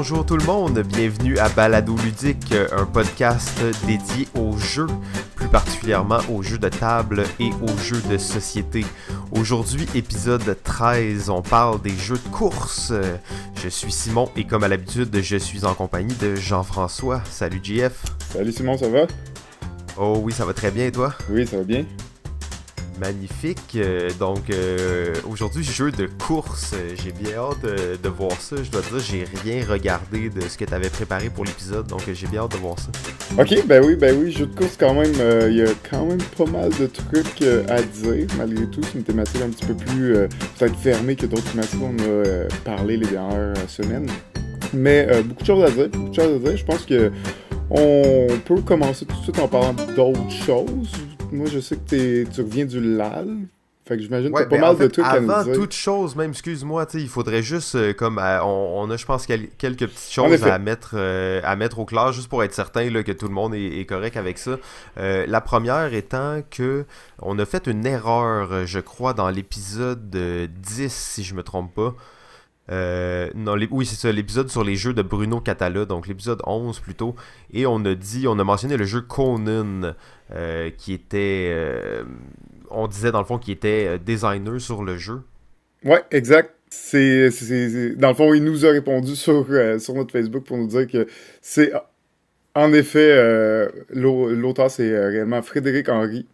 Bonjour tout le monde, bienvenue à Balado Ludique, un podcast dédié aux jeux, plus particulièrement aux jeux de table et aux jeux de société. Aujourd'hui, épisode 13, on parle des jeux de course. Je suis Simon et comme à l'habitude, je suis en compagnie de Jean-François. Salut JF. Salut Simon, ça va? Oh oui, ça va très bien et toi? Oui, ça va bien. Magnifique. Aujourd'hui, jeu de course. J'ai bien hâte de voir ça. Je dois te dire, j'ai rien regardé de ce que tu avais préparé pour l'épisode, donc j'ai bien hâte de voir ça. Ok, ben oui, jeu de course quand même, il y a quand même pas mal de trucs à dire, malgré tout. C'est une thématique un petit peu plus peut-être fermée que d'autres thématiques qu'on a parlé les dernières semaines. Mais beaucoup de choses à dire, Je pense que on peut commencer tout de suite en parlant d'autres choses. Moi, je sais que tu reviens du LAL. Fait que j'imagine que t'as pas mal de trucs à nous dire. Avant toute chose, même, excuse-moi, il faudrait juste, on a, je pense, quelques petites choses à mettre au clair, juste pour être certain là, que tout le monde est correct avec ça. La première étant que on a fait une erreur, je crois, dans l'épisode 10, si je me trompe pas. Oui, c'est ça, l'épisode sur les jeux de Bruno Catala, donc l'épisode 11 plutôt, et on a mentionné le jeu Conan, qui était, on disait dans le fond qu'il était designer sur le jeu. Ouais, exact. Dans le fond, il nous a répondu sur notre Facebook pour nous dire que c'est, en effet, l'auteur c'est réellement Frédéric Henry,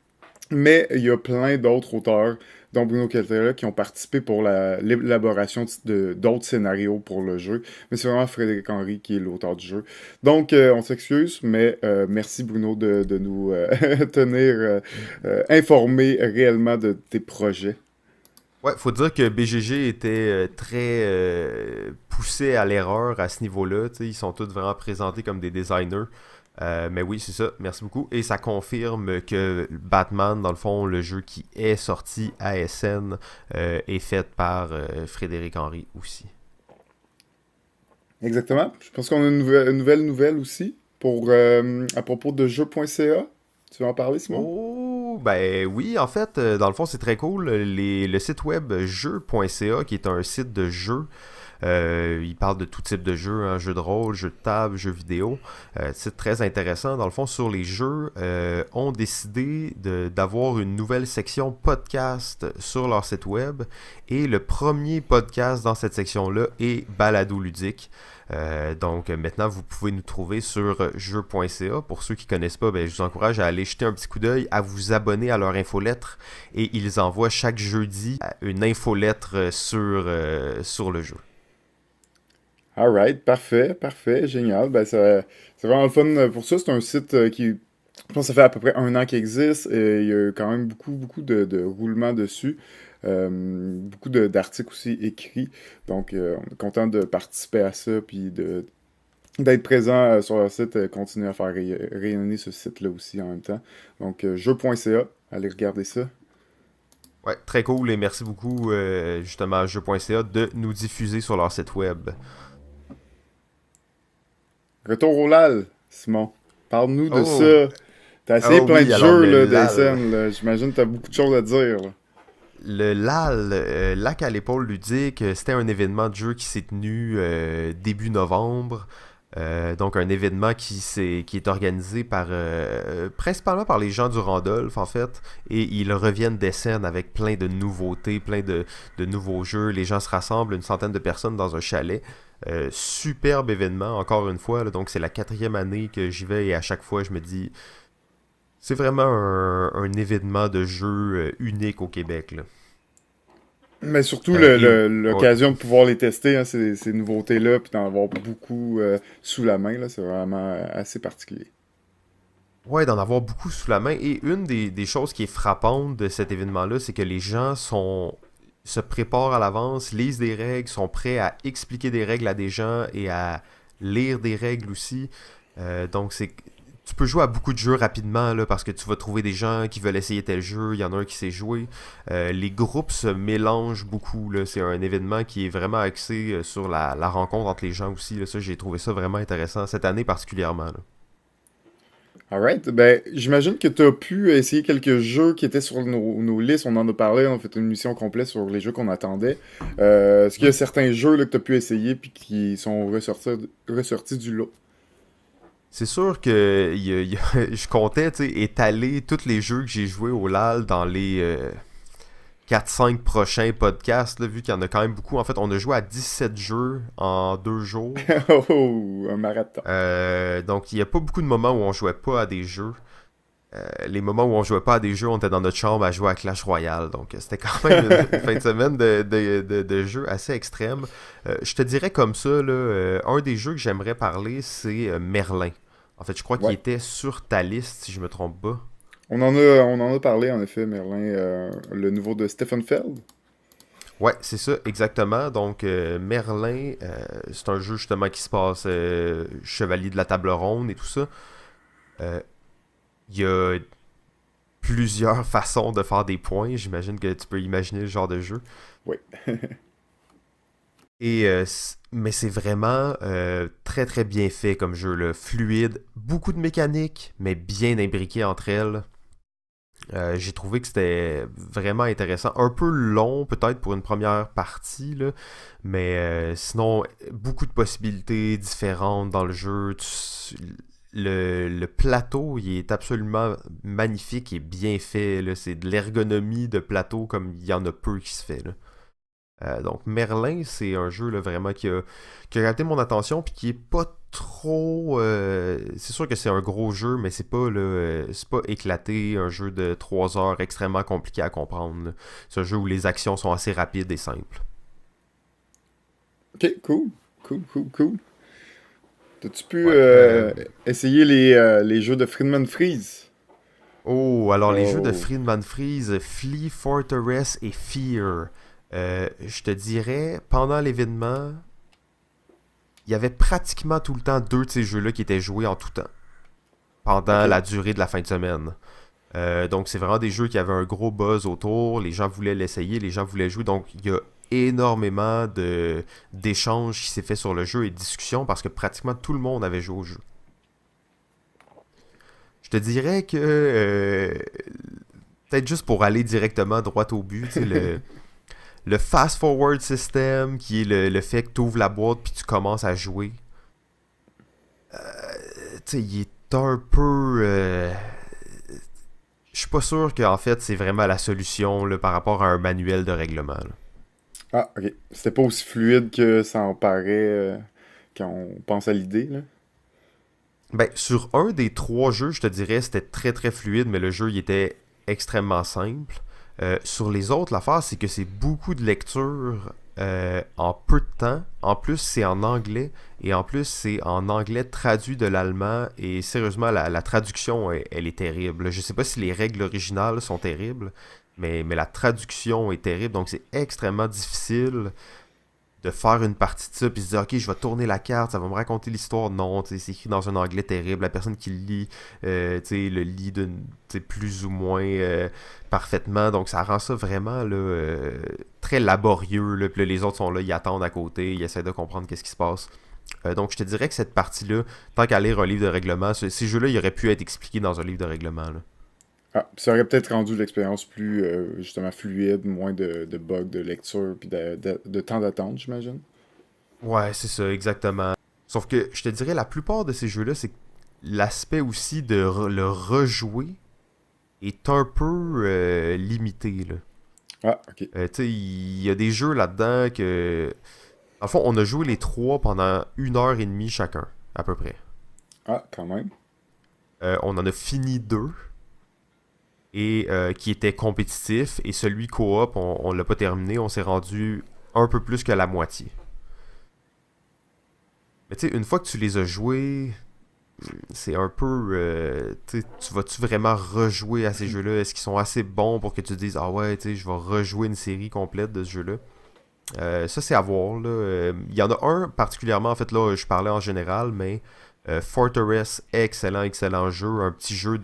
mais il y a plein d'autres auteurs, dont Bruno Catala, qui ont participé pour l'élaboration d'autres scénarios pour le jeu. Mais c'est vraiment Frédéric Henry qui est l'auteur du jeu. Donc, on s'excuse, mais merci Bruno de nous tenir informés réellement de tes projets. Ouais, faut dire que BGG était très poussé à l'erreur à ce niveau-là. Ils sont tous vraiment présentés comme des designers. Mais oui, c'est ça, merci beaucoup. Et ça confirme que Batman, dans le fond, le jeu qui est sorti à SN, est fait par Frédéric Henry aussi. Exactement. Je pense qu'on a une nouvelle aussi à propos de jeux.ca. Tu veux en parler, Simon? Oh, ben oui, en fait, dans le fond, c'est très cool. Le site web jeux.ca, qui est un site de jeux, il parle de tout type de jeux, hein, jeux de rôle, jeux de table, jeux vidéo. C'est très intéressant. Dans le fond, sur les jeux, ont décidé d'avoir une nouvelle section podcast sur leur site web. Et le premier podcast dans cette section-là est Balado Ludique. Donc maintenant vous pouvez nous trouver sur jeux.ca. Pour ceux qui ne connaissent pas, je vous encourage à aller jeter un petit coup d'œil, à vous abonner à leur infolettre, et ils envoient chaque jeudi une infolettre sur le jeu. Alright, parfait, génial. C'est vraiment le fun pour ça. C'est un site qui, je pense que ça fait à peu près 1 an qu'il existe, et il y a quand même beaucoup de roulements dessus. Beaucoup d'articles aussi écrits. Donc, on est content de participer à ça, puis d'être présent sur leur site, continuer à faire rayonner ce site-là aussi en même temps. Donc, jeu.ca, allez regarder ça. Ouais, très cool, et merci beaucoup justement à jeu.ca de nous diffuser sur leur site web. Retour au LAL, Simon. Parle-nous de ça. T'as essayé plein de jeux, là, DSN, là. J'imagine que t'as beaucoup de choses à dire, là. Le LAL, Lac à l'épaule ludique, c'était un événement de jeu qui s'est tenu début novembre. Donc un événement qui est organisé principalement par les gens du Randolph en fait, et ils reviennent des scènes avec plein de nouveautés, plein de nouveaux jeux. Les gens se rassemblent, une centaine de personnes dans un chalet. Superbe événement, encore une fois là. Donc c'est la 4e année que j'y vais, et à chaque fois je me dis c'est vraiment un événement de jeu unique au Québec là. Mais surtout l'occasion de pouvoir les tester, hein, ces nouveautés-là, puis d'en avoir beaucoup sous la main, là, c'est vraiment assez particulier. Ouais, d'en avoir beaucoup sous la main. Et une des choses qui est frappante de cet événement-là, c'est que les gens se préparent à l'avance, lisent des règles, sont prêts à expliquer des règles à des gens et à lire des règles aussi. Donc tu peux jouer à beaucoup de jeux rapidement là, parce que tu vas trouver des gens qui veulent essayer tel jeu, il y en a un qui sait jouer. Les groupes se mélangent beaucoup, là. C'est un événement qui est vraiment axé sur la rencontre entre les gens aussi, là. Ça, j'ai trouvé ça vraiment intéressant, cette année particulièrement là. Alright, ben, j'imagine que tu as pu essayer quelques jeux qui étaient sur nos listes. On en a parlé, on a fait une mission complète sur les jeux qu'on attendait. Est-ce qu'il y a certains jeux là, que tu as pu essayer puis qui sont ressortis du lot? C'est sûr que je comptais étaler tous les jeux que j'ai joués au LAL dans les 4-5 prochains podcasts, là, vu qu'il y en a quand même beaucoup. En fait, on a joué à 17 jeux en 2 jours. Oh, un marathon. Donc, il n'y a pas beaucoup de moments où on jouait pas à des jeux. Les moments où on jouait pas à des jeux, on était dans notre chambre à jouer à Clash Royale. Donc, c'était quand même une fin de semaine de jeux assez extrêmes. Je te dirais comme ça, là, un des jeux que j'aimerais parler, c'est Merlin. En fait, je crois qu'il Ouais. était sur ta liste, si je me trompe pas. On en a parlé, en effet, Merlin, le nouveau de Stephen Feld. Ouais, c'est ça, exactement. Donc, Merlin, c'est un jeu justement qui se passe Chevalier de la Table Ronde et tout ça. Euh, Il y a plusieurs façons de faire des points. J'imagine que tu peux imaginer le genre de jeu. Oui. Mais c'est vraiment très très bien fait comme jeu, là. Fluide, beaucoup de mécaniques, mais bien imbriquées entre elles. J'ai trouvé que c'était vraiment intéressant. Un peu long peut-être pour une première partie, là, mais sinon, beaucoup de possibilités différentes dans le jeu. Le plateau, il est absolument magnifique et bien fait, là. C'est de l'ergonomie de plateau comme il y en a peu qui se fait, là. Donc Merlin, c'est un jeu là, vraiment qui a gardé mon attention puis qui est pas trop. C'est sûr que c'est un gros jeu, mais c'est pas éclaté, un jeu de 3 heures extrêmement compliqué à comprendre, là. C'est un jeu où les actions sont assez rapides et simples. Ok, cool. Cool, cool, cool. T'as-tu pu Ouais. essayer les jeux de Friedman Freeze? Oh, alors les jeux de Oh. Friedman Freeze, Flee, Fortress et Fear. Je te dirais, pendant l'événement, il y avait pratiquement tout le temps deux de ces jeux-là qui étaient joués en tout temps, pendant Ok. la durée de la fin de semaine. Donc c'est vraiment des jeux qui avaient un gros buzz autour, les gens voulaient l'essayer, les gens voulaient jouer, donc il y a énormément d'échanges qui s'est fait sur le jeu et de discussions parce que pratiquement tout le monde avait joué au jeu. Je te dirais que peut-être juste pour aller directement droit au but, tu sais, le fast forward system qui est le fait que tu ouvres la boîte puis tu commences à jouer, tu sais, il est un peu je suis pas sûr qu'en fait c'est vraiment la solution là, par rapport à un manuel de règlement, là. Ah, ok. C'était pas aussi fluide que ça en paraît quand on pense à l'idée, là. Ben, sur un des trois jeux, je te dirais, c'était très très fluide, mais le jeu il était extrêmement simple. Sur les autres, l'affaire, c'est que c'est beaucoup de lecture en peu de temps. En plus, c'est en anglais. Et en plus, c'est en anglais traduit de l'allemand. Et sérieusement, la traduction, elle est terrible. Je sais pas si les règles originales sont terribles, mais la traduction est terrible. Donc, c'est extrêmement difficile de faire une partie de ça puis se dire ok je vais tourner la carte, ça va me raconter l'histoire. Non, c'est écrit dans un anglais terrible, la personne qui le lit le lit plus ou moins parfaitement, donc ça rend ça vraiment là, très laborieux là. Puis là, les autres sont là, ils attendent à côté, ils essaient de comprendre qu'est-ce qui se passe. Donc je te dirais que cette partie-là, tant qu'à lire un livre de règlement, ces jeux-là, ils auraient pu être expliqués dans un livre de règlement, là. Ah, ça aurait peut-être rendu l'expérience plus justement fluide, moins de bugs de lecture puis de temps d'attente, j'imagine. Ouais, c'est ça, exactement. Sauf que je te dirais, la plupart de ces jeux-là, c'est l'aspect aussi de le rejouer est un peu limité, là. Ah, ok. Tu sais, il y a des jeux là-dedans que... En fond, on a joué les trois pendant 1 heure et demie chacun, à peu près. Ah, quand même. On en a fini deux, et qui étaient compétitifs, et celui coop, on l'a pas terminé, on s'est rendu un peu plus que la moitié. Mais tu sais, une fois que tu les as joués, c'est un peu. Tu vas-tu vraiment rejouer à ces jeux-là? Est-ce qu'ils sont assez bons pour que tu te dises ah ouais, tu sais, je vais rejouer une série complète de ce jeu-là? Ça, c'est à voir, là. Il y en a un particulièrement, en fait, là, je parlais en général, mais Fortress, excellent, excellent jeu. Un petit jeu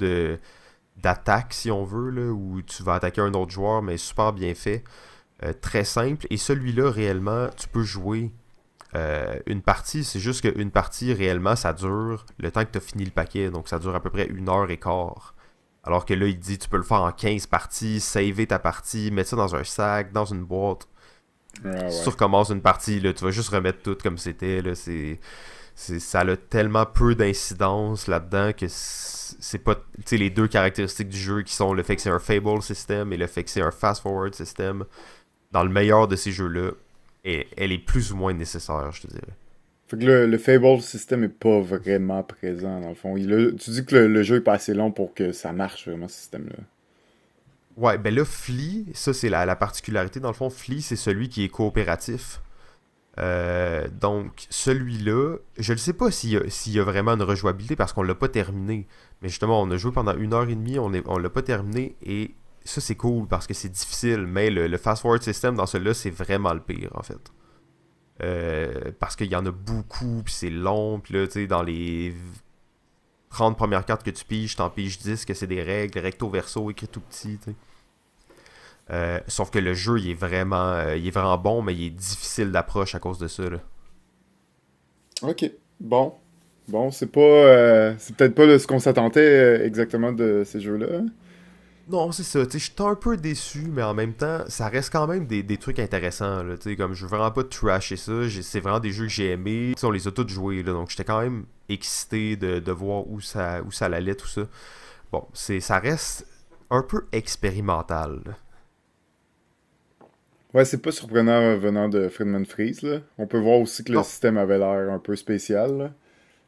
d'attaque, si on veut, là, où tu vas attaquer un autre joueur, mais super bien fait. Très simple. Et celui-là, réellement, tu peux jouer une partie, c'est juste qu'une partie, réellement, ça dure le temps que tu as fini le paquet. Donc, ça dure à peu près 1 heure et quart. Alors que là, il dit, tu peux le faire en 15 parties, saver ta partie, mettre ça dans un sac, dans une boîte. Ah Si ouais. tu recommences une partie, là, tu vas juste remettre tout comme c'était. Là, ça a tellement peu d'incidence là-dedans que c'est pas, tu sais, les deux caractéristiques du jeu qui sont le fait que c'est un Fable system et le fait que c'est un fast-forward system. Dans le meilleur de ces jeux-là, elle est plus ou moins nécessaire, je te dirais. Fait que le Fable system est pas vraiment présent, dans le fond. Tu dis que le jeu est pas assez long pour que ça marche, vraiment, ce système-là. Ouais, ben là, Flea, ça c'est la particularité. Dans le fond, Flea, c'est celui qui est coopératif. Donc, celui-là, je ne sais pas s'il y a vraiment une rejouabilité parce qu'on l'a pas terminé. Mais justement, on a joué pendant 1 heure et demie, on l'a pas terminé et ça c'est cool parce que c'est difficile. Mais le fast-forward system dans celui-là, c'est vraiment le pire en fait. Parce qu'il y en a beaucoup, puis c'est long, puis là, tu sais, dans les 30 premières cartes que tu piges, t'en piges 10 que c'est des règles, recto verso, écrit tout petit, tu sais. Sauf que le jeu, il est vraiment bon, mais il est difficile d'approche à cause de ça, là. Ok, bon. Bon, c'est peut-être pas ce qu'on s'attendait exactement de ces jeux-là, hein. Non, c'est ça, tu sais, j'étais un peu déçu, mais en même temps, ça reste quand même des trucs intéressants, là, tu sais, comme je veux vraiment pas trasher ça, c'est vraiment des jeux que j'ai aimés, tu sais, on les a tous joués, là, donc j'étais quand même excité de voir où ça allait, tout ça. Bon, ça reste un peu expérimental, là. Ouais, c'est pas surprenant venant de Friedman Freeze, là. On peut voir aussi que le Non, système avait l'air un peu spécial, là.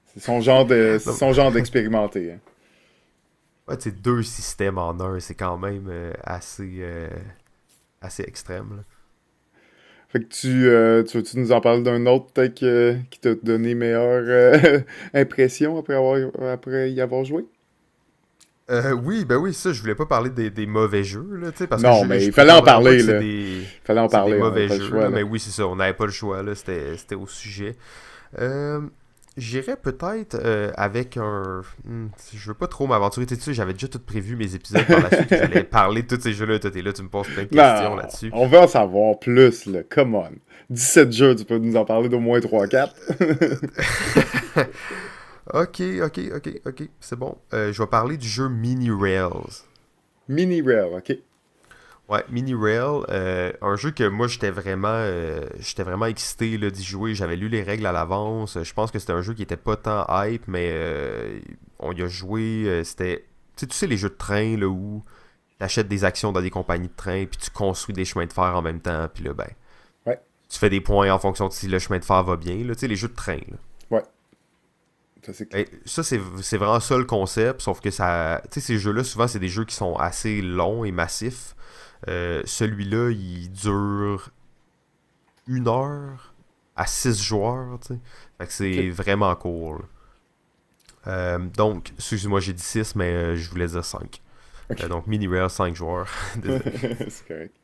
C'est non. son genre d'expérimenter, hein. Ouais, tu sais, deux systèmes en un, c'est quand même assez extrême, là. Fait que tu veux-tu nous en parler d'un autre peut-être qui t'a donné meilleure impression après y avoir joué? Oui, ben oui, ça, je voulais pas parler des mauvais jeux, là, tu sais, parce que Non, mais il je fallait prétends en vraiment pas parler, que là. Il fallait en c'est des parler, on n'avait mauvais pas le jeux, choix, là, là. mais oui, c'est ça, on n'avait pas le choix, là, c'était au sujet. Euh, J'irais peut-être avec je veux pas trop m'aventurer, tu sais, j'avais déjà tout prévu mes épisodes par la suite, que j'allais parler de tous ces jeux-là, toi t'es là, tu me poses plein de questions Non, là-dessus. on veut en savoir plus, là. Come on. 17 jeux, tu peux nous en parler d'au moins 3-4. Ok, c'est bon. Je vais parler du jeu Mini Rails. Mini Rail, ok. Ouais, Mini Rail, un jeu que moi j'étais vraiment excité là, d'y jouer. J'avais lu les règles à l'avance. Je pense que c'était un jeu qui était pas tant hype, mais on y a joué. Tu sais les jeux de train là où t'achètes des actions dans des compagnies de train, puis tu construis des chemins de fer en même temps, puis là ben Ouais, tu fais des points en fonction de si le chemin de fer va bien. Là, tu sais les jeux de train. Là. ouais, ça c'est clair. Ça, c'est vraiment ça le concept, sauf que ça. Tu sais, ces jeux-là, souvent, c'est des jeux qui sont assez longs et massifs. Celui-là, il dure 1 heure à 6 joueurs, tu sais. Fait que Ok, c'est vraiment court. Là. Donc, excusez-moi, j'ai dit 6, mais je voulais dire 5. ok. Donc, Mini Rail, 5 joueurs. Désolé. C'est correct.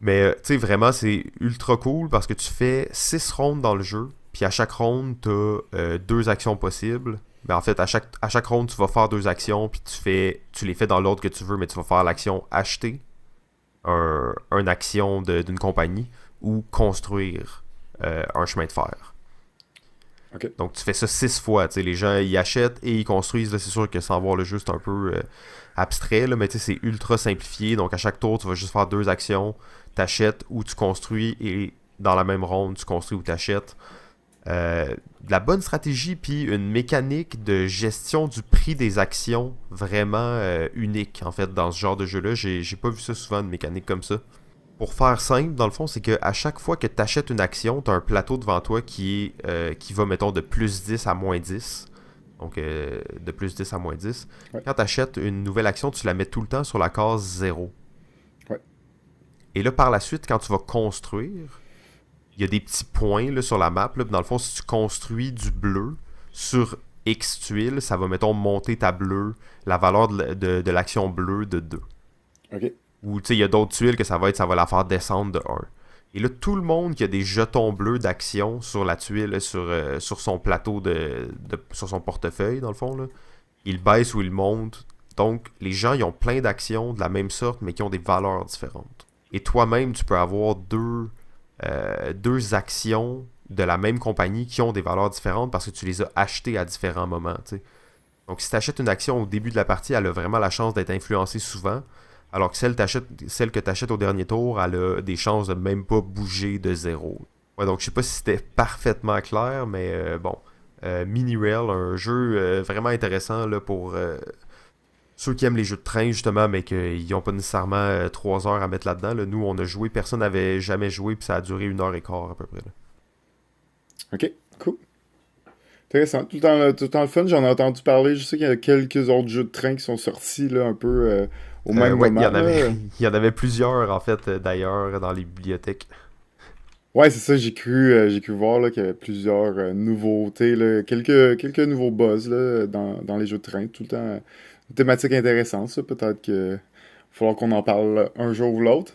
Mais, tu sais, vraiment, c'est ultra cool parce que tu fais 6 rondes dans le jeu. Puis à chaque ronde, tu as 2 actions possibles. Mais en fait, à chaque ronde, tu vas faire 2 actions. Puis tu les fais dans l'ordre que tu veux. Mais tu vas faire l'action acheter un action d'une compagnie ou construire un chemin de fer. Ok. Donc tu fais ça 6 fois. Tu sais, les gens y achètent et ils construisent. Là, c'est sûr que sans voir le jeu, c'est un peu abstrait. Là, mais tu sais, c'est ultra simplifié. Donc à chaque tour, tu vas juste faire 2 actions. T'achètes ou tu construis. Et dans la même ronde, tu construis ou t'achètes. De la bonne stratégie puis une mécanique de gestion du prix des actions vraiment unique en fait dans ce genre de jeu là, j'ai pas vu ça souvent, une mécanique comme ça. Pour faire simple, dans le fond, c'est que à chaque fois que tu achètes une action, tu as un plateau devant toi qui va mettons de plus 10 à moins 10. Donc de plus 10 à moins 10. Ouais, Quand tu achètes une nouvelle action, tu la mets tout le temps sur la case 0. ouais. Et là par la suite, quand tu vas construire, il y a des petits points là, sur la map. Là. Dans le fond, si tu construis du bleu sur X tuiles, ça va, mettons, monter la valeur de l'action bleue de 2. Ok. Ou, tu sais, il y a d'autres tuiles que ça va la faire descendre de 1. Et là, tout le monde qui a des jetons bleus d'action sur la tuile, sur son plateau, sur son portefeuille, dans le fond, là, il baisse ou il monte. Donc, les gens, ils ont plein d'actions de la même sorte, mais qui ont des valeurs différentes. Et toi-même, tu peux avoir deux actions de la même compagnie qui ont des valeurs différentes parce que tu les as achetées à différents moments, tu sais. Donc, si tu achètes une action au début de la partie, elle a vraiment la chance d'être influencée souvent. Alors que celle que tu achètes au dernier tour, elle a des chances de même pas bouger de zéro. Ouais, donc je sais pas si c'était parfaitement clair, mais bon. Mini Rail, un jeu vraiment intéressant là, pour ceux qui aiment les jeux de train, justement, mais qu'ils n'ont pas nécessairement 3 heures à mettre là-dedans. Là. Nous, on a joué, personne n'avait jamais joué, puis ça a duré 1 heure et quart à peu près. Là. Ok, cool. Intéressant. Tout le temps le fun. J'en ai entendu parler. Je sais qu'il y a quelques autres jeux de train qui sont sortis là, un peu au même Ouais, moment. Là. il y en avait plusieurs, en fait, d'ailleurs, dans les bibliothèques. Ouais, c'est ça, j'ai cru voir là, qu'il y avait plusieurs nouveautés, là, quelques nouveaux buzz là, dans les jeux de train. Tout le temps, une thématique intéressante, ça. Peut-être que va falloir qu'on en parle un jour ou l'autre.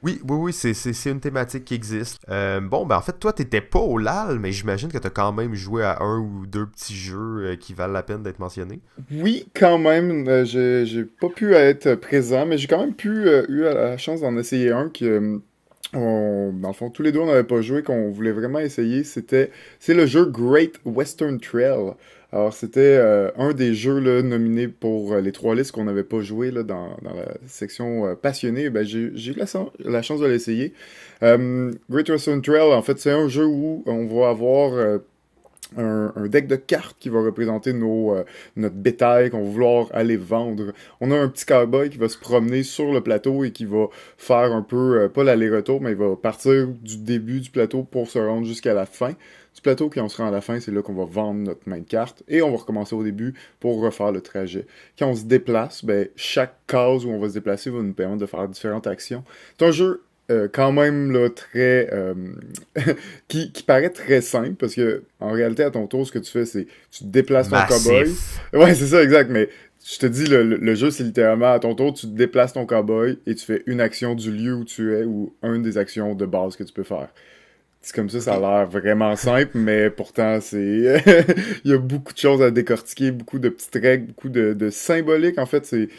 Oui, c'est une thématique qui existe. Bon, ben en fait, toi, t'étais pas au LAL, mais j'imagine que t'as quand même joué à un ou deux petits jeux qui valent la peine d'être mentionnés. Oui, quand même, j'ai pas pu être présent, mais j'ai quand même eu la chance d'en essayer un dans le fond, tous les deux, on n'avait pas joué, qu'on voulait vraiment essayer. C'est le jeu Great Western Trail. Alors, c'était un des jeux là, nominés pour les trois listes qu'on n'avait pas joué là, dans la section passionnée. Ben, j'ai eu la chance de l'essayer. Great Western Trail, en fait, c'est un jeu où on va avoir un deck de cartes qui va représenter notre bétail qu'on va vouloir aller vendre. On a un petit cowboy qui va se promener sur le plateau et qui va faire un peu, pas l'aller-retour, mais il va partir du début du plateau pour se rendre jusqu'à la fin du plateau. Quand on se rend à la fin, c'est là qu'on va vendre notre main de carte et on va recommencer au début pour refaire le trajet. Quand on se déplace, ben, chaque case où on va se déplacer va nous permettre de faire différentes actions. C'est un jeu quand même là, très qui paraît très simple parce que en réalité à ton tour ce que tu fais c'est tu déplaces ton cowboy. Massif. Ouais, c'est ça exact, mais je te dis le jeu c'est littéralement à ton tour tu déplaces ton cowboy et tu fais une action du lieu où tu es ou une des actions de base que tu peux faire. C'est comme ça Ok. a l'air vraiment simple, mais pourtant c'est il y a beaucoup de choses à décortiquer, beaucoup de petites règles, beaucoup de symboliques en fait, c'est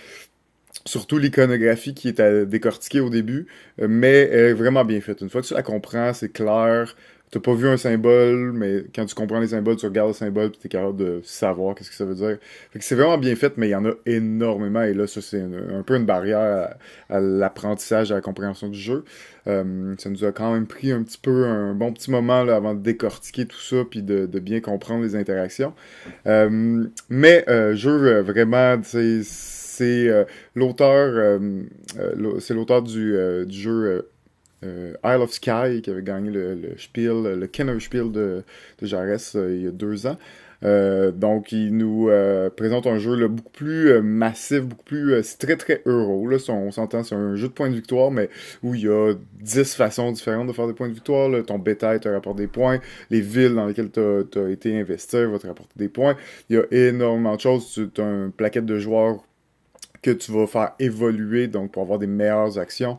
surtout l'iconographie qui est à décortiquer au début, mais elle est vraiment bien faite. Une fois que tu la comprends, c'est clair. T'as pas vu un symbole, mais quand tu comprends les symboles, tu regardes le symbole et t'es capable de savoir qu'est-ce que ça veut dire. Fait que c'est vraiment bien fait, mais il y en a énormément, et là, ça, c'est un peu une barrière à l'apprentissage, à la compréhension du jeu. Ça nous a quand même pris un petit peu, un bon petit moment là, avant de décortiquer tout ça, puis de bien comprendre les interactions. Jeu vraiment, tu sais, l'auteur, c'est l'auteur du jeu Isle of Skye qui avait gagné le Spiel, le Kenner Spiel de Jarès il y a 2 ans. Donc, il nous présente un jeu là, beaucoup plus massif, beaucoup plus... c'est très, très euro. Là, on s'entend, c'est un jeu de points de victoire, mais où il y a 10 façons différentes de faire des points de victoire. Là. Ton bétail te rapporte des points. Les villes dans lesquelles tu as été investi vont te rapporter des points. Il y a énormément de choses. Tu as un plaquette de joueurs que tu vas faire évoluer donc pour avoir des meilleures actions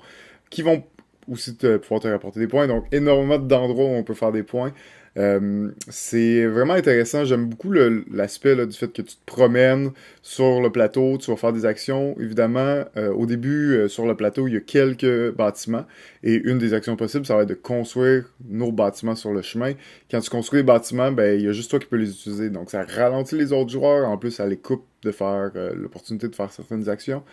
qui vont aussi pouvoir te rapporter des points. Donc, énormément d'endroits où on peut faire des points. C'est vraiment intéressant. J'aime beaucoup l'aspect là, du fait que tu te promènes sur le plateau, tu vas faire des actions. Évidemment, au début, sur le plateau, il y a quelques bâtiments. Et une des actions possibles, ça va être de construire nos bâtiments sur le chemin. Quand tu construis les bâtiments, ben, il y a juste toi qui peux les utiliser. Donc, ça ralentit les autres joueurs. En plus, ça les coupe de faire l'opportunité de faire certaines actions.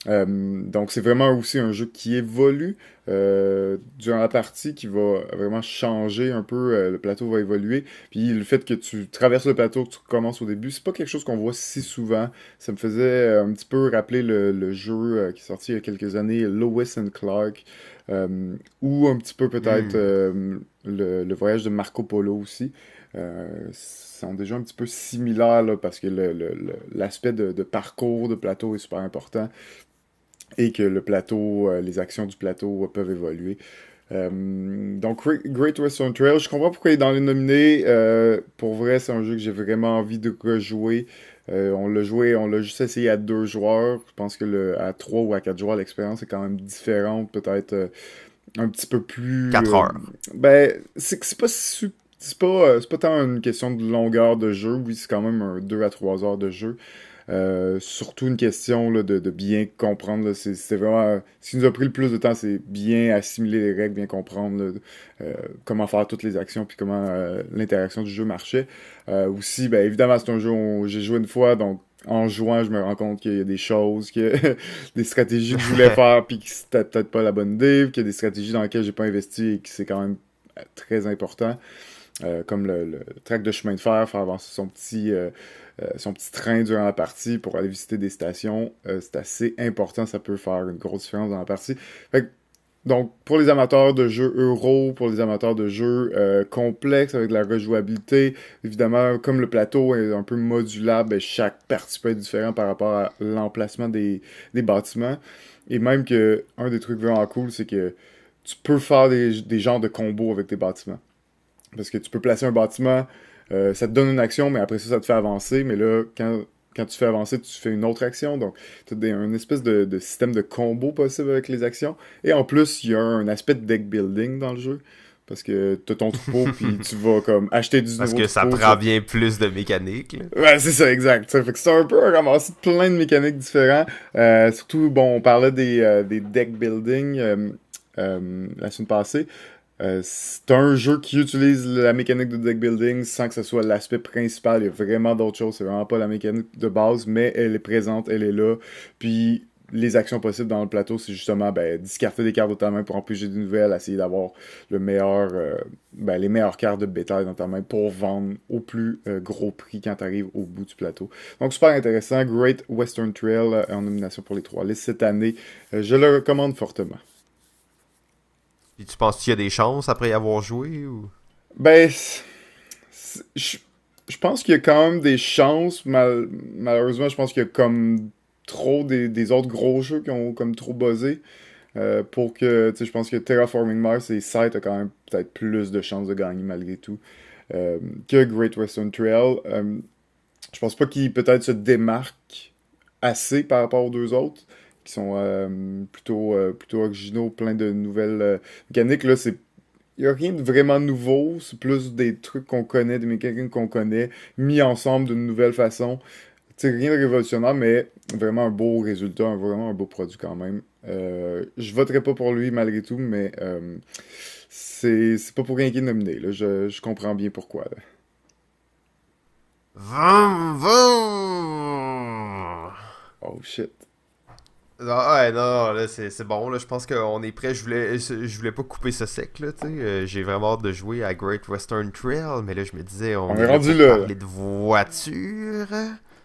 Donc c'est vraiment aussi un jeu qui évolue durant la partie, qui va vraiment changer un peu, le plateau va évoluer, puis le fait que tu traverses le plateau, que tu commences au début, c'est pas quelque chose qu'on voit si souvent. Ça me faisait un petit peu rappeler le jeu qui est sorti il y a quelques années, Lewis and Clark, ou un petit peu peut-être Hmm. le voyage de Marco Polo aussi. Sont déjà un petit peu similaires là, parce que l'aspect de parcours de plateau est super important et que le plateau, les actions du plateau peuvent évoluer. Donc, Great Western Trail, je comprends pourquoi il est dans les nominés. Pour vrai, c'est un jeu que j'ai vraiment envie de rejouer. On l'a juste essayé à 2 joueurs. Je pense que à 3 ou à 4 joueurs, l'expérience est quand même différente, peut-être un petit peu plus. 4 heures. Ben, c'est pas c'est pas tant une question de longueur de jeu. Oui, c'est quand même 2 à 3 heures de jeu. Surtout une question là, de bien comprendre. Là, c'est vraiment ce qui nous a pris le plus de temps, c'est bien assimiler les règles, bien comprendre là, comment faire toutes les actions, puis comment l'interaction du jeu marchait. Aussi, ben évidemment, c'est un jeu où j'ai joué une fois, donc en jouant, je me rends compte qu'il y a des choses, des stratégies que je voulais faire, puis que c'était peut-être pas la bonne idée, puis qu'il y a des stratégies dans lesquelles j'ai pas investi et que c'est quand même très important. Comme le track de chemin de fer, faire avancer son petit train durant la partie pour aller visiter des stations. C'est assez important, ça peut faire une grosse différence dans la partie. Fait que, donc, pour les amateurs de jeux euro, pour les amateurs de jeux complexes avec de la rejouabilité, évidemment, comme le plateau est un peu modulable, ben, chaque partie peut être différente par rapport à l'emplacement des bâtiments. Et même que un des trucs vraiment cool, c'est que tu peux faire des genres de combos avec tes bâtiments. Parce que tu peux placer un bâtiment, ça te donne une action, mais après ça, ça te fait avancer. Mais là, quand tu fais avancer, tu fais une autre action. Donc, tu as une espèce de système de combo possible avec les actions. Et en plus, il y a un aspect de deck building dans le jeu. Parce que tu as ton troupeau, puis tu vas comme acheter du Parce nouveau que ça troupeau. prend bien plus de mécanique, là. Ouais, c'est ça, exact. Ça fait que c'est un peu un ramassis de plein de mécaniques différents. Surtout, bon, on parlait des deck building la semaine passée. C'est un jeu qui utilise la mécanique de deck building sans que ce soit l'aspect principal. Il y a vraiment d'autres choses. C'est vraiment pas la mécanique de base, mais elle est présente, elle est là. Puis les actions possibles dans le plateau, c'est justement ben, discarter des cartes de ta main pour en piger des nouvelles, essayer d'avoir le meilleur, les meilleures cartes de bétail dans ta main pour vendre au plus gros prix quand tu arrives au bout du plateau. Donc super intéressant. Great Western Trail en nomination pour les 3 listes cette année. Je le recommande fortement. Puis tu penses qu'il y a des chances après y avoir joué ou... Ben, je je pense qu'il y a quand même des chances. Malheureusement, je pense qu'il y a comme trop des autres gros jeux qui ont comme trop buzzé. Pour que, tu sais, je pense que Terraforming Mars et Scythe a quand même peut-être plus de chances de gagner malgré tout que Great Western Trail. Je pense pas qu'il peut-être se démarque assez par rapport aux deux autres, qui sont plutôt originaux, plein de nouvelles mécaniques. Là, c'est il n'y a rien de vraiment nouveau, c'est plus des trucs qu'on connaît, des mécaniques qu'on connaît, mis ensemble d'une nouvelle façon. Tu sais, rien de révolutionnaire, mais vraiment un beau résultat, vraiment un beau produit quand même. Je voterai pas pour lui malgré tout, mais c'est pas pour rien qu'il est nominé. Là. Je comprends bien pourquoi. Là. Vroom, vroom. Oh shit. Non, ouais, non, là, c'est bon, là, je pense qu'on est prêt. Je voulais pas couper ce sec, là, tu sais. J'ai vraiment hâte de jouer à Great Western Trail, mais là, je me disais, on On est est là rendu pour là. Là. parler de voitures.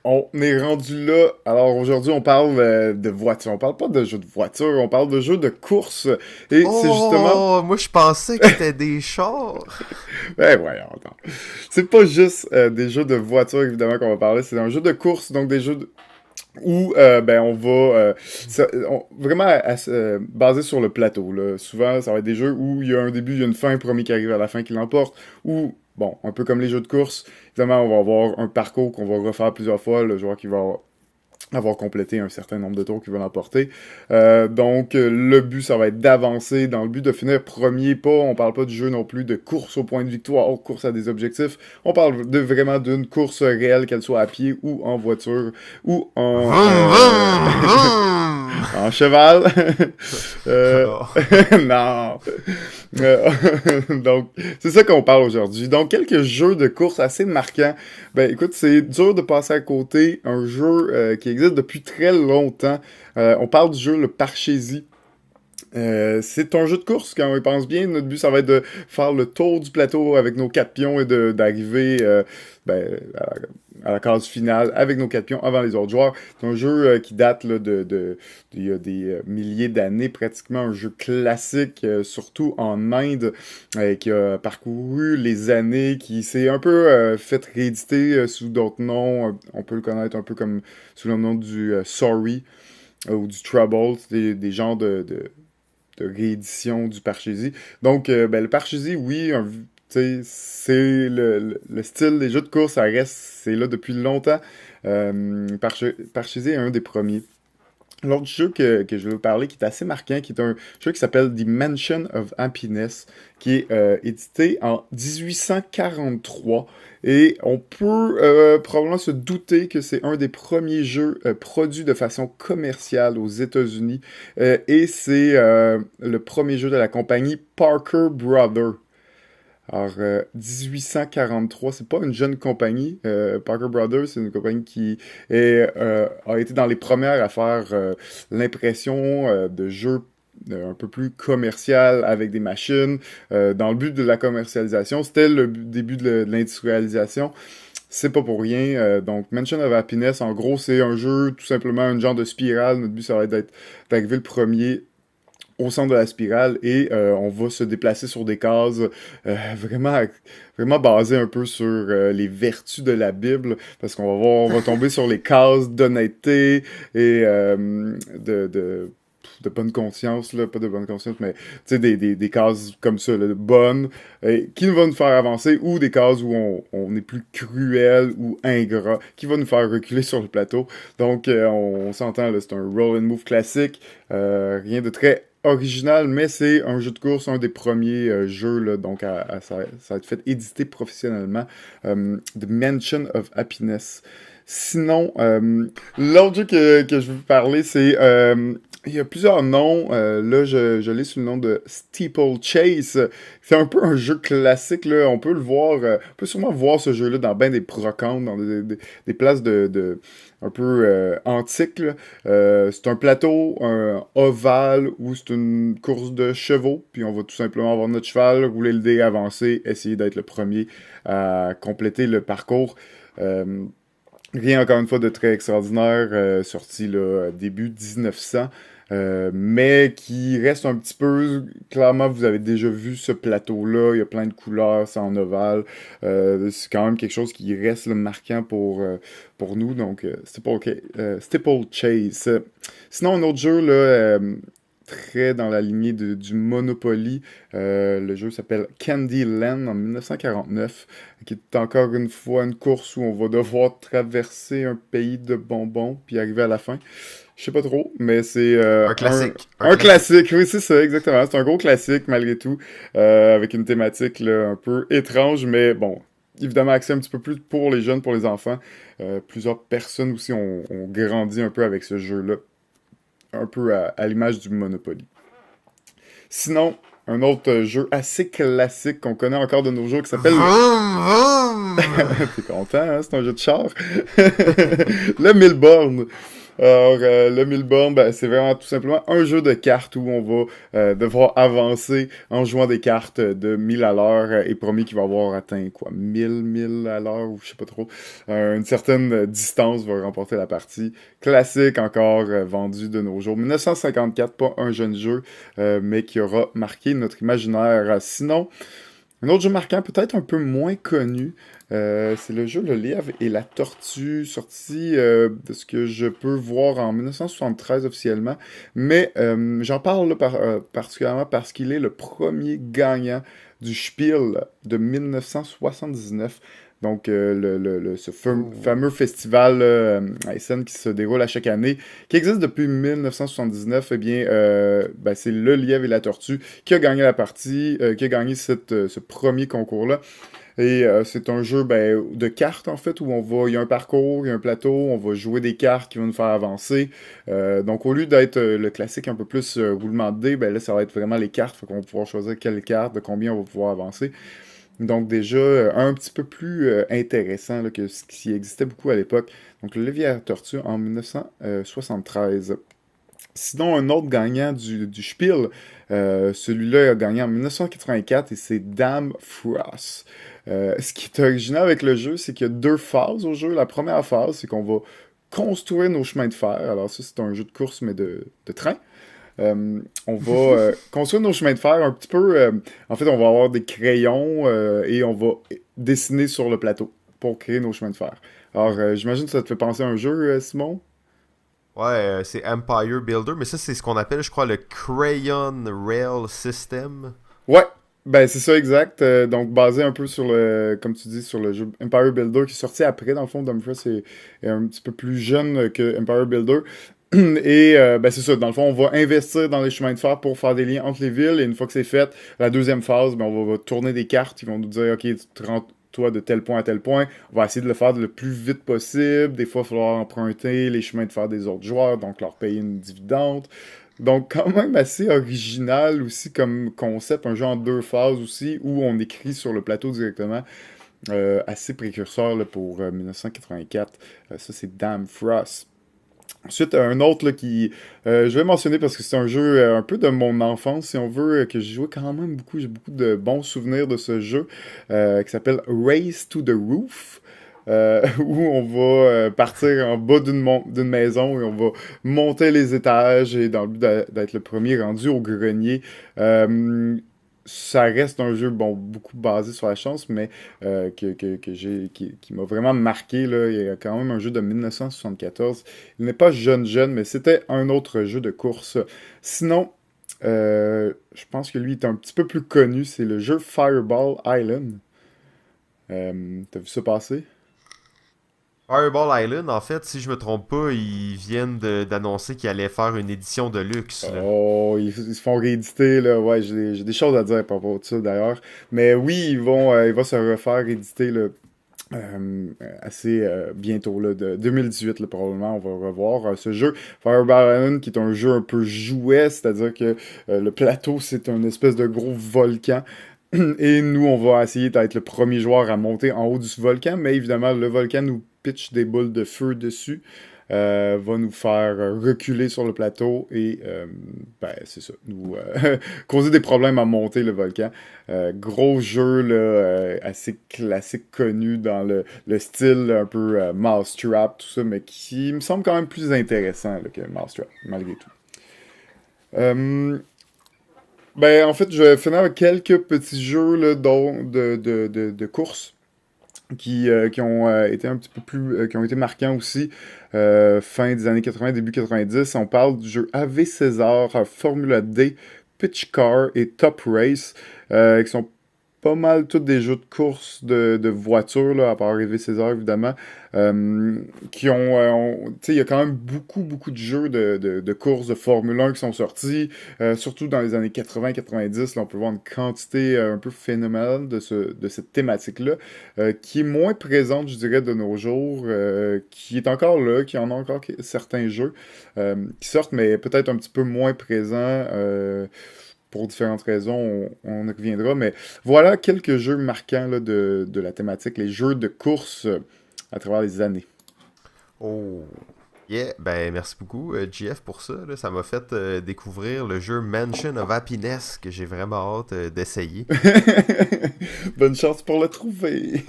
On est rendu là. Alors aujourd'hui, on parle de voiture. On parle pas de jeux de voiture, on parle de jeux de course. Et c'est justement. Oh, moi, je pensais que c'était des chars. Ben voyons, attends. C'est pas juste des jeux de voiture, évidemment, qu'on va parler. C'est un jeu de course, donc des jeux où ben on va vraiment basé sur le plateau. Là. Souvent, ça va être des jeux où il y a un début, il y a une fin, premier qui arrive à la fin qui l'emporte. Ou, bon, un peu comme les jeux de course, évidemment, on va avoir un parcours qu'on va refaire plusieurs fois. Le joueur qui va avoir complété un certain nombre de tours qui va l'emporter. Le but, ça va être d'avancer dans le but de finir premier. On parle pas du jeu non plus de course au point de victoire, course à des objectifs. On parle vraiment d'une course réelle, qu'elle soit à pied ou en voiture ou en, Vroom, vroom, vroom. en cheval. Oh. Non. Euh, donc, c'est ça qu'on parle aujourd'hui. Donc, quelques jeux de course assez marquants. Ben, écoute, c'est dur de passer à côté un jeu qui existe depuis très longtemps. On parle du jeu le Parcheesi. C'est un jeu de course, quand on y pense bien. Notre but, ça va être de faire le tour du plateau avec nos 4 pions et d'arriver à la case finale avec nos 4 pions avant les autres joueurs. C'est un jeu qui date là, il y a des milliers d'années, pratiquement un jeu classique, surtout en Inde, qui a parcouru les années, qui s'est un peu fait rééditer sous d'autres noms. On peut le connaître un peu comme sous le nom du Sorry ou du Trouble, des genres de réédition du Parcheesi. Donc, le Parcheesi, oui, c'est le style des jeux de course, ça reste, c'est là depuis longtemps. Parcheesi est un des premiers. L'autre jeu que je vais vous parler, qui est assez marquant, qui est un jeu qui s'appelle The Mansion of Happiness, qui est édité en 1843. Et on peut probablement se douter que c'est un des premiers jeux produits de façon commerciale aux États-Unis. Et c'est le premier jeu de la compagnie Parker Brothers. Alors, 1843, c'est pas une jeune compagnie. Parker Brothers, c'est une compagnie qui a été dans les premières à faire l'impression de jeux un peu plus commercial avec des machines. Dans le but de la commercialisation, c'était le début de l'industrialisation. C'est pas pour rien. Donc, Mansion of Happiness, en gros, c'est un jeu, tout simplement, un genre de spirale. Notre but, ça va être d'arriver le premier au centre de la spirale et on va se déplacer sur des cases vraiment, vraiment basées un peu sur les vertus de la Bible parce qu'on va voir, on va tomber sur les cases d'honnêteté et de bonne conscience, là, pas de bonne conscience, mais tu sais, des cases comme ça, là, bonnes, qui vont nous faire avancer, ou des cases où on est plus cruel ou ingrat, qui va nous faire reculer sur le plateau. Donc, on s'entend, là, c'est un roll and move classique, rien de très original, mais c'est un jeu de course, un des premiers jeux, là, donc ça a été fait éditer professionnellement, The Mansion of Happiness. Sinon, l'autre jeu que je veux vous parler, c'est il y a plusieurs noms. Là, je l'ai sous le nom de Steeplechase. C'est un peu un jeu classique, là. On peut le voir, on peut sûrement voir ce jeu-là dans bien des brocantes, dans des places un peu antiques, là. C'est un plateau, un ovale, où c'est une course de chevaux. Puis on va tout simplement avoir notre cheval, rouler le dé, avancer, essayer d'être le premier à compléter le parcours. Euh, Rien encore une fois de très extraordinaire, sorti là, début 1900, mais qui reste un petit peu, clairement vous avez déjà vu ce plateau-là, il y a plein de couleurs, c'est en ovale, c'est quand même quelque chose qui reste là, marquant pour nous, donc Steeplechase. Sinon un autre jeu, là, très dans la lignée du Monopoly. Le jeu s'appelle Candyland en 1949, qui est encore une fois une course où on va devoir traverser un pays de bonbons puis arriver à la fin. Je sais pas trop, mais c'est Un classique. Un un classique. classique. Oui, c'est ça, exactement. C'est un gros classique malgré tout, avec une thématique là, un peu étrange, mais bon. Évidemment, accès un petit peu plus pour les jeunes, pour les enfants. Plusieurs personnes aussi ont grandi un peu avec ce jeu-là, un peu à l'image du Monopoly. Sinon, un autre jeu assez classique qu'on connaît encore de nos jours qui s'appelle... Vroom, vroom. T'es content, hein? C'est un jeu de char. Le mille bornes. Alors, le mille bornes, ben, c'est vraiment tout simplement un jeu de cartes où on va devoir avancer en jouant des cartes de 1000 à l'heure et promis qu'il va avoir atteint quoi, 1000 à l'heure ou je sais pas trop. Une certaine distance va remporter la partie. Classique encore, vendu de nos jours. 1954, pas un jeune jeu, mais qui aura marqué notre imaginaire. Sinon, un autre jeu marquant, peut-être un peu moins connu, c'est le jeu Le Lièvre et la Tortue, sorti de ce que je peux voir en 1973 officiellement. Mais j'en parle là, particulièrement parce qu'il est le premier gagnant du Spiel de 1979. Donc, ce Ouh. fameux festival à Essen qui se déroule à chaque année, qui existe depuis 1979, eh bien, ben, c'est Le Lièvre et la Tortue qui a gagné la partie, qui a gagné ce premier concours-là. Et c'est un jeu ben, de cartes, en fait, où il y a un parcours, il y a un plateau, on va jouer des cartes qui vont nous faire avancer. Donc, au lieu d'être le classique un peu plus roulement de dés, ben là, ça va être vraiment les cartes. Fait qu'on va pouvoir choisir quelle carte, de combien on va pouvoir avancer. Donc déjà, un petit peu plus intéressant là, que ce qui existait beaucoup à l'époque. Donc le levier à tortue en 1973. Sinon, un autre gagnant du Spiel, celui-là a gagné en 1984 et c'est Dame Frost. Ce qui est original avec le jeu, c'est qu'il y a deux phases au jeu. La première phase, c'est qu'on va construire nos chemins de fer. Alors ça, c'est un jeu de course, mais de train. On va construire nos chemins de fer un petit peu. En fait, on va avoir des crayons et on va dessiner sur le plateau pour créer nos chemins de fer. Alors, j'imagine que ça te fait penser à un jeu, Simon? Ouais, c'est Empire Builder, mais ça, c'est ce qu'on appelle, je crois, le Crayon Rail System. Ouais, ben c'est ça exact. Donc basé un peu sur le, comme tu dis, sur le jeu Empire Builder qui est sorti après, dans le fond, Dumfries est un petit peu plus jeune que Empire Builder. Et ben c'est ça, dans le fond, on va investir dans les chemins de fer pour faire des liens entre les villes. Et une fois que c'est fait, la deuxième phase, ben, on va tourner des cartes. Ils vont nous dire, OK, tu te rends toi de tel point à tel point. On va essayer de le faire le plus vite possible. Des fois, il va falloir emprunter les chemins de fer des autres joueurs, donc leur payer une dividende. Donc, quand même assez original aussi comme concept, un jeu en deux phases aussi, où on écrit sur le plateau directement. Assez précurseur là, pour 1984. Ça, c'est Damn Frost. Ensuite, un autre là, qui je vais mentionner parce que c'est un jeu un peu de mon enfance, si on veut, que j'ai joué quand même beaucoup. J'ai beaucoup de bons souvenirs de ce jeu qui s'appelle Race to the Roof. Où on va partir en bas d'une maison et on va monter les étages et dans le but d'être le premier rendu au grenier. Ça reste un jeu bon beaucoup basé sur la chance, mais qui m'a vraiment marqué là. Il y a quand même un jeu de 1974. Il n'est pas jeune, mais c'était un autre jeu de course. Sinon, je pense que lui est un petit peu plus connu. C'est le jeu Fireball Island. T'as vu ça passer? Fireball Island, en fait, si je me trompe pas, ils viennent d'annoncer qu'ils allaient faire une édition de luxe, là. Oh, ils se font rééditer, là. Ouais, j'ai des choses à dire à propos de ça, d'ailleurs. Mais oui, ils vont se refaire éditer, là, assez bientôt, là, de 2018, là, probablement, on va revoir ce jeu. Fireball Island, qui est un jeu un peu jouet, c'est-à-dire que le plateau, c'est un espèce de gros volcan. Et nous, on va essayer d'être le premier joueur à monter en haut du volcan, mais évidemment, le volcan nous pitch des boules de feu dessus, va nous faire reculer sur le plateau et, ben, c'est ça, nous causer des problèmes à monter le volcan. Gros jeu, là, assez classique, connu dans le style un peu Mousetrap, tout ça, mais qui me semble quand même plus intéressant là, que Mousetrap, malgré tout. Euh, ben, en fait, je vais finir avec quelques petits jeux là, de course qui ont été un petit peu plus, qui ont été marquants aussi, fin des années 80, début 90. On parle du jeu AV César, Formula D, Pitch Car et Top Race, qui sont pas mal tous des jeux de course de voitures, là, à part AV César, évidemment, qui tu sais, il y a quand même beaucoup de jeux de course de Formule 1 qui sont sortis, surtout dans les années 80-90, là, on peut voir une quantité un peu phénoménale de cette thématique-là, qui est moins présente, je dirais, de nos jours, qui est encore là, qui en a encore certains jeux qui sortent, mais peut-être un petit peu moins présents pour différentes raisons, on y reviendra, mais voilà quelques jeux marquants là, de la thématique, les jeux de course à travers les années. Oh, yeah, ben merci beaucoup, GF, pour ça, là. Ça m'a fait découvrir le jeu Mansion of Happiness que j'ai vraiment hâte d'essayer. Bonne chance pour le trouver.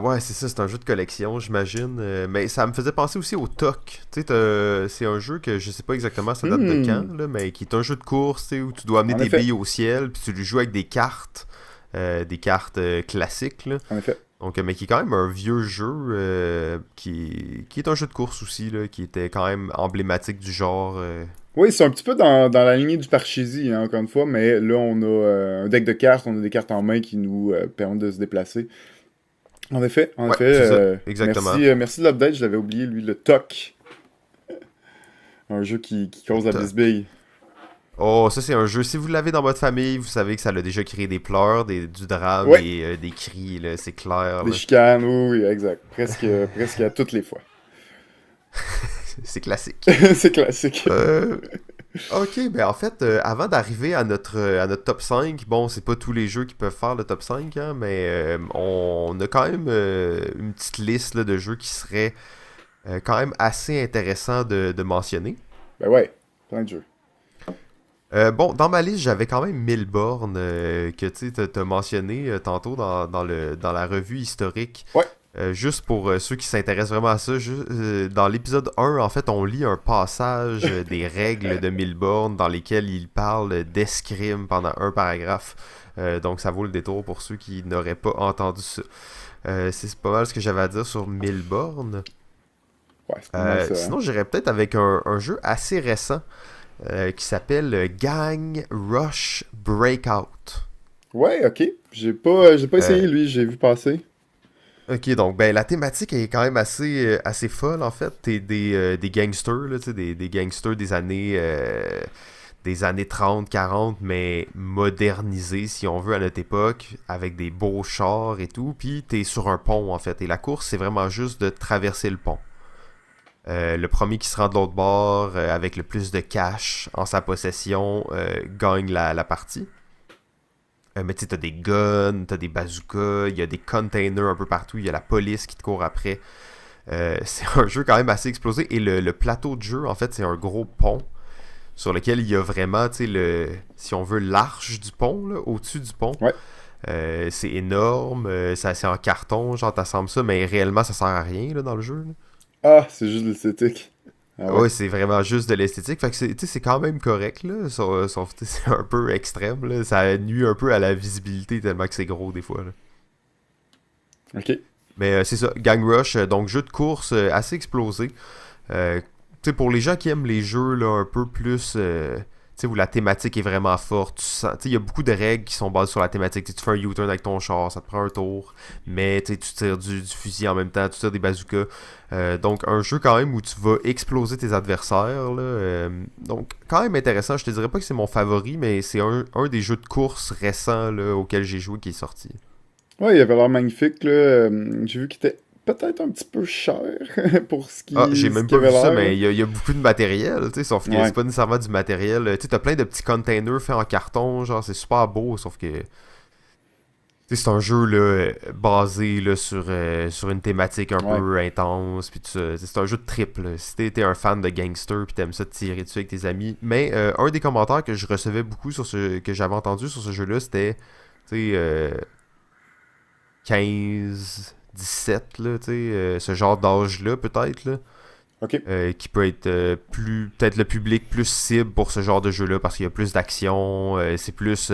Ouais, c'est ça, c'est un jeu de collection, j'imagine. Mais ça me faisait penser aussi au TOC. Tu sais, c'est un jeu que je sais pas exactement ça date de quand, là, mais qui est un jeu de course, tu sais, où tu dois amener En des effet, billes au ciel, puis tu le joues avec des cartes classiques, là. en effet. Donc, mais qui est quand même un vieux jeu, qui est un jeu de course aussi, là, qui était quand même emblématique du genre. Oui, c'est un petit peu dans la lignée du Parcheesi, hein, encore une fois, mais là, on a un deck de cartes, on a des cartes en main qui nous permettent de se déplacer. En Ouais, effet, c'est ça, exactement. merci de l'update, je l'avais oublié, lui, le TOC, un jeu qui cause la TOC. bisbille. Oh, ça c'est un jeu. Si vous l'avez dans votre famille, vous savez que ça a déjà créé des pleurs, du drame Ouais, et des cris, là, c'est clair, des là. chicanes, oui, oui, exact. Presque à toutes les fois. C'est classique. C'est classique. Euh, ok, ben en fait, avant d'arriver à notre top 5, bon, c'est pas tous les jeux qui peuvent faire le top 5, hein, mais on a quand même une petite liste là, de jeux qui seraient quand même assez intéressants de mentionner. Ben ouais, plein de jeux. Bon, dans ma liste, j'avais quand même 1000 bornes que tu sais, t'as mentionné tantôt dans la revue historique. Ouais. Juste pour ceux qui s'intéressent vraiment à ça, dans l'épisode 1, en fait, on lit un passage des règles de 1000 bornes dans lesquelles il parle d'escrime pendant un paragraphe. Donc ça vaut le détour pour ceux qui n'auraient pas entendu ça. C'est pas mal ce que j'avais à dire sur 1000 bornes. Ouais, c'est pas mal ça, hein. Sinon, j'irais peut-être avec un jeu assez récent qui s'appelle Gang Rush Breakout. Ouais, ok. J'ai pas Euh, essayé, lui, j'ai vu passer. Ok, donc ben la thématique est quand même assez folle en fait. T'es des gangsters, là, tu sais, des gangsters des années 30, 40, mais modernisés si on veut à notre époque, avec des beaux chars et tout. Puis t'es sur un pont en fait. Et la course, c'est vraiment juste de traverser le pont. Le premier qui se rend de l'autre bord avec le plus de cash en sa possession gagne la partie. Mais tu sais, t'as des guns, t'as des bazookas, il y a des containers un peu partout, il y a la police qui te court après. C'est un jeu quand même assez explosé. Et le plateau de jeu, en fait, c'est un gros pont sur lequel il y a vraiment, tu sais, si on veut, l'arche du pont, là, au-dessus du pont. Ouais. C'est énorme, c'est en carton, genre t'assembles ça, mais réellement ça sert à rien là, dans le jeu. Là. Ah, c'est juste l'esthétique. Ah ouais. Ouais, c'est vraiment juste de l'esthétique. Fait que c'est quand même correct, là. Sauf c'est un peu extrême, là. Ça nuit un peu à la visibilité tellement que c'est gros des fois, là. Ok. Mais c'est ça, Gang Rush, donc jeu de course assez explosé. Tu sais, pour les gens qui aiment les jeux là, un peu plus. Tu sais, où la thématique est vraiment forte. Tu sais, il y a beaucoup de règles qui sont basées sur la thématique. Tu fais un U-turn avec ton char, ça te prend un tour. Mais tu tires du fusil en même temps, tu tires des bazookas. Donc, un jeu quand même où tu vas exploser tes adversaires. Là, donc, quand même intéressant. Je te dirais pas que c'est mon favori, mais c'est un des jeux de course récents là, auxquels j'ai joué qui est sorti. Ouais, il avait l'air magnifique, là. J'ai vu qu'il était peut-être un petit peu cher pour Ah, j'ai ce même qu'il pas avait vu ça, l'air, là. mais il y a beaucoup de matériel, tu sais, sauf que Ouais. c'est pas nécessairement du matériel. Tu sais, t'as plein de petits containers faits en carton, genre, c'est super beau, sauf que, tu sais, c'est un jeu, là, basé, là, sur une thématique un Ouais. peu intense, puis tout ça. Tu sais, c'est un jeu de trip, là. Si t'es un fan de gangster, puis t'aimes ça te tirer dessus avec tes amis. Mais, un des commentaires que je recevais beaucoup que j'avais entendu sur ce jeu-là, c'était, tu sais, 15, 17, là, tu sais, ce genre d'âge-là, peut-être, là. Ok. Qui peut être peut-être le public plus cible pour ce genre de jeu-là parce qu'il y a plus d'action, c'est plus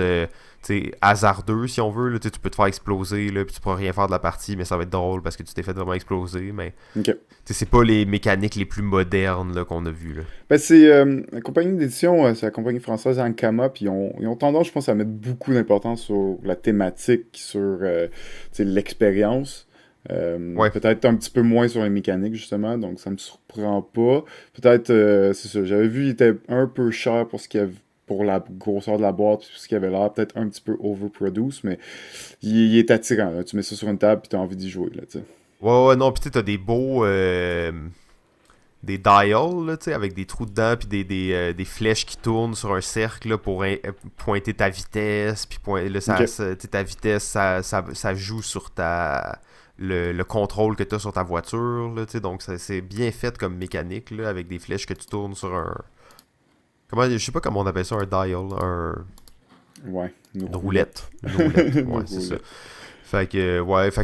hasardeux si on veut. Là, tu peux te faire exploser, là, puis tu pourras rien faire de la partie, mais ça va être drôle parce que tu t'es fait vraiment exploser. Mais Ok. c'est pas les mécaniques les plus modernes là, qu'on a vues. Là. Ben, c'est la compagnie d'édition, c'est la compagnie française Ankama, puis ils ont tendance, je pense, à mettre beaucoup d'importance sur la thématique, sur tu sais, l'expérience. Ouais. Peut-être un petit peu moins sur les mécaniques, justement, donc ça me surprend pas. Peut-être, c'est ça, j'avais vu, il était un peu cher pour ce qu'il y avait, pour la grosseur de la boîte, puis ce qu'il avait l'air peut-être un petit peu overproduced, mais il est attirant, là. Tu mets ça sur une table, puis t'as envie d'y jouer, là, tu sais. Ouais, non, pis t'as des beaux. Des dials, là, tu sais, avec des trous dedans, puis des flèches qui tournent sur un cercle là, pour pointer ta vitesse, puis là, Ok. ta vitesse, ça joue sur le contrôle que tu as sur ta voiture, là, tu sais, donc c'est bien fait comme mécanique, là, avec des flèches que tu tournes sur un... Je sais pas comment on appelle ça, un dial, Ouais, nos une roulette. roulettes. Une roulette, Nos ouais, c'est ça. roulettes. Fait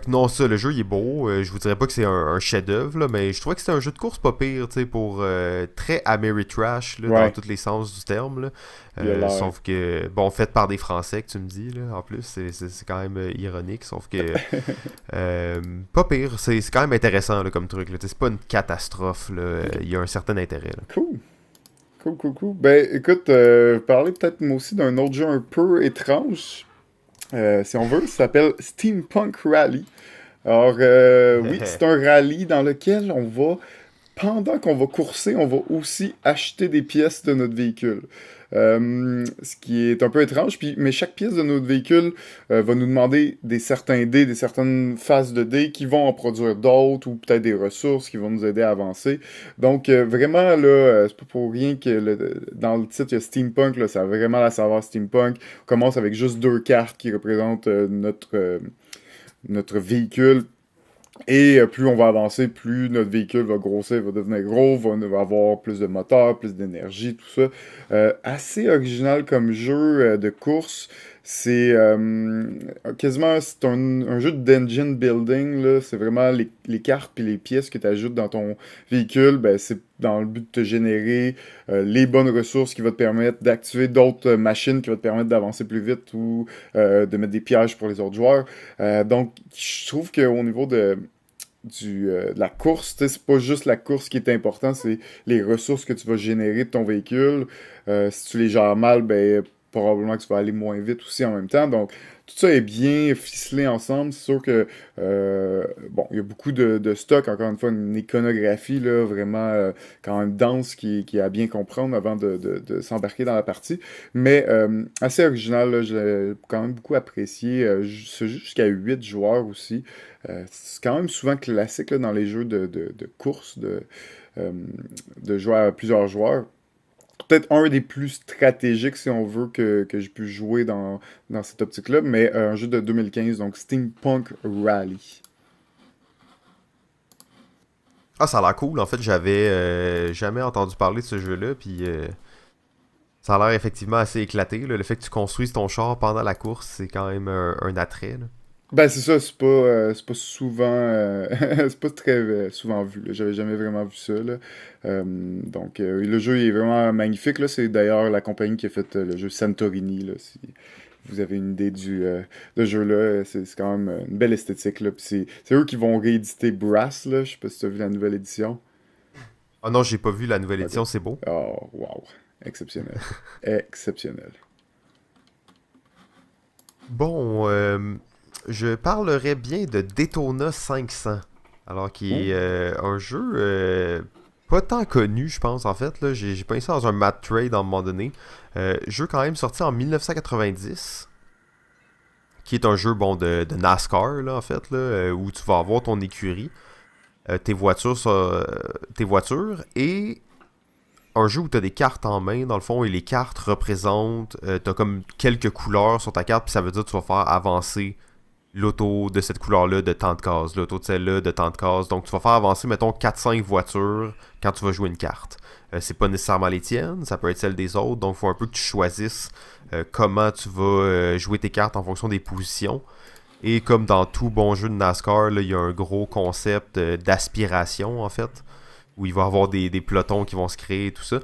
que non, ça, le jeu il est beau. Je vous dirais pas que c'est un chef-d'œuvre, là, mais je trouvais que c'était un jeu de course pas pire, tu sais, pour très Ameritrash, là, dans Ouais, tous les sens du terme, là. il a l'air. Sauf que, bon, fait par des Français que tu me dis, là, en plus, c'est quand même ironique, sauf que, pas pire, c'est quand même intéressant, là, comme truc, là, tu sais, c'est pas une catastrophe, là, Ok. il y a un certain intérêt, là. Cool. Cool, cool, cool. Ben, écoute, parler peut-être moi aussi d'un autre jeu un peu étrange, si on veut, ça s'appelle Steampunk Rally. Alors, oui, c'est un rallye dans lequel on va, pendant qu'on va courser, on va aussi acheter des pièces de notre véhicule. Ce qui est un peu étrange, puis, mais chaque pièce de notre véhicule va nous demander des certains dés, des certaines phases de dés qui vont en produire d'autres, ou peut-être des ressources qui vont nous aider à avancer. Donc, vraiment, là, c'est pas pour rien que dans le titre, il y a Steampunk, là, ça a vraiment la saveur Steampunk. On commence avec juste deux cartes qui représentent notre véhicule. Et plus on va avancer, plus notre véhicule va grossir, va devenir gros, va avoir plus de moteur, plus d'énergie, tout ça. Assez original comme jeu de course. C'est quasiment c'est un jeu d'engine building, là. C'est vraiment les cartes puis les pièces que tu ajoutes dans ton véhicule. Ben, c'est dans le but de te générer les bonnes ressources qui vont te permettre d'activer d'autres machines qui vont te permettre d'avancer plus vite ou de mettre des pièges pour les autres joueurs. Donc, je trouve qu'au niveau de la course, tu sais, c'est pas juste la course qui est important, c'est les ressources que tu vas générer de ton véhicule. Si tu les gères mal, ben probablement que tu vas aller moins vite aussi en même temps. Donc, tout ça est bien ficelé ensemble. C'est sûr que, bon, il y a beaucoup de stock, encore une fois, une iconographie là, vraiment quand même dense qui est à bien comprendre avant de s'embarquer dans la partie. Mais assez original, là, j'ai quand même beaucoup apprécié. Ce jeu jusqu'à 8 joueurs aussi. C'est quand même souvent classique là, dans les jeux de course, euh, de jouer à plusieurs joueurs. Peut-être un des plus stratégiques, si on veut, que j'ai pu jouer dans cette optique-là, mais un jeu de 2015, donc Steampunk Rally. Ah, ça a l'air cool. En fait, j'avais jamais entendu parler de ce jeu-là, puis ça a l'air effectivement assez éclaté, là. Le fait que tu construises ton char pendant la course, c'est quand même un attrait, là. Ben c'est ça, c'est pas souvent, c'est pas très souvent vu, là. J'avais jamais vraiment vu ça, là. Donc le jeu est vraiment magnifique, là. C'est d'ailleurs la compagnie qui a fait le jeu Santorini, là. Si vous avez une idée de jeu-là, c'est quand même une belle esthétique, là. Puis c'est eux qui vont rééditer Brass, là. Je sais pas si tu as vu la nouvelle édition. Ah non, j'ai pas vu la nouvelle Ok. édition, c'est beau. Oh, wow. Exceptionnel. Exceptionnel. Bon, je parlerais bien de Daytona 500. Alors, qui Oh. est un jeu pas tant connu, je pense, en fait. Là. J'ai pas ça dans un Mad Trade à un moment donné. Jeu quand même sorti en 1990, qui est un jeu bon de NASCAR, là, en fait, là, où tu vas avoir ton écurie, tes voitures, et un jeu où tu as des cartes en main, dans le fond, et les cartes représentent, tu as comme quelques couleurs sur ta carte, puis ça veut dire que tu vas faire avancer l'auto de cette couleur-là de tant de cases, l'auto de celle-là de tant de cases. Donc tu vas faire avancer, mettons, 4-5 voitures quand tu vas jouer une carte. C'est pas nécessairement les tiennes, ça peut être celle des autres, donc il faut un peu que tu choisisses comment tu vas jouer tes cartes en fonction des positions. Et comme dans tout bon jeu de NASCAR, là, il y a un gros concept d'aspiration, en fait, où il va y avoir des pelotons qui vont se créer et tout ça.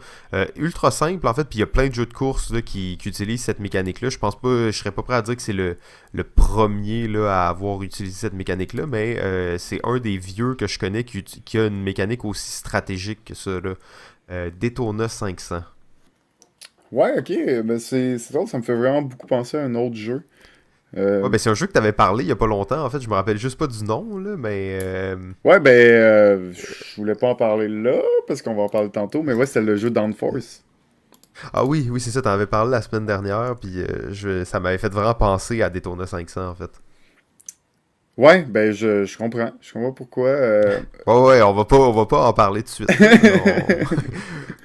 Ultra simple en fait, puis il y a plein de jeux de course là, qui utilisent cette mécanique-là. Je pense pas, je serais pas prêt à dire que c'est le premier là, à avoir utilisé cette mécanique-là, mais c'est un des vieux que je connais qui a une mécanique aussi stratégique que ça. Là. Daytona 500. Ouais, ok, ben c'est drôle, ça me fait vraiment beaucoup penser à un autre jeu. Ouais, Euh, ben c'est un jeu que t'avais parlé il y a pas longtemps, en fait, je me rappelle juste pas du nom, là, mais... ouais, ben, je voulais pas en parler là, parce qu'on va en parler tantôt, mais ouais, c'est le jeu Downforce. Ah oui, oui, c'est ça, t'en avais parlé la semaine dernière, puis ça m'avait fait vraiment penser à Daytona 500, en fait. Ouais, ben, je comprends. Je comprends pourquoi. Ouais, ouais, on va pas en parler tout de suite, là.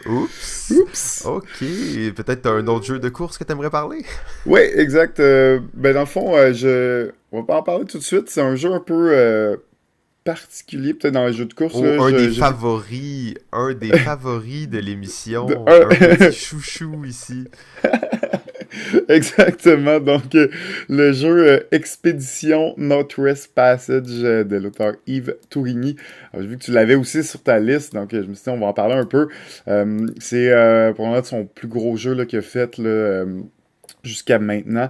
Oups. Oups! Ok, peut-être t'as un autre jeu de course que t'aimerais parler? Ouais, exact. Ben, dans le fond, on va pas en parler tout de suite. C'est un jeu un peu particulier, peut-être dans les jeux de course, Oh, là. un des favoris de De l'émission, un petit un. chouchou ici. Exactement. Donc, le jeu Expédition Northwest Passage de l'auteur Yves Tourigny. Alors, j'ai vu que tu l'avais aussi sur ta liste, donc je me suis dit, on va en parler un peu. C'est pour moi son plus gros jeu là, qu'il a fait là, jusqu'à maintenant.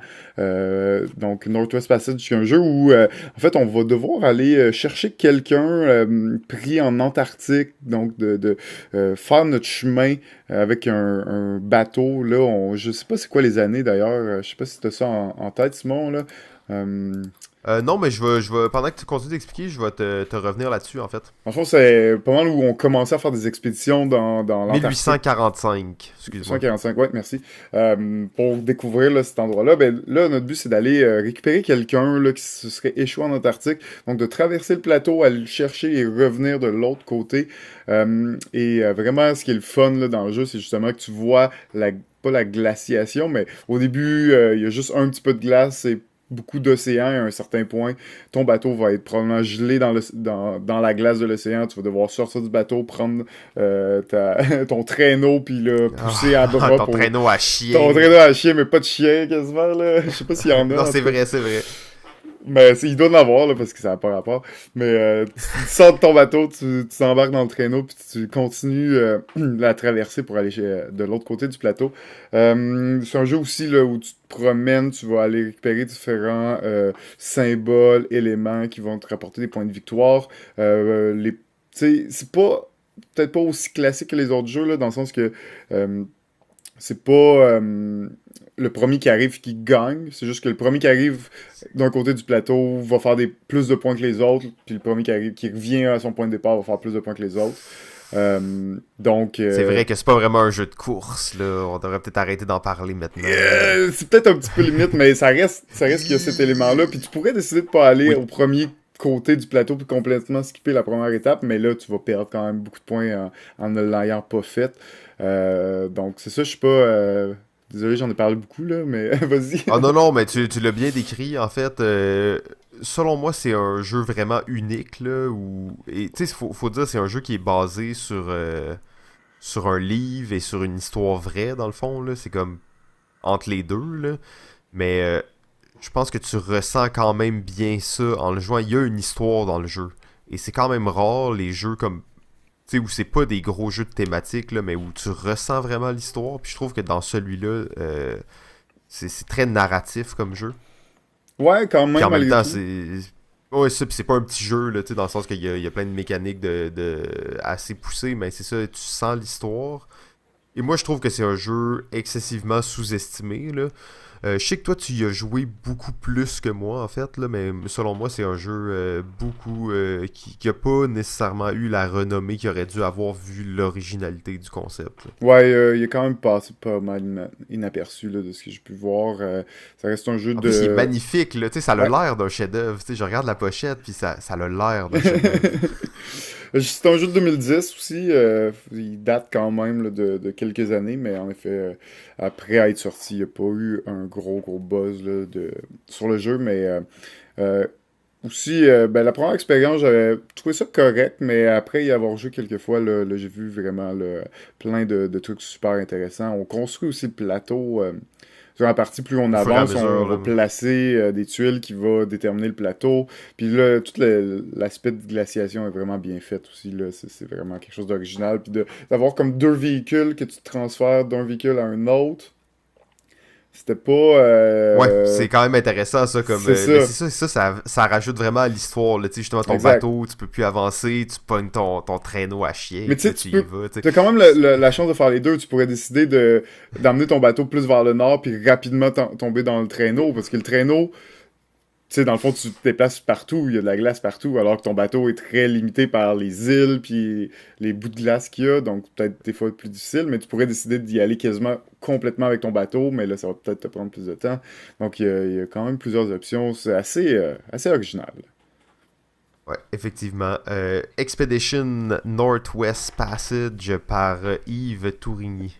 Donc, Northwest Passage, c'est un jeu où, en fait, on va devoir aller chercher quelqu'un pris en Antarctique, donc faire notre chemin avec un bateau. Là, je sais pas c'est quoi les années d'ailleurs. Je sais pas si tu as ça en tête, Simon. Là. Euh, Non, mais pendant que tu continues d'expliquer, je vais te revenir là-dessus, en fait. en fond, c'est pas mal où on commençait à faire des expéditions dans l'Antarctique. 1845, excuse-moi. 145, ouais, merci. Pour découvrir là, cet endroit-là, ben là, notre but, c'est d'aller récupérer quelqu'un là, qui se serait échoué en Antarctique. Donc, de traverser le plateau, aller le chercher et revenir de l'autre côté. Vraiment, ce qui est le fun là, dans le jeu, c'est justement que tu vois pas la glaciation, mais au début, il y a juste un petit peu de glace et beaucoup d'océan à un certain point. Ton bateau va être probablement gelé dans la glace de l'océan. Tu vas devoir sortir du bateau, prendre ton traîneau, puis là, pousser à Ah, bras ton pour... traîneau à Ton chien. traîneau à chien, mais pas de chien, quasiment, là. Je sais pas s'il y en a, Non, en c'est tout cas. vrai, c'est vrai. Mais il doit en avoir, là, parce que ça n'a pas rapport. Mais tu sors de ton bateau, tu t'embarques dans le traîneau, puis tu continues la traversée pour aller de l'autre côté du plateau. C'est un jeu aussi là, où tu te promènes, tu vas aller récupérer différents symboles, éléments qui vont te rapporter des points de victoire. Tu sais, c'est pas peut-être pas aussi classique que les autres jeux, là, dans le sens que c'est pas le premier qui arrive qui gagne. C'est juste que le premier qui arrive d'un côté du plateau va faire plus de points que les autres, puis le premier qui arrive, qui revient à son point de départ, va faire plus de points que les autres. Donc, C'est vrai que c'est pas vraiment un jeu de course, là. On devrait peut-être arrêter d'en parler maintenant. c'est peut-être un petit peu limite, mais ça reste qu'il y a cet élément-là. Puis tu pourrais décider de pas aller Oui. au premier côté du plateau puis complètement skipper la première étape, mais là, tu vas perdre quand même beaucoup de points en ne l'ayant pas fait. Donc, c'est ça, je suis pas... Désolé, j'en ai parlé beaucoup, là, mais vas-y. Ah non, non, mais tu l'as bien décrit, en fait. Selon moi, c'est un jeu vraiment unique, là, où... Et, tu sais, faut dire, c'est un jeu qui est basé sur un livre et sur une histoire vraie, dans le fond, là. C'est comme entre les deux, là. Mais je pense que tu ressens quand même bien ça en le jouant. Il y a une histoire dans le jeu. Et c'est quand même rare, les jeux comme... Tu sais, où c'est pas des gros jeux de thématique, là, mais où tu ressens vraiment l'histoire. Puis je trouve que dans celui-là, c'est très narratif comme jeu. Ouais, quand Puis même, en même malgré temps, tout. c'est. Ouais, ça, puis c'est pas un petit jeu, là, tu sais, dans le sens qu'il y a plein de mécaniques assez poussées, mais c'est ça, tu sens l'histoire. Et moi, je trouve que c'est un jeu excessivement sous-estimé, là. Je sais que toi, tu y as joué beaucoup plus que moi, en fait, là, mais selon moi, c'est un jeu beaucoup qui a pas nécessairement eu la renommée qu'il aurait dû avoir vu l'originalité du concept, là. Ouais, il est quand même passé pas mal inaperçu là, de ce que j'ai pu voir. Ça reste un jeu En plus, il est de... magnifique, là, tu sais, ça a Ouais. l'air d'un chef-d'œuvre, tu sais, je regarde la pochette, puis ça a l'air d'un chef-d'œuvre. C'est un jeu de 2010 aussi. Il date quand même là, de quelques années, mais en effet, après être sorti, il n'y a pas eu un gros buzz là, sur le jeu. Mais euh, aussi, ben, la première expérience, j'avais trouvé ça correct, mais après y avoir joué quelques fois, là, j'ai vu vraiment là, plein de trucs super intéressants. On construit aussi le plateau. Sur la partie, plus on Au fur et à avance, on mesure, va là. placer des tuiles qui vont déterminer le plateau. Puis là, tout l'aspect de glaciation est vraiment bien fait aussi. Là. C'est vraiment quelque chose d'original. Puis d'avoir comme deux véhicules que tu transfères d'un véhicule à un autre, c'était pas... Ouais, c'est quand même intéressant ça comme c'est mais ça, c'est ça rajoute vraiment à l'histoire là, tu sais justement ton exact. bateau, tu peux plus avancer, tu pognes ton traîneau à chier, Mais tu puis sais, là tu y vas, tu sais. t'as quand même la chance de faire les deux. Tu pourrais décider d'emmener ton bateau plus vers le nord puis rapidement tomber dans le traîneau parce que le traîneau, tu sais, dans le fond, tu te déplaces partout, il y a de la glace partout, alors que ton bateau est très limité par les îles puis les bouts de glace qu'il y a, donc peut-être des fois plus difficile, mais tu pourrais décider d'y aller quasiment complètement avec ton bateau, mais là, ça va peut-être te prendre plus de temps. Donc, il y a quand même plusieurs options. C'est assez original. Ouais, effectivement. Expedition Northwest Passage par Yves Tourigny.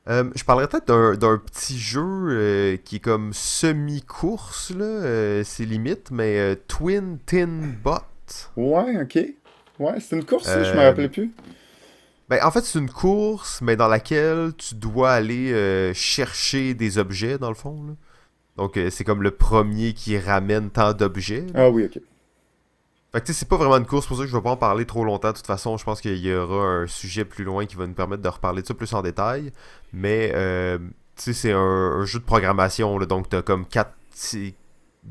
Je parlerais peut-être d'un petit jeu qui est comme semi-course, là, c'est limite, mais Twin Tin Bot. Ouais, ok. Ouais, c'est une course, ça, je me Euh, rappelais plus. Ben, en fait, c'est une course, mais dans laquelle tu dois aller chercher des objets, dans le fond, là. Donc, c'est comme le premier qui ramène tant d'objets, là. Ah oui, ok. Fait que, tu sais, c'est pas vraiment une course, pour ça que je vais pas en parler trop longtemps. De toute façon, je pense qu'il y aura un sujet plus loin qui va nous permettre de reparler de ça plus en détail. Mais, tu sais, c'est un jeu de programmation, là. Donc, t'as comme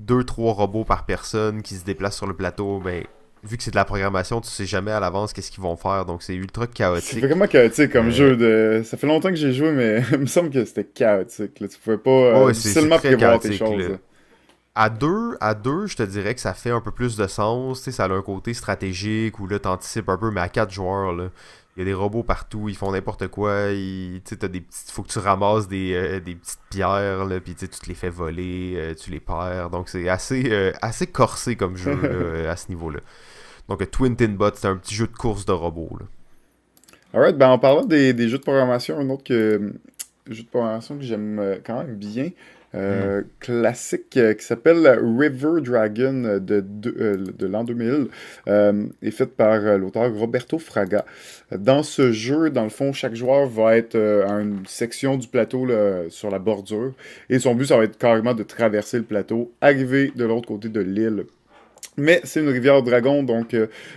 2-3 robots par personne qui se déplacent sur le plateau. Ben, vu que c'est de la programmation, tu sais jamais à l'avance qu'est-ce qu'ils vont faire. Donc, c'est ultra C'est chaotique. vraiment chaotique comme Euh, jeu de... Ça fait longtemps que j'ai joué, mais il me semble que c'était chaotique. Là. Tu pouvais pas ouais, c'est difficilement très prévoir tes chaotique, choses. là. Là. À deux, je te dirais que ça fait un peu plus de sens. Tu sais, ça a un côté stratégique où là, t'anticipes un peu, mais à 4 joueurs, là, il y a des robots partout, ils font n'importe quoi. Tu sais, faut que tu ramasses des petites pierres, là, puis tu sais, tu te les fais voler, tu les perds. Donc, c'est assez corsé comme jeu là, à ce niveau-là. Donc, Twin Tin Bot, c'est un petit jeu de course de robots, là. Alright, ben en parlant des jeux de programmation, un autre jeu de programmation que j'aime quand même bien, Hmm. classique, qui s'appelle River Dragon de l'an 2000, est fait par l'auteur Roberto Fraga. Dans ce jeu, dans le fond, chaque joueur va être à une section du plateau là, sur la bordure, et son but, ça va être carrément de traverser le plateau, arriver de l'autre côté de l'île. Mais c'est une rivière dragon, donc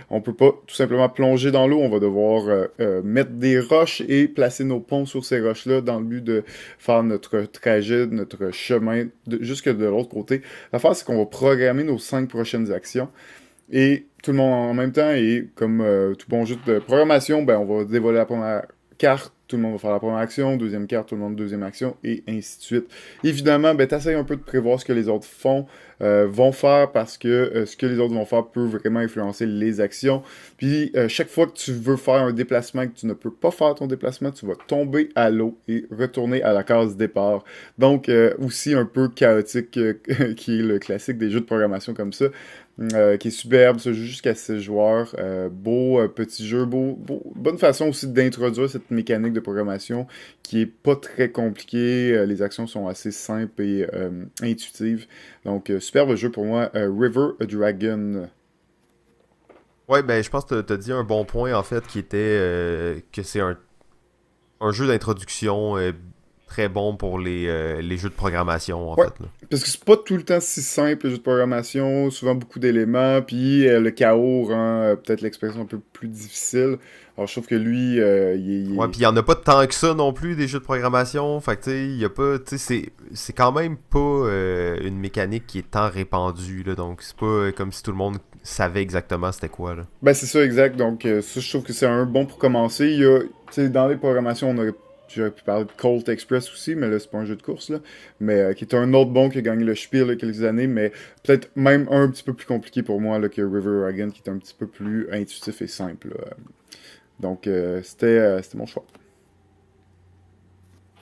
on peut pas tout simplement plonger dans l'eau. On va devoir mettre des roches et placer nos ponts sur ces roches-là dans le but de faire notre trajet, notre chemin jusque de l'autre côté. L'affaire, c'est qu'on va programmer nos 5 prochaines actions. Et tout le monde en même temps, et comme tout bon jeu de programmation, ben, on va dévoiler la première carte, tout le monde va faire la première action, deuxième carte, tout le monde deuxième action, et ainsi de suite. Évidemment, ben, t'essayes un peu de prévoir ce que les autres vont faire, parce que ce que les autres vont faire peut vraiment influencer les actions. Puis, chaque fois que tu veux faire un déplacement et que tu ne peux pas faire ton déplacement, tu vas tomber à l'eau et retourner à la case départ. Donc, aussi un peu chaotique, qui est le classique des jeux de programmation comme ça. Qui est superbe, ça joue jusqu'à 6 joueurs. Beau petit jeu, bonne façon aussi d'introduire cette mécanique de programmation qui est pas très compliquée. Les actions sont assez simples et intuitives. Donc, superbe jeu pour moi, River Dragon. Ouais, ben je pense que t'as dit un bon point en fait qui était que c'est un jeu d'introduction très bon pour les jeux de programmation en Ouais, fait. Là. parce que c'est pas tout le temps si simple le jeu de programmation, souvent beaucoup d'éléments, puis le chaos rend peut-être l'expression un peu plus difficile. Alors je trouve que lui, Ouais, puis il y en a pas tant que ça non plus des jeux de programmation. Fait que tu sais, il y a pas, tu sais, c'est quand même pas une mécanique qui est tant répandue là. Donc c'est pas comme si tout le monde savait exactement c'était quoi là. Ben c'est ça exact, donc ça je trouve que c'est un bon pour commencer. Il y a, tu sais, dans les programmations, j'aurais pu parler de Colt Express aussi, mais là c'est pas un jeu de course là, mais qui est un autre bon qui a gagné le Spiel il y a quelques années, mais peut-être même un petit peu plus compliqué pour moi là, que River Dragon, qui est un petit peu plus intuitif et simple là. Donc c'était mon choix.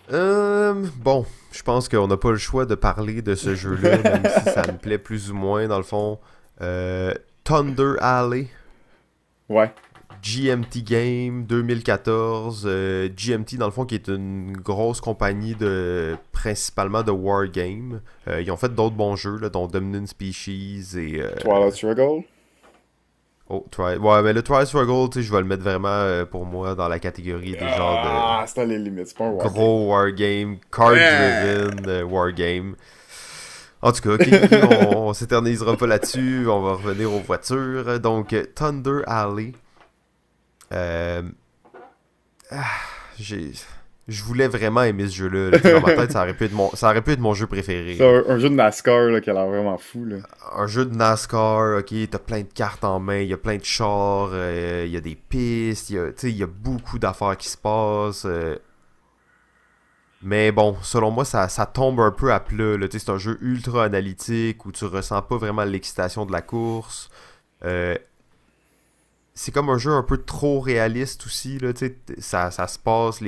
Bon, je pense qu'on n'a pas le choix de parler de ce jeu-là, même si ça me plaît plus ou moins dans le fond. Euh, Thunder Alley. Ouais. GMT Game 2014. GMT, dans le fond, qui est une grosse compagnie principalement de Wargame. Ils ont fait d'autres bons jeux, là, dont Dominant Species et... Twilight Struggle. Ouais, mais le Twilight Struggle, tu sais, je vais le mettre vraiment, pour moi, dans la catégorie des genres Ah, c'est à les limites, c'est pas un de wargame. gros Wargame, card-driven Wargame. En tout cas, on s'éternisera pas là-dessus, on va revenir aux voitures. Donc, Thunder Alley... Euh, ah, je voulais vraiment aimer ce jeu-là. Là. Dans ma tête, ça aurait pu être mon jeu préféré. C'est un jeu de NASCAR là, qui a l'air vraiment fou. Là. Un jeu de NASCAR, ok, t'as plein de cartes en main, il y a plein de chars, il y a des pistes, il y a beaucoup d'affaires qui se passent. Mais bon, selon moi, ça tombe un peu à plat. Là. C'est un jeu ultra analytique où tu ressens pas vraiment l'excitation de la course. C'est comme un jeu un peu trop réaliste aussi, là, ça se passe,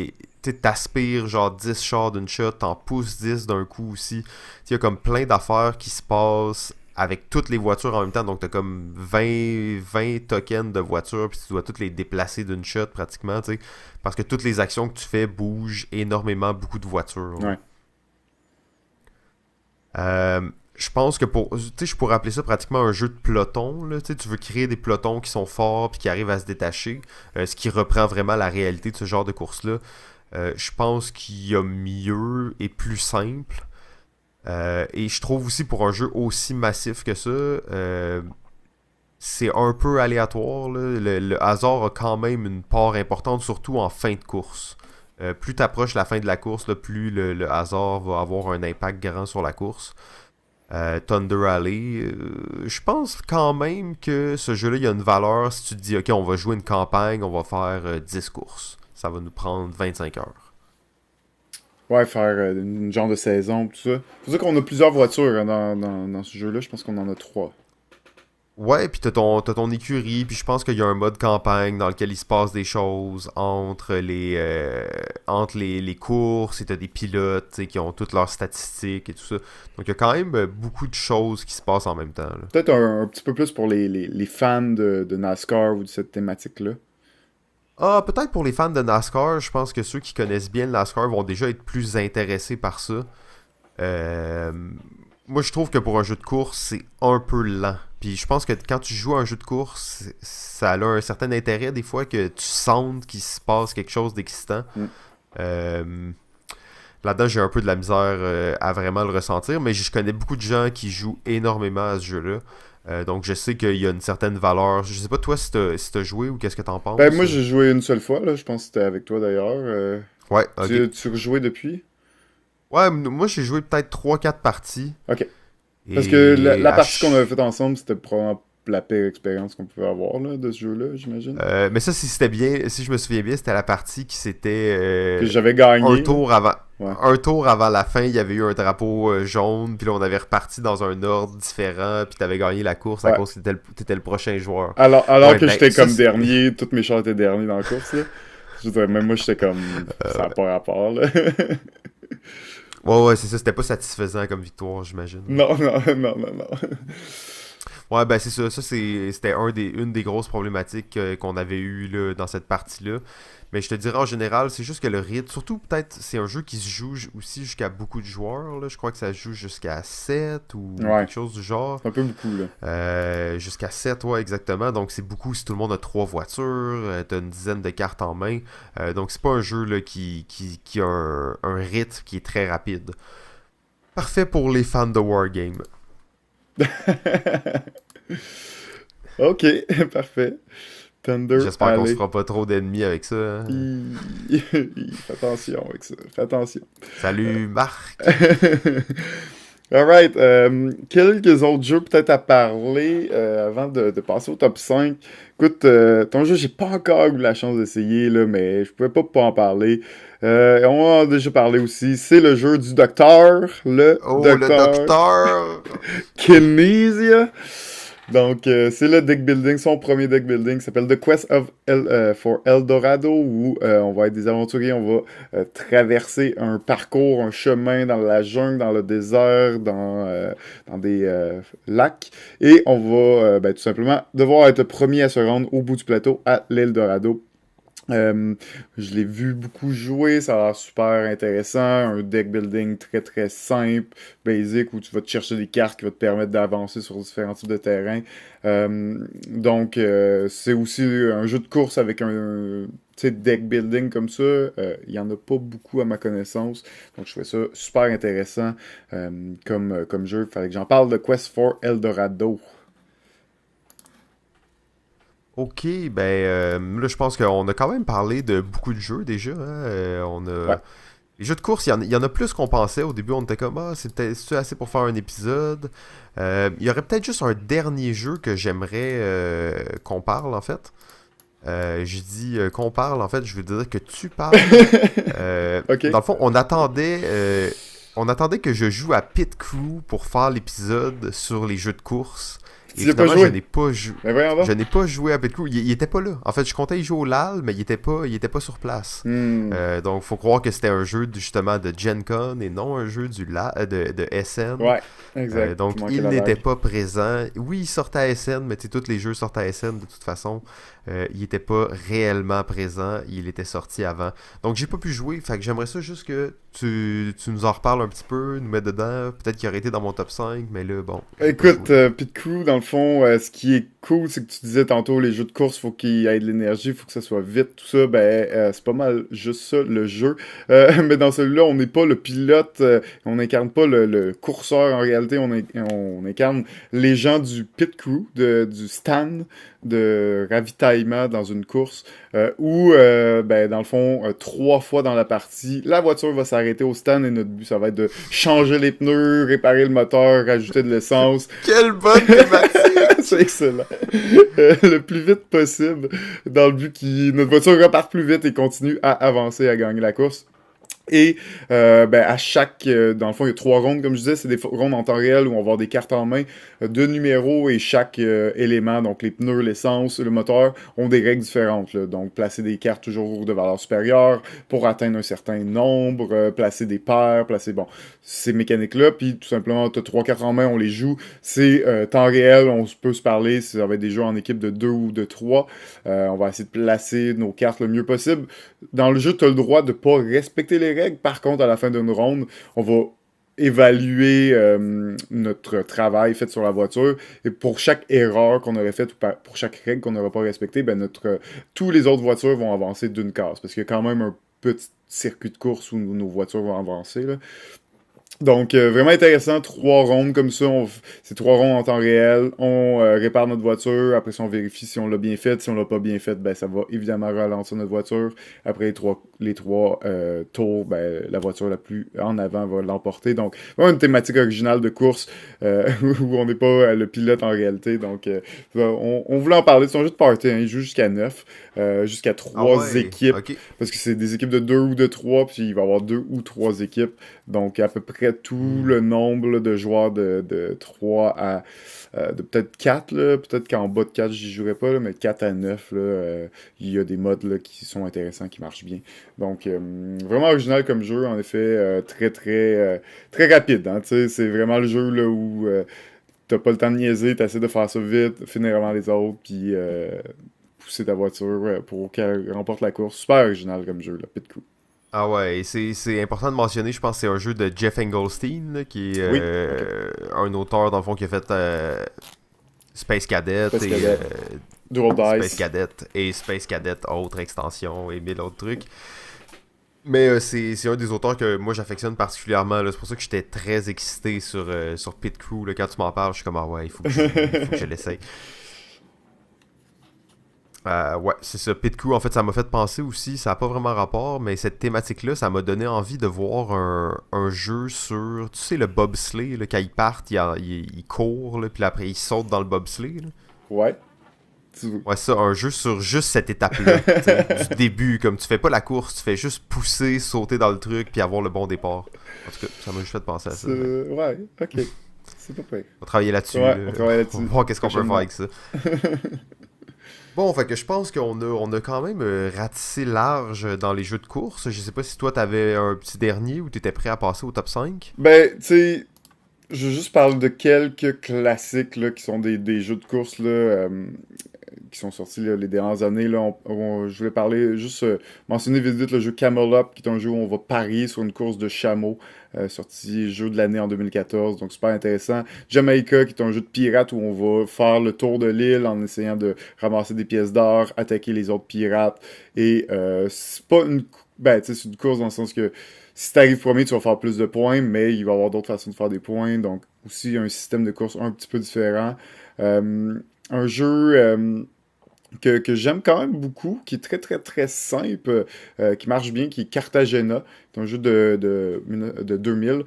t'aspires genre 10 chars d'une shot, t'en pousses 10 d'un coup aussi. Il y a comme plein d'affaires qui se passent avec toutes les voitures en même temps, donc t'as comme 20 tokens de voitures, puis tu dois toutes les déplacer d'une shot pratiquement, t'sais, parce que toutes les actions que tu fais bougent énormément beaucoup de voitures. Ouais. Je pense que je pourrais appeler ça pratiquement un jeu de peloton. Là, tu veux créer des pelotons qui sont forts puis qui arrivent à se détacher, ce qui reprend vraiment la réalité de ce genre de course-là. Je pense qu'il y a mieux et plus simple. Et je trouve aussi pour un jeu aussi massif que ça, c'est un peu aléatoire. Là. Le hasard a quand même une part importante, surtout en fin de course. Plus tu approches la fin de la course, là, plus le hasard va avoir un impact grand sur la course. Thunder Alley, je pense quand même que ce jeu-là, il y a une valeur si tu te dis, ok, on va jouer une campagne, on va faire 10 courses. Ça va nous prendre 25 heures. Ouais, faire une genre de saison, tout ça. Faut dire qu'on a plusieurs voitures hein, dans ce jeu-là. Je pense qu'on en a 3. Ouais, puis t'as ton écurie, puis je pense qu'il y a un mode campagne dans lequel il se passe des choses entre les courses, et t'as des pilotes qui ont toutes leurs statistiques et tout ça. Donc il y a quand même beaucoup de choses qui se passent en même temps. Là. Peut-être un petit peu plus pour les fans de NASCAR ou de cette thématique-là. Ah, peut-être pour les fans de NASCAR, je pense que ceux qui connaissent bien le NASCAR vont déjà être plus intéressés par ça. Moi, je trouve que pour un jeu de course, c'est un peu lent. Puis je pense que quand tu joues à un jeu de course, ça a un certain intérêt des fois que tu sentes qu'il se passe quelque chose d'excitant. Là-dedans, j'ai un peu de la misère à vraiment le ressentir, mais je connais beaucoup de gens qui jouent énormément à ce jeu-là. Donc je sais qu'il y a une certaine valeur. Je sais pas toi si t'as joué ou qu'est-ce que t'en penses. Ben moi j'ai joué une seule fois, là. Je pense que c'était avec toi d'ailleurs. Ouais, ok. Tu rejouais depuis? Ouais, moi j'ai joué peut-être 3-4 parties. Ok. Parce que la partie qu'on avait faite ensemble, c'était probablement la pire expérience qu'on pouvait avoir là, de ce jeu-là, j'imagine. Mais ça, si c'était bien, si je me souviens bien, c'était la partie qui s'était Que j'avais un gagné. tour avant. Ouais. Un tour avant la fin, il y avait eu un drapeau jaune, puis là on avait reparti dans un ordre différent, puis t'avais gagné la course à Ouais. cause que t'étais le prochain joueur. Alors Ouais, que ben j'étais ça comme c'est. dernier, toutes mes chars étaient derniers dans la course, là. Je dirais, même moi, j'étais comme... Ça n'a pas rapport, là. Ouais, c'est ça, c'était pas satisfaisant comme victoire, j'imagine. Non, non, non, non, non. Ouais, ben c'est ça, c'était une des grosses problématiques qu'on avait eues là, dans cette partie-là. Mais je te dirais en général, c'est juste que le rythme, surtout peut-être, c'est un jeu qui se joue aussi jusqu'à beaucoup de joueurs. Là. Je crois que ça se joue jusqu'à 7 ou Ouais, quelque chose du genre. c'est un peu beaucoup, là. Jusqu'à 7, ouais, exactement. Donc c'est beaucoup si tout le monde a 3 voitures, t'as une dizaine de cartes en main. Donc c'est pas un jeu là, qui a un rythme qui est très rapide. Parfait pour les fans de Wargame. Ok, parfait. Thunder, J'espère qu'on se allez. fera pas trop d'ennemis avec ça. Hein. Fais attention avec ça, fais attention. Salut Marc! Alright, quelques autres jeux peut-être à parler avant de passer au top 5. Écoute, ton jeu, j'ai pas encore eu la chance d'essayer, là, mais je pouvais pas en parler. On en a déjà parlé aussi. C'est le jeu du docteur, le Oh, le docteur docteur! Kinesia. Donc, c'est le deck building, son premier deck building, qui s'appelle The Quest for Eldorado, où on va être des aventuriers, on va traverser un parcours, un chemin dans la jungle, dans le désert, dans des lacs, et on va tout simplement devoir être le premier à se rendre au bout du plateau à l'Eldorado. Je l'ai vu beaucoup jouer, ça a l'air super intéressant, un deck building très très simple, basic, où tu vas te chercher des cartes qui vont te permettre d'avancer sur différents types de terrains. Donc c'est aussi un jeu de course avec un deck building comme ça. Il y en a pas beaucoup à ma connaissance, donc je trouvais ça super intéressant comme jeu. Fallait que j'en parle de Quest for Eldorado. Ok, ben là je pense qu'on a quand même parlé de beaucoup de jeux déjà. Hein. On Ouais. a. Les jeux de course, il y en a plus qu'on pensait. Au début, on était comme ah, c'est assez pour faire un épisode. Il y aurait peut-être juste un dernier jeu que j'aimerais qu'on parle en fait. Je dis qu'on parle, en fait, je veux dire que tu parles. Ok. Dans le fond, on attendait que je joue à Pit Crew pour faire l'épisode sur les jeux de course. Et Tu y as pas finalement, je joué? n'ai pas joué. Mais voyons donc. Je n'ai pas joué à Pit Crew. Il était pas là. En fait, je comptais y jouer au LAL, mais il était pas sur place. Hmm. Donc, faut croire que c'était un jeu justement de Gen Con et non un jeu de SN. Ouais, exact. Donc, Tu manquais il la n'était vague. pas présent. Oui, il sortait à SN, mais tu sais, tous les jeux sortent à SN de toute façon. Il n'était pas réellement présent. Il était sorti avant. Donc, j'ai pas pu jouer. Fait que j'aimerais ça juste que tu nous en reparles un petit peu, nous mettre dedans. Peut-être qu'il aurait été dans mon top 5, mais là, bon, j'ai pas Écoute, joué. Pit Crew, dans le fond, ce qui est cool, c'est que tu disais tantôt, les jeux de course, faut qu'il y ait de l'énergie, faut que ça soit vite, tout ça. Ben, c'est pas mal juste ça, le jeu. Mais dans celui-là, on n'est pas le pilote, on n'incarne pas le courseur. En réalité, on incarne les gens du Pit Crew, du stand de ravitaillement dans une course, où, ben, dans le fond, 3 fois dans la partie, la voiture va s'arrêter au stand et notre but, ça va être de changer les pneus, réparer le moteur, rajouter de l'essence. Quelle bonne thématique! C'est excellent. Le plus vite possible, dans le but que notre voiture reparte plus vite et continue à avancer, à gagner la course. Et ben, à chaque... dans le fond, il y a 3 rondes, comme je disais, c'est des rondes en temps réel où on va avoir des cartes en main, de numéros et chaque élément, donc les pneus, l'essence, le moteur, ont des règles différentes. Là. Donc, placer des cartes toujours de valeur supérieure pour atteindre un certain nombre, placer des paires, placer, bon, ces mécaniques-là. Puis, tout simplement, tu as 3 cartes en main, on les joue. C'est temps réel, on peut se parler, ça va être des jeux en équipe de 2 ou de 3. On va essayer de placer nos cartes le mieux possible. Dans le jeu, tu as le droit de pas respecter les règles. Par contre, à la fin d'une ronde, on va évaluer notre travail fait sur la voiture. Et pour chaque erreur qu'on aurait faite ou pour chaque règle qu'on n'aurait pas respectée, ben tous les autres voitures vont avancer d'une case. Parce qu'il y a quand même un petit circuit de course où nos voitures vont avancer. Là. Donc, vraiment intéressant, 3 rondes comme ça, c'est 3 rondes en temps réel, on répare notre voiture, après ça on vérifie si on l'a bien fait, si on l'a pas bien fait, ben ça va évidemment ralentir notre voiture, après les trois tours, ben la voiture la plus en avant va l'emporter, donc vraiment une thématique originale de course, où on n'est pas le pilote en réalité, donc on voulait en parler de son jeu de party, hein, il joue jusqu'à 9, jusqu'à Ah 3 ouais, équipes, ok. parce que c'est des équipes de 2 ou de 3, puis il va y avoir 2 ou 3 équipes, donc à peu près tout le Hmm. nombre là, de joueurs de 3 à de peut-être 4 là, peut-être qu'en bas de 4 j'y jouerais pas, là, mais 4 à 9 là, il y a des modes là, qui sont intéressants, qui marchent bien. Donc vraiment original comme jeu, en effet, très rapide. Hein, tu sais, c'est vraiment le jeu là, où t'as pas le temps de niaiser, t'essaies de faire ça vite, finir avant les autres, puis pousser ta voiture pour qu'elle remporte la course. Super original comme jeu, là, pit crew. Ah ouais, et c'est important de mentionner, je pense que c'est un jeu de Jeff Engelstein, là, qui est Oui, ok. un auteur, dans le fond, qui a fait Space Cadet Space et Cadet, Dual Space Dice. Cadet et Space Cadet, autres extensions et mille autres trucs. Mais c'est un des auteurs que moi j'affectionne particulièrement. là. C'est pour ça que j'étais très excité sur Pit Crew. Là. Quand tu m'en parles, je suis comme, ah ouais, il faut que je l'essaye. Ouais, c'est ça. Pit Crew, en fait, ça m'a fait penser aussi, ça n'a pas vraiment rapport, mais cette thématique-là, ça m'a donné envie de voir un jeu sur, tu sais, le bobsleigh, là, quand ils partent, ils courent, là, puis après ils sautent dans le bobsleigh. Là. Ouais. Ouais, ça, un jeu sur juste cette étape-là, tu sais, du début, comme tu fais pas la course, tu fais juste pousser, sauter dans le truc, puis avoir le bon départ. En tout cas, ça m'a juste fait penser à ça. Mais Ouais, ok. C'est pas pire. on va travailler là-dessus, Ouais, là. on travaille On va là-dessus voir qu'est-ce qu'on peut faire prochainement. avec ça. Bon, fait que je pense qu'on a quand même ratissé large dans les jeux de course. Je sais pas si toi t'avais un petit dernier ou t'étais prêt à passer au top 5. Ben, tu sais, je veux juste parler de quelques classiques là, qui sont des jeux de course là, qui sont sortis là, les dernières années. Là, je voulais parler, juste mentionner vite vite le jeu Camel Up, qui est un jeu où on va parier sur une course de chameau, sorti jeu de l'année en 2014, donc super intéressant. Jamaica, qui est un jeu de pirate où on va faire le tour de l'île en essayant de ramasser des pièces d'or, attaquer les autres pirates. Et c'est pas une... Ben, tu sais, c'est une course dans le sens que si t'arrives premier, tu vas faire plus de points, mais il va y avoir d'autres façons de faire des points, donc aussi un système de course un petit peu différent. Un jeu que j'aime quand même beaucoup, qui est très simple, qui marche bien, qui est Cartagena. C'est un jeu de 2000,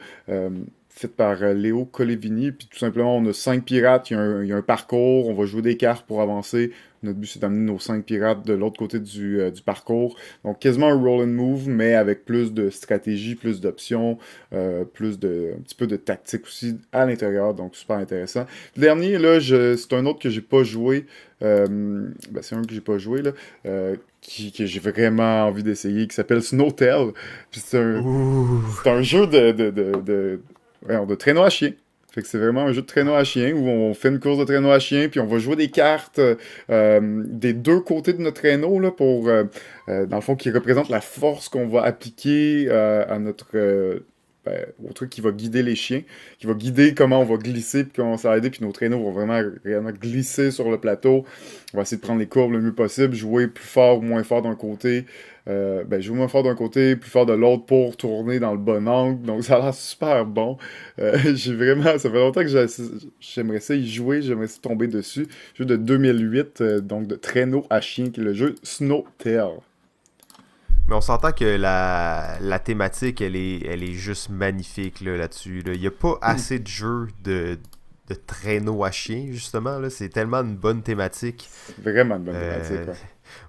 fait par Léo Colevini. Puis tout simplement, on a 5 pirates, il y a un parcours, on va jouer des cartes pour avancer. Notre but, c'est d'amener nos 5 pirates de l'autre côté du parcours. Donc quasiment un roll and move, mais avec plus de stratégie, plus d'options, un petit peu de tactique aussi à l'intérieur. Donc super intéressant. Le dernier, là, c'est un autre que j'ai pas joué. C'est un que j'ai pas joué, là, que j'ai vraiment envie d'essayer, qui s'appelle Snowtell. Puis Ouh. c'est un jeu de traîneau à chien. Fait que c'est vraiment un jeu de traîneau à chien où on fait une course de traîneau à chien, puis on va jouer des cartes des deux côtés de notre traîneau, là, dans le fond, qui représente la force qu'on va appliquer à au truc qui va guider les chiens, qui va guider comment on va glisser, puis comment ça va aider, puis nos traîneaux vont vraiment réellement glisser sur le plateau. On va essayer de prendre les courbes le mieux possible, jouer plus fort ou moins fort d'un côté, jouer moins fort d'un côté, plus fort de l'autre pour tourner dans le bon angle. Donc ça a l'air super bon. Ça fait longtemps que j'aimerais ça y jouer, j'aimerais ça tomber dessus. Jeu de 2008, donc de traîneau à chien, qui est le jeu Snowtail. Mais on s'entend que la thématique, elle est juste magnifique là-dessus. Là. Il n'y a pas assez de jeux de traîneau à chien, justement. Là. C'est tellement une bonne thématique. Vraiment une bonne thématique, Euh,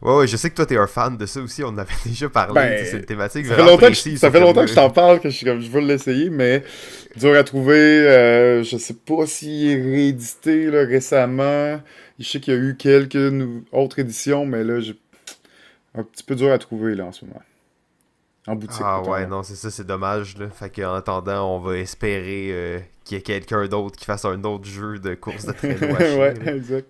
ouais. ouais, je sais que toi, t'es un fan de ça aussi. On en avait déjà parlé. C'est Ben, une thématique ça fait vraiment longtemps précise. ça Sauf fait que longtemps moi... que je t'en parle, que je suis comme, je veux l'essayer, mais dur à trouver. Je sais pas s'il est réédité là, récemment. Je sais qu'il y a eu quelques autres éditions, mais là, j'ai un petit peu dur à trouver là en ce moment. En boutique, Ah mettons ouais, là. non, c'est ça, c'est dommage. Là. Fait qu'en attendant, on va espérer qu'il y ait quelqu'un d'autre qui fasse un autre jeu de course de traîneau à chien. Ouais, Là. exact.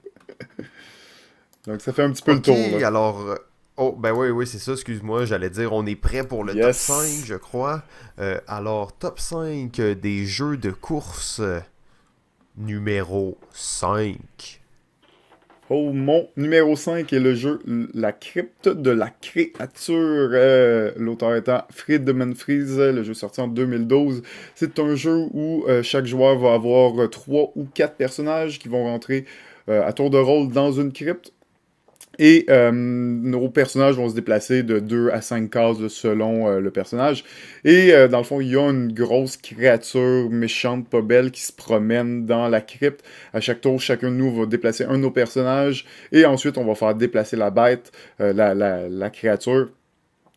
Donc ça fait un petit peu le Ok, tour là. alors... Oh, ben oui, oui, c'est ça, excuse-moi, j'allais dire, on est prêt pour le top 5, Yes! je crois. Alors, top 5 des jeux de course numéro 5. Oh, mon numéro 5 est le jeu La crypte de la créature. L'auteur étant Friedemann Friese, le jeu sorti en 2012. C'est un jeu où chaque joueur va avoir 3 ou 4 personnages qui vont rentrer à tour de rôle dans une crypte. Et nos personnages vont se déplacer de 2 à 5 cases selon le personnage. Et dans le fond, il y a une grosse créature méchante, pas belle, qui se promène dans la crypte. À chaque tour, chacun de nous va déplacer un de nos personnages. Et ensuite, on va faire déplacer la bête, la créature.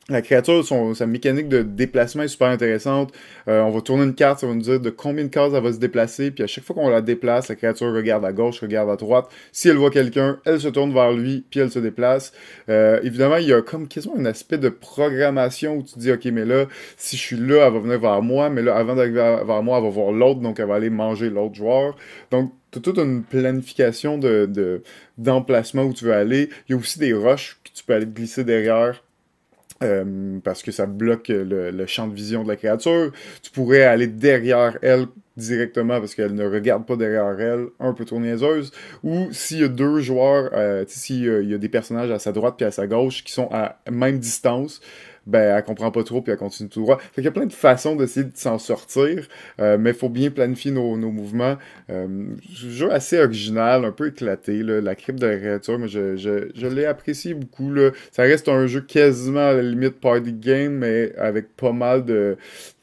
La créature, sa mécanique de déplacement est super intéressante. On va tourner une carte, ça va nous dire de combien de cases elle va se déplacer. Puis à chaque fois qu'on la déplace, la créature regarde à gauche, regarde à droite. Si elle voit quelqu'un, elle se tourne vers lui, puis elle se déplace. Évidemment, il y a comme quasiment un aspect de programmation où tu te dis, OK, mais là, si je suis là, elle va venir vers moi. Mais là, avant d'arriver vers moi, elle va voir l'autre, donc elle va aller manger l'autre joueur. Donc, tu as toute une planification d'emplacement où tu veux aller. Il y a aussi des roches que tu peux aller te glisser derrière. Parce que ça bloque le champ de vision de la créature. Tu pourrais aller derrière elle directement parce qu'elle ne regarde pas derrière elle, un peu trop niaiseuse. Ou s'il y a 2 joueurs, s'il y a des personnages à sa droite puis à sa gauche qui sont à même distance, ben elle comprend pas trop puis elle continue tout droit. Fait qu'il y a plein de façons d'essayer de s'en sortir, mais il faut bien planifier nos mouvements. Jeu assez original, un peu éclaté, là, la crypte de la créature, mais je l'ai apprécié beaucoup. Là. Ça reste un jeu quasiment à la limite party game, mais avec pas mal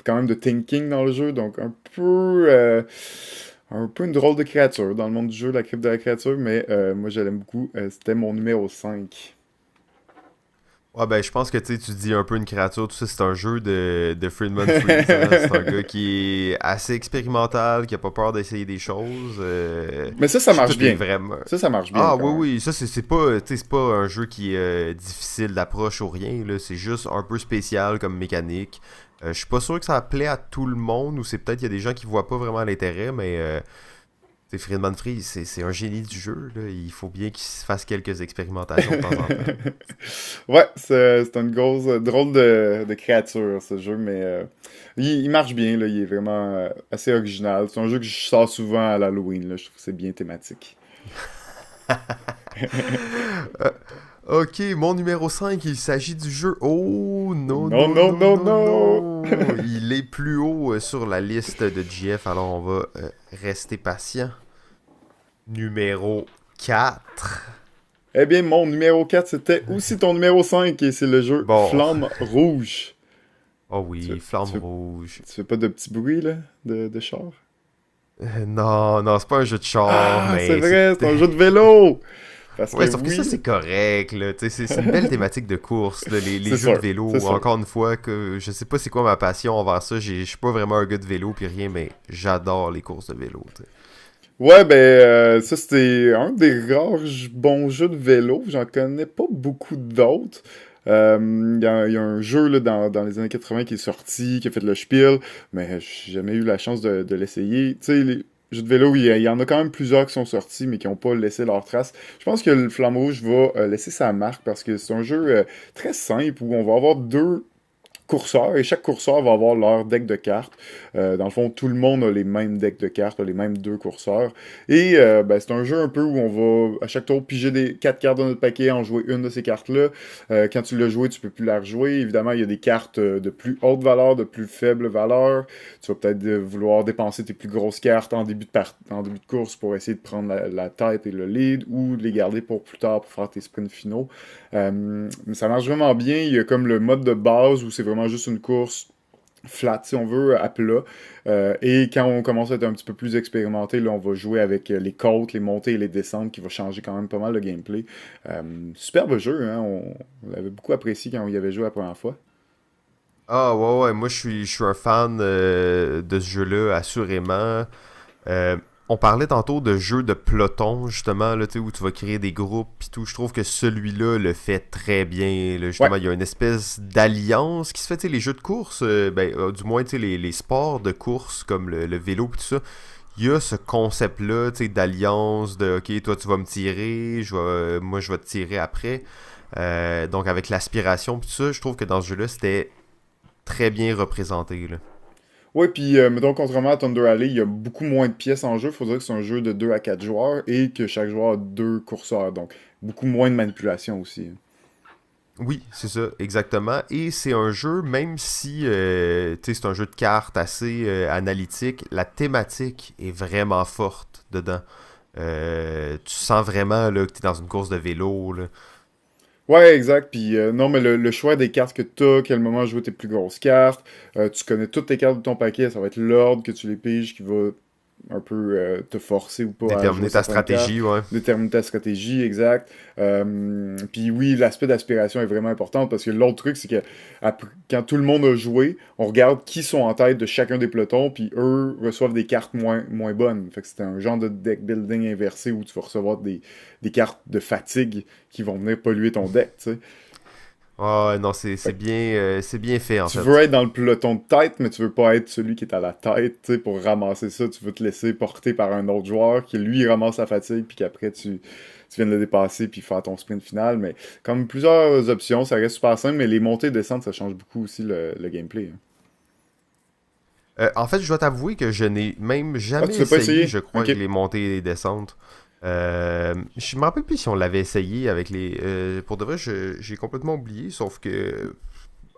quand même de thinking dans le jeu, donc un peu une drôle de créature dans le monde du jeu, la crypte de la créature, mais moi je l'aime beaucoup. C'était mon numéro 5. Ouais, ben, je pense que tu dis un peu une créature, tout ça, c'est un jeu de Friedman Freeze. Hein. C'est un gars qui est assez expérimental, qui a pas peur d'essayer des choses. Mais ça marche bien. Vraiment... Ça marche bien. Ah, oui, ça, c'est pas, c'est pas un jeu qui est difficile d'approche ou rien, là. C'est juste un peu spécial comme mécanique. Je suis pas sûr que ça plaît à tout le monde, ou c'est peut-être qu'il y a des gens qui voient pas vraiment l'intérêt, mais Friedman Freeze, c'est un génie du jeu, là. Il faut bien qu'il se fasse quelques expérimentations de temps en temps. Ouais, c'est une grosse, drôle de créature, ce jeu, mais il marche bien, là, il est vraiment assez original. C'est un jeu que je sors souvent à l'Halloween, là, je trouve que c'est bien thématique. Ok, mon numéro 5, il s'agit du jeu... Oh, non, Non, non, non, non, non, non, non! non. Il est plus haut sur la liste de GF, alors on va rester patient. Numéro 4. Eh bien, mon numéro 4, c'était aussi ton numéro 5, et c'est le jeu Bon. Flamme Rouge. Oh oui, Flamme tu Rouge. Tu fais pas de petits bruits, là, de char? Non, c'est pas un jeu de char, Ah, mais... c'est vrai, c'est un jeu de vélo! Parce Ouais, que sauf que oui, ça, c'est correct, là. C'est une belle thématique de course, là. Les c'est jeux sûr, de vélo, c'est sûr. encore une fois, que je sais pas c'est quoi ma passion envers ça. Je suis pas vraiment un gars de vélo puis rien, mais j'adore les courses de vélo, t'sais. Ouais, ben, ça, c'était un des rares bons jeux de vélo. J'en connais pas beaucoup d'autres. Il y a un jeu là, dans les années 80 qui est sorti, qui a fait le spiel, mais j'ai jamais eu la chance de l'essayer. Tu sais, les jeux de vélo, il y en a quand même plusieurs qui sont sortis, mais qui n'ont pas laissé leur trace. Je pense que le Flamme Rouge va laisser sa marque parce que c'est un jeu très simple où on va avoir 2 courseurs, et chaque courseur va avoir leur deck de cartes. Dans le fond, tout le monde a les mêmes decks de cartes, a les mêmes 2 courseurs. Et ben, c'est un jeu un peu où on va, à chaque tour, piger 4 cartes dans notre paquet, en jouer une de ces cartes-là. Quand tu l'as joué, tu peux plus la rejouer. Évidemment, il y a des cartes de plus haute valeur, de plus faible valeur. Tu vas peut-être vouloir dépenser tes plus grosses cartes en début de course pour essayer de prendre la tête et le lead, ou de les garder pour plus tard pour faire tes sprints finaux. Mais ça marche vraiment bien. Il y a comme le mode de base où c'est vraiment juste une course flat, si on veut, à plat. Et quand on commence à être un petit peu plus expérimenté, là, on va jouer avec les côtes, les montées et les descentes, qui va changer quand même pas mal le gameplay. Superbe jeu, hein? On l'avait beaucoup apprécié quand on y avait joué la première fois. Ah ouais, moi je suis un fan de ce jeu-là, assurément. On parlait tantôt de jeux de peloton, justement, là, où tu vas créer des groupes pis tout. Je trouve que celui-là le fait très bien. Là, justement, Ouais. il y a une espèce d'alliance qui se fait, les jeux de course, du moins, les sports de course comme le vélo pis tout ça. Il y a ce concept-là, d'alliance, de OK, toi tu vas me tirer, moi je vais te tirer après. Donc avec l'aspiration pis tout ça, je trouve que dans ce jeu-là, c'était très bien représenté, là. Ouais, puis mettons, contrairement à Thunder Alley, il y a beaucoup moins de pièces en jeu. Il faudrait que c'est un jeu de 2 à 4 joueurs et que chaque joueur a 2 courseurs. Donc, beaucoup moins de manipulation aussi. Oui, c'est ça, exactement. Et c'est un jeu, même si tu sais, c'est un jeu de cartes assez analytique, la thématique est vraiment forte dedans. Tu sens vraiment là, que tu es dans une course de vélo. Là. Ouais, exact. Puis non, mais le choix des cartes que t'as, quel moment jouer tes plus grosses cartes, tu connais toutes tes cartes de ton paquet, ça va être l'ordre que tu les piges qui va un peu te forcer ou pas à jouer Déterminer ta certaines cartes, stratégie, ouais. déterminer ta stratégie, exact. Puis oui, l'aspect d'aspiration est vraiment important parce que l'autre truc, c'est que quand tout le monde a joué, on regarde qui sont en tête de chacun des pelotons, puis eux reçoivent des cartes moins bonnes. Fait que c'est un genre de deck building inversé où tu vas recevoir des cartes de fatigue qui vont venir polluer ton deck, tu sais. Ah, non, Fait que c'est bien fait en tu veux fait. être dans le peloton de tête, mais tu veux pas être celui qui est à la tête, tu sais, pour ramasser ça. Tu veux te laisser porter par un autre joueur qui, lui, ramasse la fatigue, puis qu'après, tu viens de le dépasser, puis faire ton sprint final. Mais comme plusieurs options, ça reste super simple, mais les montées et descentes, ça change beaucoup aussi le gameplay, hein. En fait, je dois t'avouer que je n'ai même Ah, jamais tu l'as pas essayé, essayé? je crois, Ok. avec les montées et les descentes. Je me rappelle plus si on l'avait essayé avec les. Pour de vrai, j'ai complètement oublié, sauf que.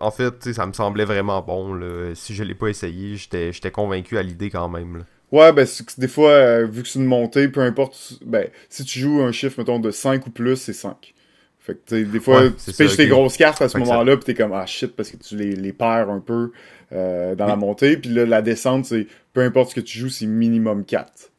En fait, tu sais, ça me semblait vraiment bon. Là. Si je l'ai pas essayé, j'étais convaincu à l'idée quand même. Là. Ouais, ben, c'est que des fois, vu que c'est une montée, peu importe, ben, si tu joues un chiffre, mettons, de 5 ou plus, c'est 5. Fait que, tu sais, des Ouais, fois, c'est tu ça, pêches tes ok. grosses cartes à ce Fait que ça. moment-là, pis t'es comme, ah shit, parce que tu les perds un peu dans la Oui. montée, puis là, la descente, c'est, peu importe ce que tu joues, c'est minimum 4.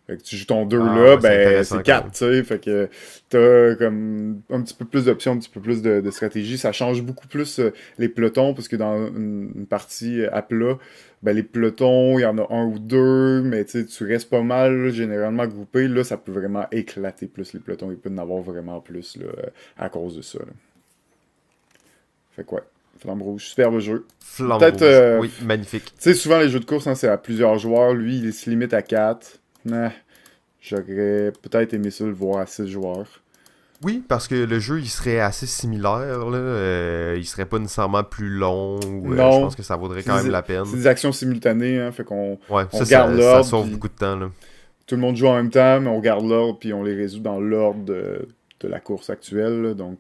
Fait que tu joues ton 2 Ah là, ouais, c'est ben c'est intéressant quand 4, même. tu sais. Fait que t'as comme un petit peu plus d'options, un petit peu plus de stratégie. Ça change beaucoup plus les pelotons, parce que dans une partie à plat, ben les pelotons, il y en a un ou deux, mais tu sais, tu restes pas mal là, généralement groupé. Là, ça peut vraiment éclater plus les pelotons. Il peut y en avoir vraiment plus là, à cause de ça, là. Fait que ouais, Flamme Rouge, superbe jeu. Flamme Peut-être, rouge. Oui, magnifique. tu sais, souvent les jeux de course, hein, c'est à plusieurs joueurs. Lui, il se limite à 4. J'aurais peut-être aimé ça le voir à 6 joueurs. Oui, parce que le jeu, il serait assez similaire. Là. Il serait pas nécessairement plus long. Ou, je pense Non, que ça vaudrait quand même la peine. c'est des actions simultanées, hein, fait qu'on Ouais, on regarde ça l'ordre, sauve puis beaucoup de temps. Là. tout le monde joue en même temps, mais on regarde l'ordre, puis on les résout dans l'ordre de la course actuelle, là, donc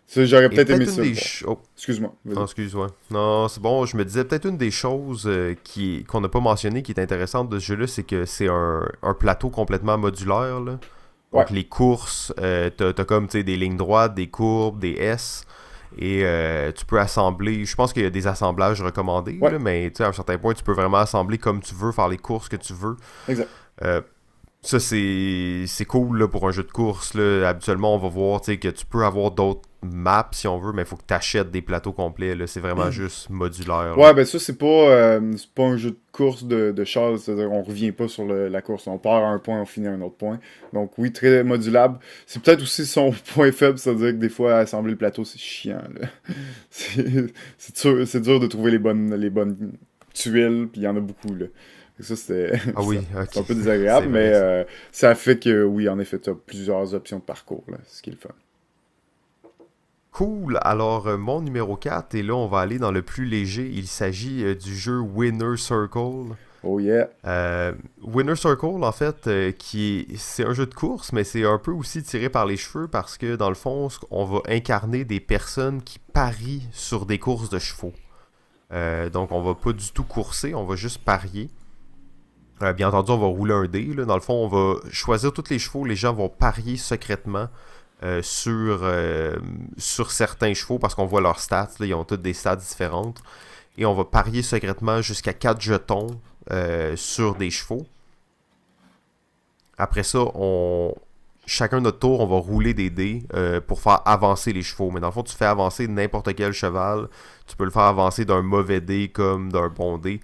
ça, j'aurais Et peut-être aimé peut-être une ça le des voir. choses. Oh, Excuse-moi, non, vas-y. excuse-moi. Non, c'est bon. Je me disais peut-être une des choses qu'on n'a pas mentionné qui est intéressante de ce jeu-là, c'est que c'est un plateau complètement modulaire. Là. Ouais, Donc les courses, t'as comme des lignes droites, des courbes, des S. Et tu peux assembler. Je pense qu'il y a des assemblages recommandés, ouais, là, mais à un certain point, tu peux vraiment assembler comme tu veux, faire les courses que tu veux. exact. Euh, Ça, c'est cool là, pour un jeu de course. Là. Habituellement, on va voir que tu peux avoir d'autres maps si on veut, mais il faut que tu achètes des plateaux complets. Là. C'est vraiment juste modulaire. Là. Ouais, ben ça, c'est pas un jeu de course de char, c'est-à-dire on revient pas sur la course, on part à un point, on finit à un autre point. Donc oui, très modulable. C'est peut-être aussi son point faible, c'est-à-dire que des fois, assembler le plateau, c'est chiant, là. C'est c'est dur de trouver les bonnes tuiles, puis il y en a beaucoup, là. Et ça, Ah oui, c'est ok. un peu C'est désagréable, mais vrai ça. ça fait que, oui, en effet, tu as plusieurs options de parcours, là, ce qui est le fun. Cool. Alors, mon numéro 4 et là, on va aller dans le plus léger. Il s'agit du jeu Winner Circle. Oh yeah. Winner Circle, en fait, c'est un jeu de course, mais c'est un peu aussi tiré par les cheveux parce que, dans le fond, on va incarner des personnes qui parient sur des courses de chevaux. Donc, on va pas du tout courser, on va juste parier. Bien entendu, on va rouler un dé. Là. Dans le fond, on va choisir tous les chevaux. Les gens vont parier secrètement sur certains chevaux parce qu'on voit leurs stats. Là, ils ont toutes des stats différentes. Et on va parier secrètement jusqu'à 4 jetons sur des chevaux. Après ça, chacun notre tour, on va rouler des dés pour faire avancer les chevaux. Mais dans le fond, tu fais avancer n'importe quel cheval. Tu peux le faire avancer d'un mauvais dé comme d'un bon dé.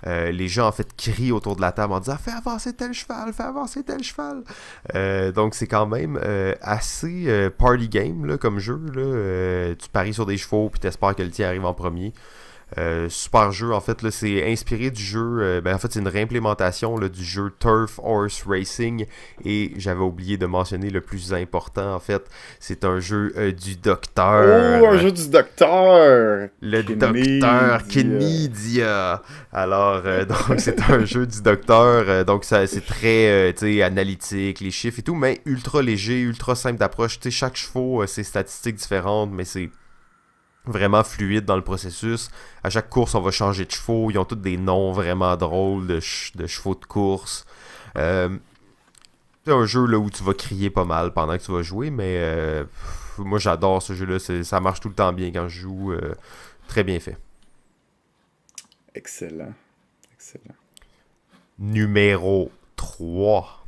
Les gens en fait crient autour de la table en disant fais avancer tel cheval, fais avancer tel cheval. Donc c'est quand même assez party game là, comme jeu. Là. Tu paries sur des chevaux puis t'espères que le tien arrive en premier. Super jeu, en fait, là, c'est inspiré du jeu, en fait, c'est une réimplémentation là, du jeu Turf Horse Racing, et j'avais oublié de mentionner le plus important, en fait, c'est un jeu du Oh, un docteur, jeu du docteur! le docteur Kennedy. Kennedia. Alors, donc, c'est un jeu du docteur, donc ça, c'est très, tu sais, analytique, les chiffres et tout, mais ultra léger, ultra simple d'approche, tu sais, chaque chevaux, c'est statistiques différentes, mais c'est vraiment fluide dans le processus. À chaque course, on va changer de chevaux. Ils ont tous des noms vraiment drôles de chevaux de course. Euh, c'est un jeu là, où tu vas crier pas mal pendant que tu vas jouer, mais moi j'adore ce jeu-là. Ça marche tout le temps bien quand je joue. Très bien fait. Excellent. Excellent. Numéro 3.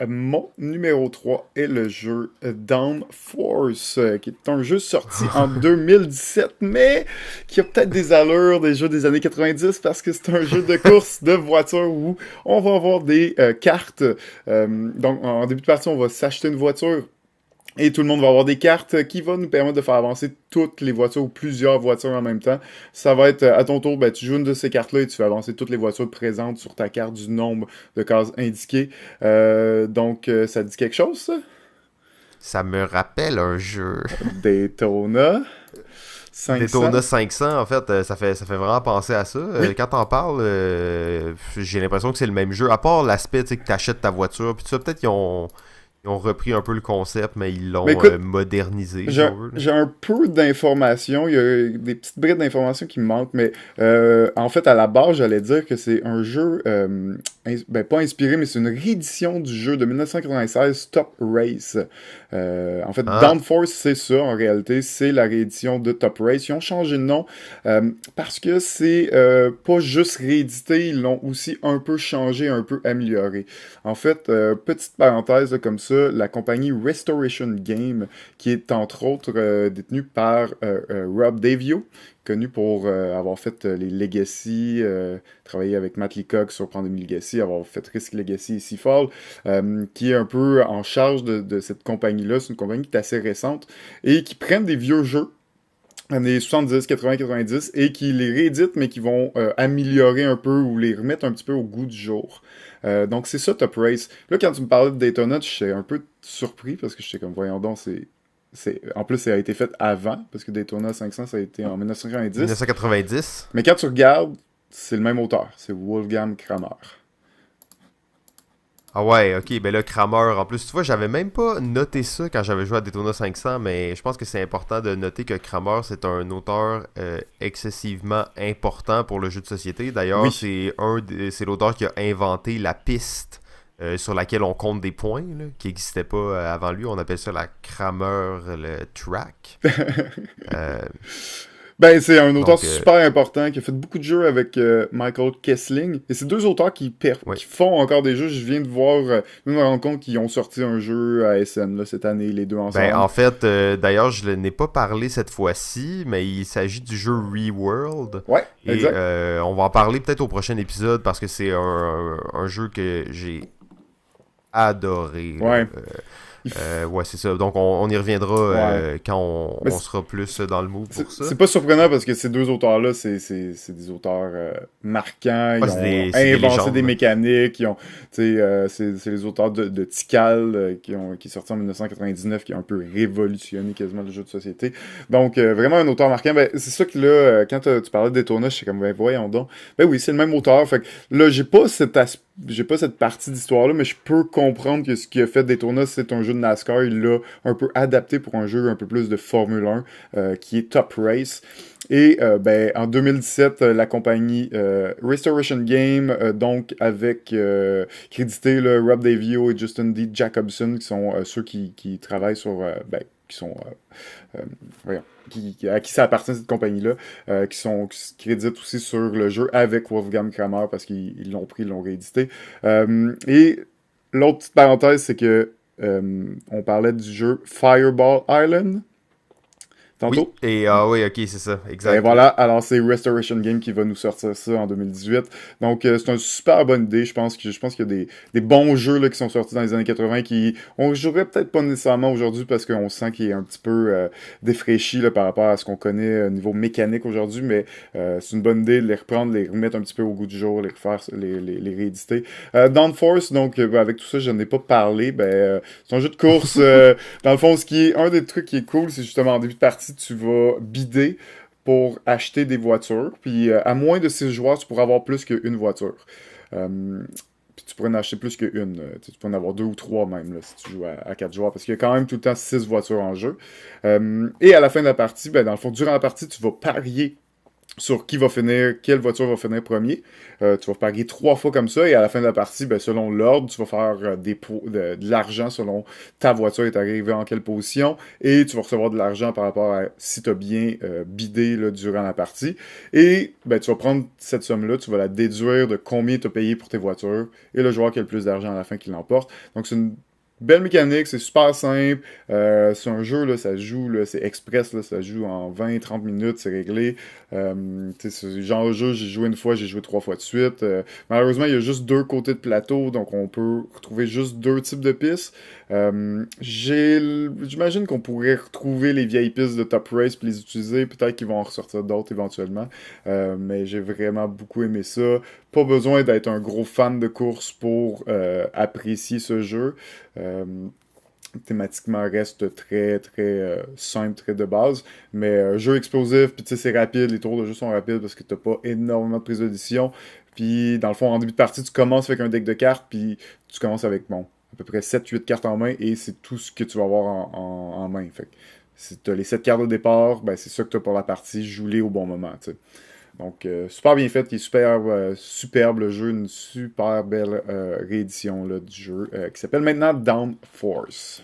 Mon numéro 3 est le jeu Down Force, qui est un jeu sorti en 2017, mais qui a peut-être des allures des jeux des années 90 parce que c'est un jeu de course de voiture où on va avoir des cartes. Donc, en début de partie, on va s'acheter une voiture. Et tout le monde va avoir des cartes qui vont nous permettre de faire avancer toutes les voitures ou plusieurs voitures en même temps. Ça va être à ton tour, tu joues une de ces cartes-là et tu fais avancer toutes les voitures présentes sur ta carte du nombre de cases indiquées. Donc, ça dit quelque chose, ça? Ça me rappelle un jeu. Daytona 500. Daytona 500, en fait, ça fait vraiment penser à ça. Oui. Quand t'en parles, j'ai l'impression que c'est le même jeu. À part l'aspect, tu sais, que t'achètes ta voiture, puis ça, peut-être qu'ils ont repris un peu le concept, mais ils l'ont Mais écoute, modernisé, si J'ai on veut. j'ai un peu d'informations, il y a des petites brides d'informations qui me manquent, mais en fait, à la base, j'allais dire que c'est un jeu, pas inspiré, mais c'est une réédition du jeu de 1996, Top Race. En fait, Ah, Downforce, c'est ça, en réalité, c'est la réédition de Top Race. Ils ont changé de nom parce que c'est pas juste réédité, ils l'ont aussi un peu changé, un peu amélioré. En fait, petite parenthèse là, comme ça, la compagnie Restoration Game, qui est entre autres détenu par Rob Davio, connu pour avoir fait les Legacy, travaillé avec Matt Leacock sur Pandemic Legacy, avoir fait Risk Legacy et Seafall, qui est un peu en charge de cette compagnie-là. C'est une compagnie qui est assez récente et qui prennent des vieux jeux années 70, 80, 90 et qui les rééditent mais qui vont améliorer un peu ou les remettre un petit peu au goût du jour. Donc c'est ça Top Race. Là quand tu me parlais de Daytona, j'étais un peu surpris parce que j'étais comme voyons donc en plus, ça a été fait avant, parce que Daytona 500, ça a été en 1990. 1990. Mais quand tu regardes, c'est le même auteur. C'est Wolfgang Kramer. Ah ouais, ok, ben là, Kramer, en plus, tu vois, j'avais même pas noté ça quand j'avais joué à Daytona 500, mais je pense que c'est important de noter que Kramer, c'est un auteur excessivement important pour le jeu de société. D'ailleurs, Oui. c'est l'auteur qui a inventé la piste sur laquelle on compte des points, là, qui n'existait pas avant lui. On appelle ça la Kramer, le track. Euh, Ben, c'est un auteur donc, super important qui a fait beaucoup de jeux avec Michael Kessling. Et c'est deux auteurs ouais. qui font encore des jeux. Je viens de voir, je me rends compte qu'ils ont sorti un jeu à SN là, cette année, les deux Ben, ensemble. en fait, d'ailleurs, je n'ai pas parlé cette fois-ci, mais il s'agit du jeu ReWorld. Ouais, Et exact. on va en parler peut-être au prochain épisode parce que c'est un jeu que j'ai adoré. Là. Ouais. Il f- Ouais, c'est ça. Donc, on y reviendra Ouais. quand Mais on sera plus dans le mood pour ça. c'est pas surprenant parce que ces deux auteurs-là, c'est des auteurs marquants. Ouais, Ils ont c'est des inventé des légendes. mécaniques. Ils ont, tu sais, c'est les auteurs de Tikal qui est sorti en 1999, qui a un peu révolutionné quasiment le jeu de société. Donc, vraiment un auteur marquant. Ben, c'est ça que là, quand tu parlais de Daytona, je suis comme, ben, voyons donc. Ben oui, c'est le même auteur. Fait que là, j'ai pas cette partie d'histoire-là, mais je peux comprendre que ce qui a fait Daytona, c'est un jeu de NASCAR. Il l'a un peu adapté pour un jeu un peu plus de Formule 1, qui est Top Race. Et ben, en 2017, la compagnie Restoration Game, donc avec crédité là, Rob Davio et Justin D. Jacobson, qui sont ceux qui travaillent sur, ben, qui sont, voyons, à qui ça appartient cette compagnie-là, qui créditent aussi sur le jeu avec Wolfgang Kramer parce qu'ils l'ont pris, ils l'ont réédité. Et l'autre petite parenthèse, c'est que on parlait du jeu Fireball Island. Oui, tantôt. et ah oui, ok, c'est ça, Et exact. voilà, alors c'est Restoration Game qui va nous sortir ça en 2018. Donc c'est une super bonne idée, je pense qu'il y a des bons jeux là, qui sont sortis dans les années 80 qui on jouerait peut-être pas nécessairement aujourd'hui parce qu'on sent qu'il est un petit peu défraîchi là, par rapport à ce qu'on connaît au niveau mécanique aujourd'hui, mais c'est une bonne idée de les reprendre, les remettre un petit peu au goût du jour, les refaire, les rééditer. Downforce, donc avec tout ça, je n'en ai pas parlé, c'est un jeu de course. Dans le fond, ce qui est un des trucs qui est cool, c'est justement en début de partie, tu vas bider pour acheter des voitures. Puis à moins de 6 joueurs, tu pourras avoir plus qu'une voiture. Euh, Puis tu pourrais en acheter plus qu'une. Tu pourrais en avoir deux ou trois même là, si tu joues à 4 joueurs. Parce qu'il y a quand même tout le temps 6 voitures en jeu. Et à la fin de la partie, dans le fond, durant la partie, tu vas parier sur qui va finir, quelle voiture va finir premier. Tu vas parier 3 fois comme ça et à la fin de la partie, selon l'ordre, tu vas faire de l'argent selon ta voiture est arrivée en quelle position et tu vas recevoir de l'argent par rapport à si tu as bien bidé là, durant la partie. Et tu vas prendre cette somme-là, tu vas la déduire de combien tu as payé pour tes voitures et le joueur qui a le plus d'argent à la fin qui l'emporte. Donc c'est une belle mécanique, c'est super simple. C'est un jeu, là, ça se joue, là, c'est express, là, ça se joue en 20-30 minutes, c'est réglé. C'est le genre de jeu, j'ai joué une fois, j'ai joué 3 fois de suite. Malheureusement, il y a juste 2 côtés de plateau, donc on peut retrouver juste 2 types de pistes. J'imagine qu'on pourrait retrouver les vieilles pistes de Top Race puis les utiliser. Peut-être qu'ils vont en ressortir d'autres éventuellement. Mais j'ai vraiment beaucoup aimé ça. Pas besoin d'être un gros fan de course pour apprécier ce jeu. Euh, Thématiquement reste très très simple, très de base, mais jeu explosif, puis tu sais c'est rapide, les tours de jeu sont rapides parce que t'as pas énormément de prise de décision, puis dans le fond en début de partie tu commences avec un deck de cartes, puis tu commences avec bon, à peu près 7-8 cartes en main, et c'est tout ce que tu vas avoir en main, fait que si t'as les 7 cartes au départ, c'est ça que t'as pour la partie, joue-les au bon moment, tu sais. Donc, super bien fait, il est super superbe le jeu, une super belle réédition là, du jeu qui s'appelle maintenant Down Force.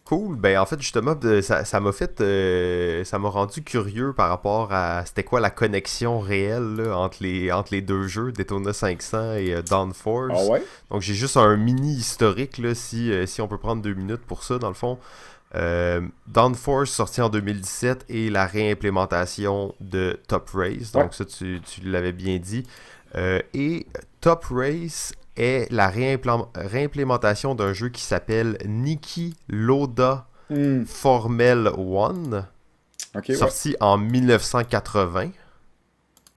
Cool, en fait justement ça m'a fait ça m'a rendu curieux par rapport à c'était quoi la connexion réelle là, entre les deux jeux, Daytona 500 et Dawn Ah Force. ouais? Donc j'ai juste un mini historique là, si on peut prendre 2 minutes pour ça dans le fond. Dawn Force sorti en 2017 et la réimplémentation de Top Race, Ouais. donc ça tu l'avais bien dit. Et Top Race est la réimplémentation d'un jeu qui s'appelle Niki Loda Hmm. Formel One, Ok, ouais. sorti en 1980.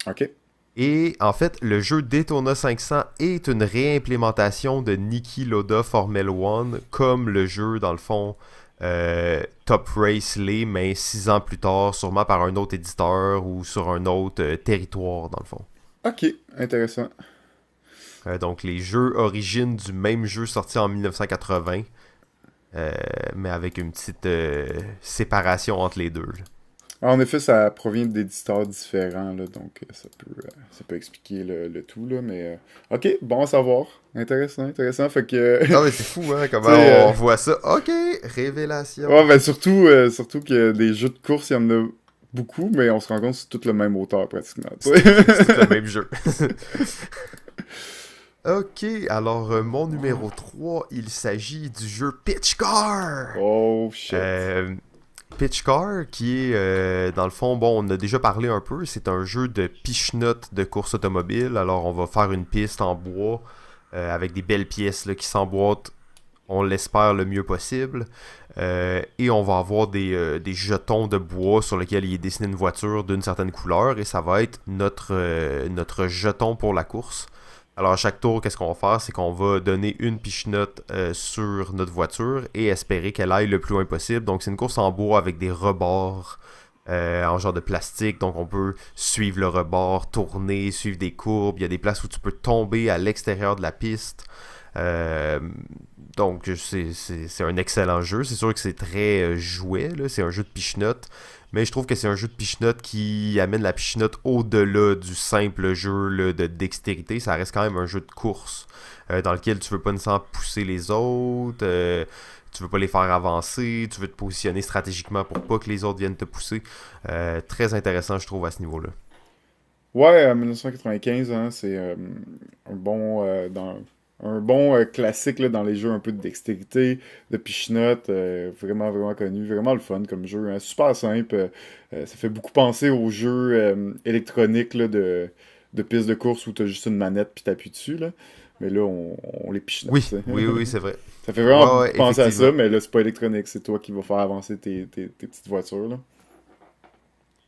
Ok. Et en fait, le jeu Daytona 500 est une réimplémentation de Niki Loda Formel One, comme le jeu, dans le fond, Top Race l'est, mais 6 ans plus tard, sûrement par un autre éditeur ou sur un autre territoire, dans le fond. Ok, intéressant. Donc, les jeux origines du même jeu sorti en 1980, mais avec une petite séparation entre les deux, là. En effet, ça provient d'éditeurs différents, là, donc ça peut expliquer le tout, là, mais ok, bon à savoir. Intéressant, intéressant. Fait que, Non, mais c'est fou, hein, tu comment sais, on voit ça. Ok, révélation. ouais, surtout que des jeux de course, il y en a beaucoup, mais on se rend compte que c'est tout le même auteur, pratiquement, tu C'est tout le sais. même jeu. Ok, alors mon numéro 3 il s'agit du jeu Pitch Car. Oh, shit. Euh, Pitch Car, qui est, dans le fond, bon, on a déjà parlé un peu, c'est un jeu de piche-notes de course automobile. Alors, on va faire une piste en bois avec des belles pièces là, qui s'emboîtent, on l'espère, le mieux possible. Et on va avoir des jetons de bois sur lesquels il est dessiné une voiture d'une certaine couleur, et ça va être notre jeton pour la course. Alors à chaque tour, qu'est-ce qu'on va faire? C'est qu'on va donner une piche-note sur notre voiture et espérer qu'elle aille le plus loin possible. Donc c'est une course en bois avec des rebords en genre de plastique. Donc on peut suivre le rebord, tourner, suivre des courbes. Il y a des places où tu peux tomber à l'extérieur de la piste. Euh, donc c'est un excellent jeu. C'est sûr que c'est très jouet, là. C'est un jeu de piche-note. Mais je trouve que c'est un jeu de piche-note qui amène la piche-note au-delà du simple jeu là, de dextérité. Ça reste quand même un jeu de course dans lequel tu veux pas nécessairement pousser les autres, tu veux pas les faire avancer, tu veux te positionner stratégiquement pour pas que les autres viennent te pousser. Très intéressant, je trouve, à ce niveau-là. Ouais, 1995, hein, c'est un bon, un bon classique là, dans les jeux un peu de dextérité, de pichenotte, vraiment, vraiment connu, vraiment le fun comme jeu, hein. Super simple, ça fait beaucoup penser aux jeux électroniques là, de pistes de course où t'as juste une manette puis t'appuies dessus, là. Mais là, on les pichenote, tu Oui, sais. oui, oui, c'est vrai. Ça fait vraiment Ouais, beaucoup ouais, penser à ça, effectivement. mais là, c'est pas électronique, c'est toi qui vas faire avancer tes petites voitures, là.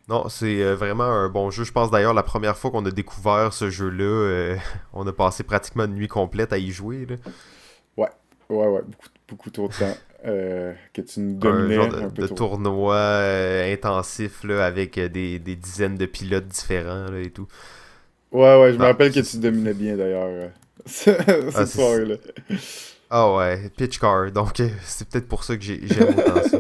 Non, c'est vraiment un bon jeu. Je pense d'ailleurs la première fois qu'on a découvert ce jeu-là, on a passé pratiquement une nuit complète à y jouer, là. Ouais, ouais, beaucoup, beaucoup trop de temps que tu nous Un genre dominais un peu de trop. tournoi intensif là, avec des dizaines de pilotes différents là, et tout. Ouais, je me Non, rappelle que tu dominais bien d'ailleurs ah, cette soirée-là. ah ouais, Pitch Car. Donc c'est peut-être pour ça que j'aime autant ça.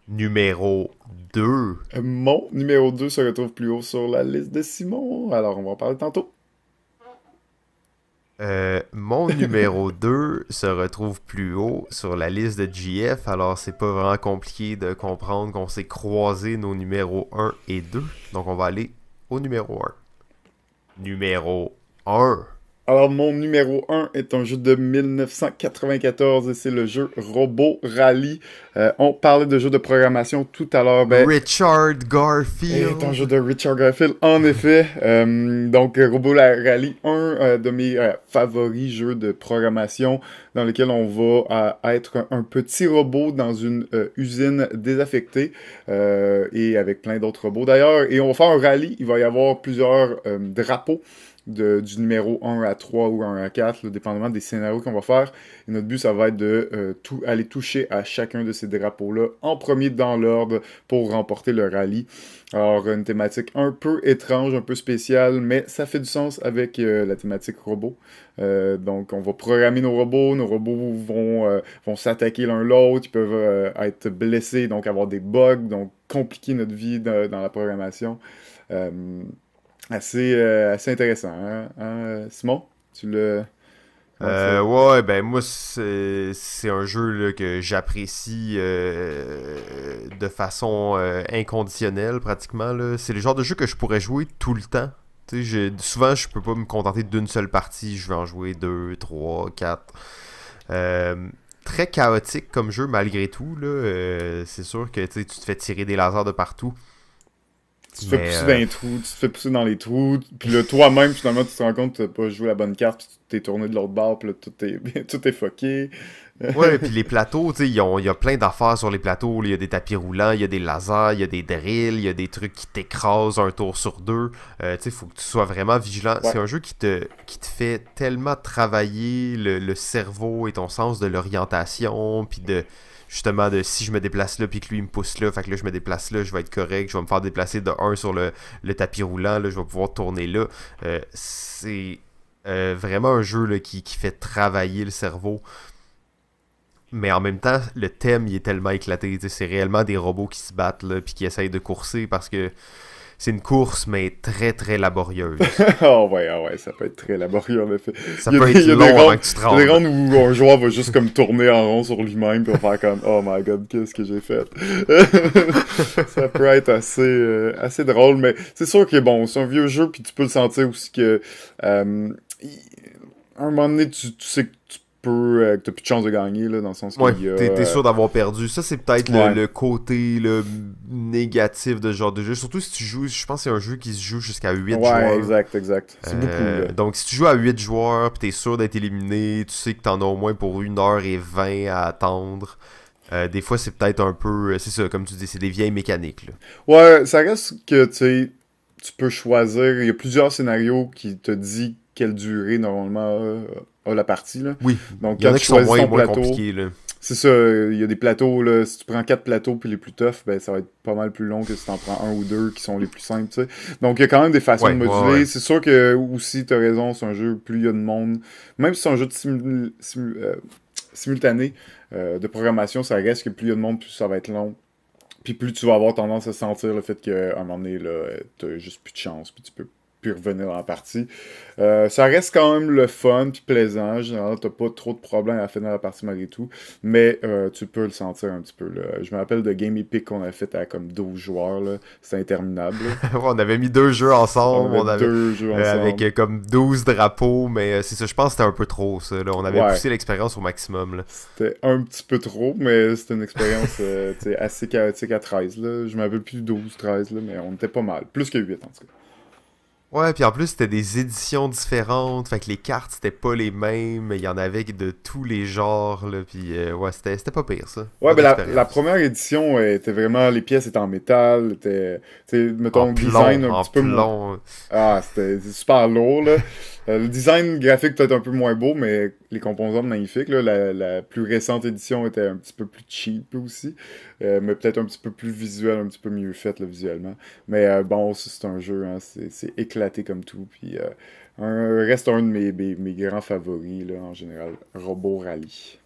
Numéro 2. Mon numéro 2 se retrouve plus haut sur la liste de Simon, alors on va en parler tantôt. Mon numéro 2 se retrouve plus haut sur la liste de GF, alors c'est pas vraiment compliqué de comprendre qu'on s'est croisé nos numéros 1 et 2. Donc on va aller au numéro 1. Numéro 1. Alors, mon numéro un est un jeu de 1994 et c'est le jeu Robot Rally. On parlait de jeux de programmation tout à l'heure. Ben, Richard est un jeu Garfield. de Richard Garfield, en effet. Donc, Robot Rally, un de mes favoris jeux de programmation dans lequel on va être un petit robot dans une usine désaffectée et avec plein d'autres robots d'ailleurs. Et on va faire un rallye. Il va y avoir plusieurs drapeaux du numéro 1 à 3 ou 1 à 4, là, dépendamment des scénarios qu'on va faire. Et notre but, ça va être de aller toucher à chacun de ces drapeaux-là en premier dans l'ordre pour remporter le rallye. Alors, une thématique un peu étrange, un peu spéciale, mais ça fait du sens avec la thématique robot. Donc, on va programmer nos robots vont s'attaquer l'un l'autre, ils peuvent être blessés, donc avoir des bugs, donc compliquer notre vie dans la programmation. Euh, assez intéressant, Simon, tu le... Comment ça... Ouais, ben moi c'est un jeu là, que j'apprécie de façon inconditionnelle pratiquement là. C'est le genre de jeu que je pourrais jouer tout le temps. Tu sais, souvent je peux pas me contenter d'une seule partie, je vais en jouer deux, trois, quatre. Euh, Très chaotique comme jeu malgré tout là. C'est sûr que tu sais, tu te fais tirer des lasers de partout, Tu te fais mais pousser dans les trous, tu te fais pousser dans les trous, puis là, toi-même, finalement, tu te rends compte que tu n'as pas joué la bonne carte, puis tu t'es tourné de l'autre bord, puis là, tout est fucké. ouais, puis les plateaux, tu sais, il y a plein d'affaires sur les plateaux. Il y a des tapis roulants, il y a des lasers, il y a des drills, il y a des trucs qui t'écrasent un tour sur deux. Tu sais, faut que tu sois vraiment vigilant. Ouais, C'est un jeu qui te fait tellement travailler le cerveau et ton sens de l'orientation, puis de justement de si je me déplace là puis que lui il me pousse là, fait que là je me déplace là, je vais être correct, je vais me faire déplacer de un sur le tapis roulant, là, je vais pouvoir tourner là. C'est vraiment un jeu là, qui fait travailler le cerveau. Mais en même temps, le thème il est tellement éclaté. C'est réellement des robots qui se battent là, puis qui essayent de courser parce que c'est une course, mais très très laborieuse. ah ouais, ça peut être très laborieux, en effet. Ça peut être Il y a des long avant rounds, que tu te il y a des rendes. rounds où un joueur va juste comme tourner en rond sur lui-même, puis va faire comme, oh my god, qu'est-ce que j'ai fait? Ça peut être assez drôle, mais c'est sûr que bon, c'est un vieux jeu, puis tu peux le sentir aussi que, il- à un moment donné, tu sais que tu peux, que t'as plus de chance de gagner, là, dans le sens Ouais, qu'il y a, t'es sûr d'avoir perdu. Ça, c'est peut-être ouais, le côté là, négatif de ce genre de jeu. Surtout si tu joues, je pense que c'est un jeu qui se joue jusqu'à 8 ouais, joueurs. exact. C'est beaucoup, là. Donc, si tu joues à 8 joueurs, pis t'es sûr d'être éliminé, tu sais que t'en as au moins pour 1h20 à attendre. Des fois, c'est peut-être un peu. C'est ça, comme tu dis, c'est des vieilles mécaniques. Là. Ouais, ça reste que, tu sais, tu peux choisir. Il y a plusieurs scénarios qui te disent quelle durée, normalement, a la partie, là. Oui, Donc, il y en quand a tu qui sont choisis ton moins plateau, compliqués. Là. c'est ça, il y a des plateaux, là, si tu prends 4 plateaux puis les plus toughs, ben, ça va être pas mal plus long que si t'en prends un ou deux qui sont les plus simples, tu sais. Donc, il y a quand même des façons de Ouais. moduler. C'est sûr que, aussi, t'as raison, c'est un jeu, plus il y a de monde, même si c'est un jeu de simultané, de programmation, ça reste que plus il y a de monde, plus ça va être long. Puis plus tu vas avoir tendance à sentir le fait qu'à un moment donné, là, t'as juste plus de chance, puis tu peux puis revenir dans la partie. Ça reste quand même le fun puis plaisant. Généralement, t'as pas trop de problèmes à finir la partie malgré tout, mais tu peux le sentir un petit peu, là. Je me rappelle de Game Epic qu'on a fait à comme 12 joueurs, là. C'était interminable, là. Ouais, on avait mis 2 jeux On ensemble, avait 2 jeux avec ensemble. comme 12 drapeaux, mais c'est ça, je pense que c'était un peu trop ça, là. On avait Ouais, poussé l'expérience au maximum, là. c'était un petit peu trop, mais c'était une expérience tu sais, assez chaotique à 13, là. Je me rappelle plus 12, 13, là, mais on était pas mal. Plus que 8, en tout cas. Ouais, puis en plus, c'était des éditions différentes, fait que les cartes, c'était pas les mêmes, il y en avait de tous les genres, là, puis ouais, c'était pas pire, ça. Ouais, Bonne ben la expérience. première édition était vraiment, les pièces étaient en métal, était, tu sais, En mettons, plomb, design un en petit peu moins. plomb. Ah, c'était super lourd, là. Le design graphique peut-être un peu moins beau, mais les composants magnifiques, là. La plus récente édition était un petit peu plus cheap aussi, mais peut-être un petit peu plus visuel, un petit peu mieux fait, là, visuellement. Mais bon, ça, c'est un jeu, hein, c'est éclaté comme tout, puis reste un de mes grands favoris, là, en général, Robo Rally.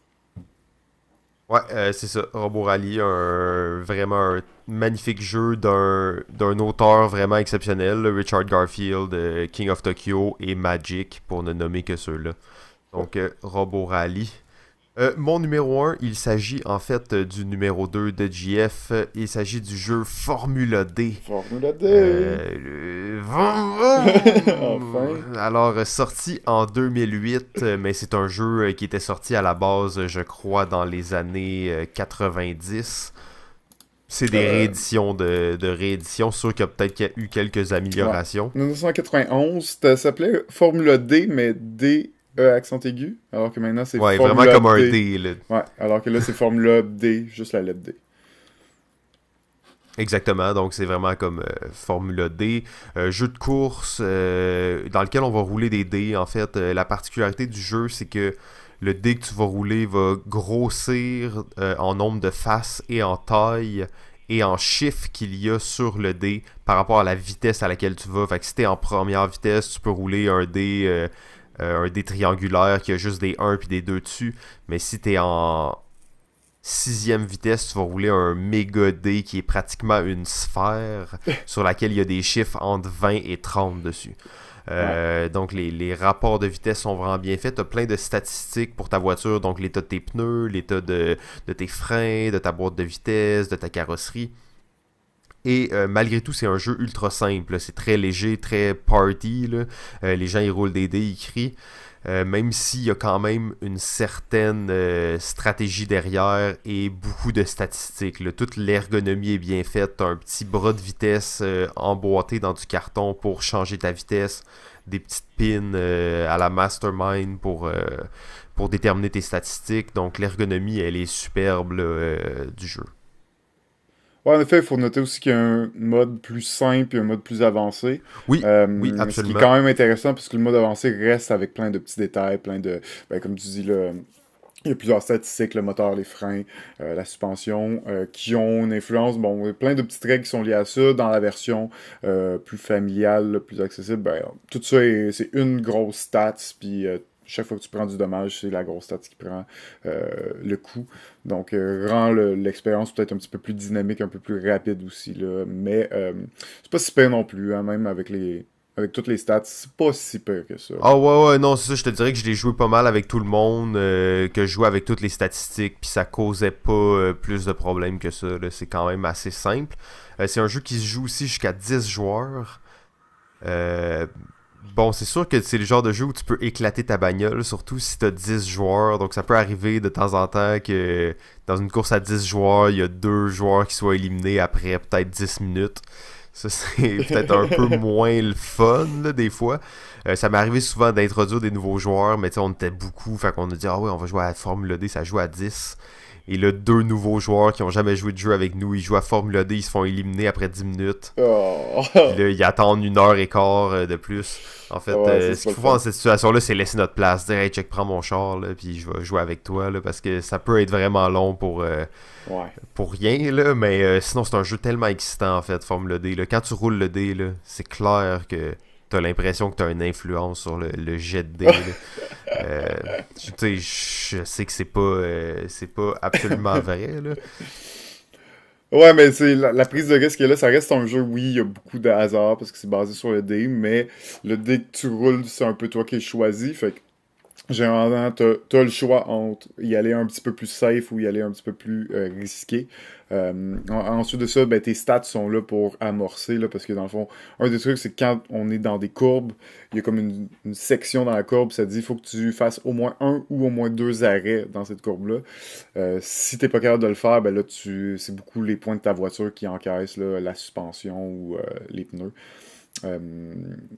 Ouais, c'est ça. Robo Rally, vraiment un magnifique jeu d'un auteur vraiment exceptionnel, là, Richard Garfield, King of Tokyo et Magic, pour ne nommer que ceux-là. Ouais. Donc, Robo Rally. Mon numéro un, il s'agit en fait du numéro 2 de JF. Il s'agit du jeu Formula D. Formula D! Enfin! Alors, sorti en 2008, mais c'est un jeu qui était sorti à la base, je crois, dans les années 90. C'est des Euh, rééditions de rééditions. Sûr qu'il y a eu quelques ouais. améliorations. 1991, ça s'appelait Formula D, mais D, E accent aigu, alors que maintenant c'est Ouais, vraiment Formula comme un D. D, là. Ouais, alors que là c'est Formula D, juste la lettre D. Exactement, donc c'est vraiment comme Formula D, jeu de course dans lequel on va rouler des dés. En fait, la particularité du jeu, c'est que le dé que tu vas rouler va grossir en nombre de faces et en taille et en chiffres qu'il y a sur le dé par rapport à la vitesse à laquelle tu vas. Fait que si t'es en première vitesse, tu peux rouler un dé triangulaire qui a juste des 1 puis des 2 dessus. Mais si t'es en sixième vitesse, tu vas rouler un méga dé qui est pratiquement une sphère sur laquelle il y a des chiffres entre 20 et 30 dessus. Ouais. Donc les rapports de vitesse sont vraiment bien faits. Tu as plein de statistiques pour ta voiture, donc l'état de tes pneus, l'état de tes freins, de ta boîte de vitesse, de ta carrosserie. Et malgré tout, c'est un jeu ultra simple, là. C'est très léger, très party, là. Les gens ils roulent des dés, ils crient. Même s'il y a quand même une certaine stratégie derrière et beaucoup de statistiques, là. Toute l'ergonomie est bien faite. T'as un petit bras de vitesse emboîté dans du carton pour changer ta vitesse. Des petites pins à la Mastermind pour déterminer tes statistiques. Donc l'ergonomie, elle est superbe là, du jeu. Ouais, en effet, il faut noter aussi qu'il y a un mode plus simple et un mode plus avancé. Oui, oui, Ce qui est absolument. quand même intéressant parce que le mode avancé reste avec plein de petits détails, plein de. Ben, comme tu dis, là, il y a plusieurs statistiques, le moteur, les freins, la suspension, qui ont une influence. Bon, il y a plein de petites règles qui sont liées à ça. Dans la version plus familiale, là, plus accessible, ben, tout ça, c'est une grosse stats, puis chaque fois que tu prends du dommage, c'est la grosse stats qui prend le coup. Donc, rend l'expérience peut-être un petit peu plus dynamique, un peu plus rapide aussi, là. Mais c'est pas si pire non plus, hein, même avec toutes les stats, c'est pas si pire que ça, là. Ah ouais, ouais, non, c'est ça, je te dirais que je l'ai joué pas mal avec tout le monde, que je jouais avec toutes les statistiques, puis ça causait pas plus de problèmes que ça, là. C'est quand même assez simple. C'est un jeu qui se joue aussi jusqu'à 10 joueurs. Euh, bon, c'est sûr que c'est le genre de jeu où tu peux éclater ta bagnole, surtout si t'as 10 joueurs, donc ça peut arriver de temps en temps que dans une course à 10 joueurs, il y a 2 joueurs qui soient éliminés après peut-être 10 minutes. Ça, c'est peut-être un peu moins le fun, là, des fois. Ça m'est arrivé souvent d'introduire des nouveaux joueurs, mais tu sais, on était beaucoup, fait qu'on a dit, ah ouais, on va jouer à Formula D, ça joue à 10. Et là, 2 nouveaux joueurs qui ont jamais joué de jeu avec nous, ils jouent à Formula D, ils se font éliminer après 10 minutes. Puis Oh. là, ils attendent 1 heure et quart de plus. En fait, Ouais, ça ce c'est pas qu'il le faut faire dans fun. cette situation-là, c'est laisser notre place. Dire, hey, check, prends mon char, là, puis je vais jouer avec toi, là, parce que ça peut être vraiment long Ouais. pour rien, là, mais sinon, c'est un jeu tellement excitant, en fait, Formule D. Là. Quand tu roules le dé, là, c'est clair que t'as l'impression que t'as une influence sur le jet de dé. Là. Euh, tu sais, je sais que c'est pas absolument vrai, là. Ouais, mais c'est la prise de risque là, ça reste un jeu, oui, il y a beaucoup de hasard parce que c'est basé sur le dé, mais le dé que tu roules, c'est un peu toi qui le choisis. Fait que généralement, t'as le choix entre y aller un petit peu plus safe ou y aller un petit peu plus risqué. Ensuite de ça, ben, tes stats sont là pour amorcer, là, parce que dans le fond, un des trucs, c'est que quand on est dans des courbes, il y a comme une section dans la courbe, ça dit il faut que tu fasses au moins un ou au moins deux arrêts dans cette courbe-là. Si t'es pas capable de le faire, ben là, c'est beaucoup les points de ta voiture qui encaissent là, la suspension ou les pneus. Euh,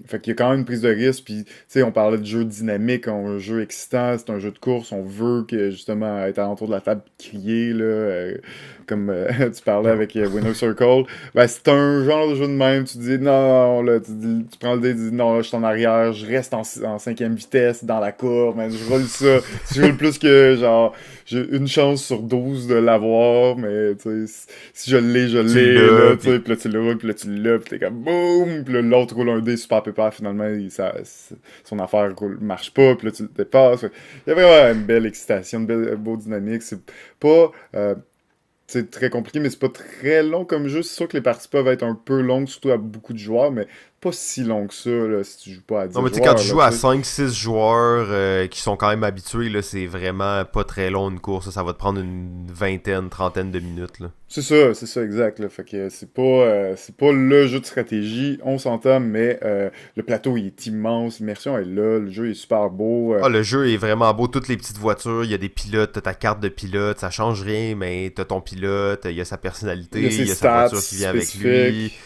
Fait qu'il y a quand même une prise de risque, puis tu sais, on parlait de jeu dynamique, un jeu excitant, c'est un jeu de course, on veut que justement être alentour de la table crier, là, comme tu parlais avec Winner Circle, ben c'est un genre de jeu de même, tu dis non, là, tu prends le dé, tu dis non, là, je suis en arrière, je reste en cinquième vitesse dans la courbe, man, je roule ça, je roule plus que genre, j'ai une chance sur 12 de l'avoir, mais tu sais, si je l'ai, je Tu l'ai, l'as, là, tu sais, puis pis là tu le roules, pis là tu l'as, pis t'es comme boum, pis là l'autre roule un dé super pépère, finalement, son affaire marche pas, pis là tu le dépasses. Il y a vraiment une belle excitation, une belle beau dynamique, c'est pas, c'est très compliqué, mais c'est pas très long comme jeu, c'est sûr que les parties peuvent être un peu longues, surtout à beaucoup de joueurs, mais pas si long que ça, là, si tu joues pas à non, 10 mais tu sais, quand joueurs, tu là, joues tu à sais. 5-6 joueurs qui sont quand même habitués, là, c'est vraiment pas très long une course. Ça va te prendre une vingtaine, trentaine de minutes. Là. C'est ça, exact. Là. Fait que c'est pas le jeu de stratégie, on s'entend, mais le plateau il est immense, l'immersion est là, le jeu est super beau. Ah, le jeu est vraiment beau. Toutes les petites voitures, il y a des pilotes, t'as ta carte de pilote, ça change rien, mais t'as ton pilote, il y a sa Il y a personnalité, ses il y a sa stats voiture qui vient avec lui. spécifiques.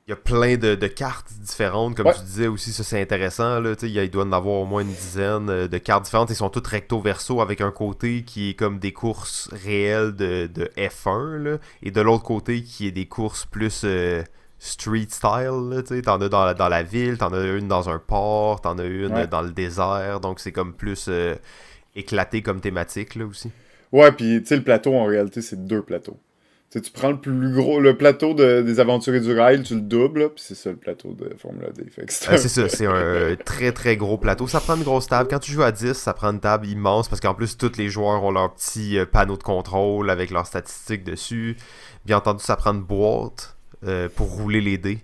Il y a plein de cartes différentes, comme Ouais, tu disais aussi, ça c'est intéressant. Là, il doit en avoir au moins une dizaine de cartes différentes. Ils sont toutes recto-verso avec un côté qui est comme des courses réelles de F1, là, et de l'autre côté qui est des courses plus street style. Là, t'en as dans la ville, t'en as une dans un port, t'en as une ouais. dans le désert. Donc c'est comme plus éclaté comme thématique là aussi. Ouais, puis tu sais, le plateau, en réalité, c'est deux plateaux. Tu sais, tu prends le plus gros, le plateau des aventuriers du rail, tu le doubles, là, puis c'est ça le plateau de Formula D. Fait que c'est un C'est ça, peu... c'est un très très gros plateau. Ça prend une grosse table. Quand tu joues à 10, ça prend une table immense parce qu'en plus, tous les joueurs ont leur petit panneau de contrôle avec leurs statistiques dessus. Bien entendu, ça prend une boîte pour rouler les dés.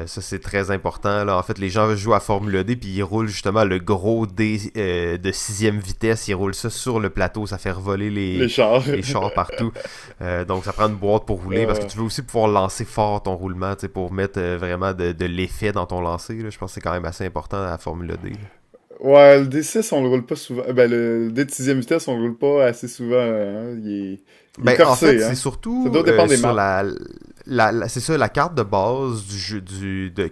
Ça, c'est très important. Là. En fait, les gens jouent à Formule D puis ils roulent justement le gros dé de sixième vitesse. Ils roulent ça sur le plateau. Ça fait revoler Les chars. les chars partout. Donc, ça prend une boîte pour rouler parce que tu veux aussi pouvoir lancer fort ton roulement pour mettre vraiment de l'effet dans ton lancer. Là. Je pense que c'est quand même assez important à la Formule D. Là. Ouais, le D6, on le roule pas souvent. Ben, le D de sixième vitesse, on le roule pas assez souvent. Hein. Il est Ben, en fait, corsé, c'est hein. Ça surtout doit dépendre des sur maps. c'est ça, la carte de base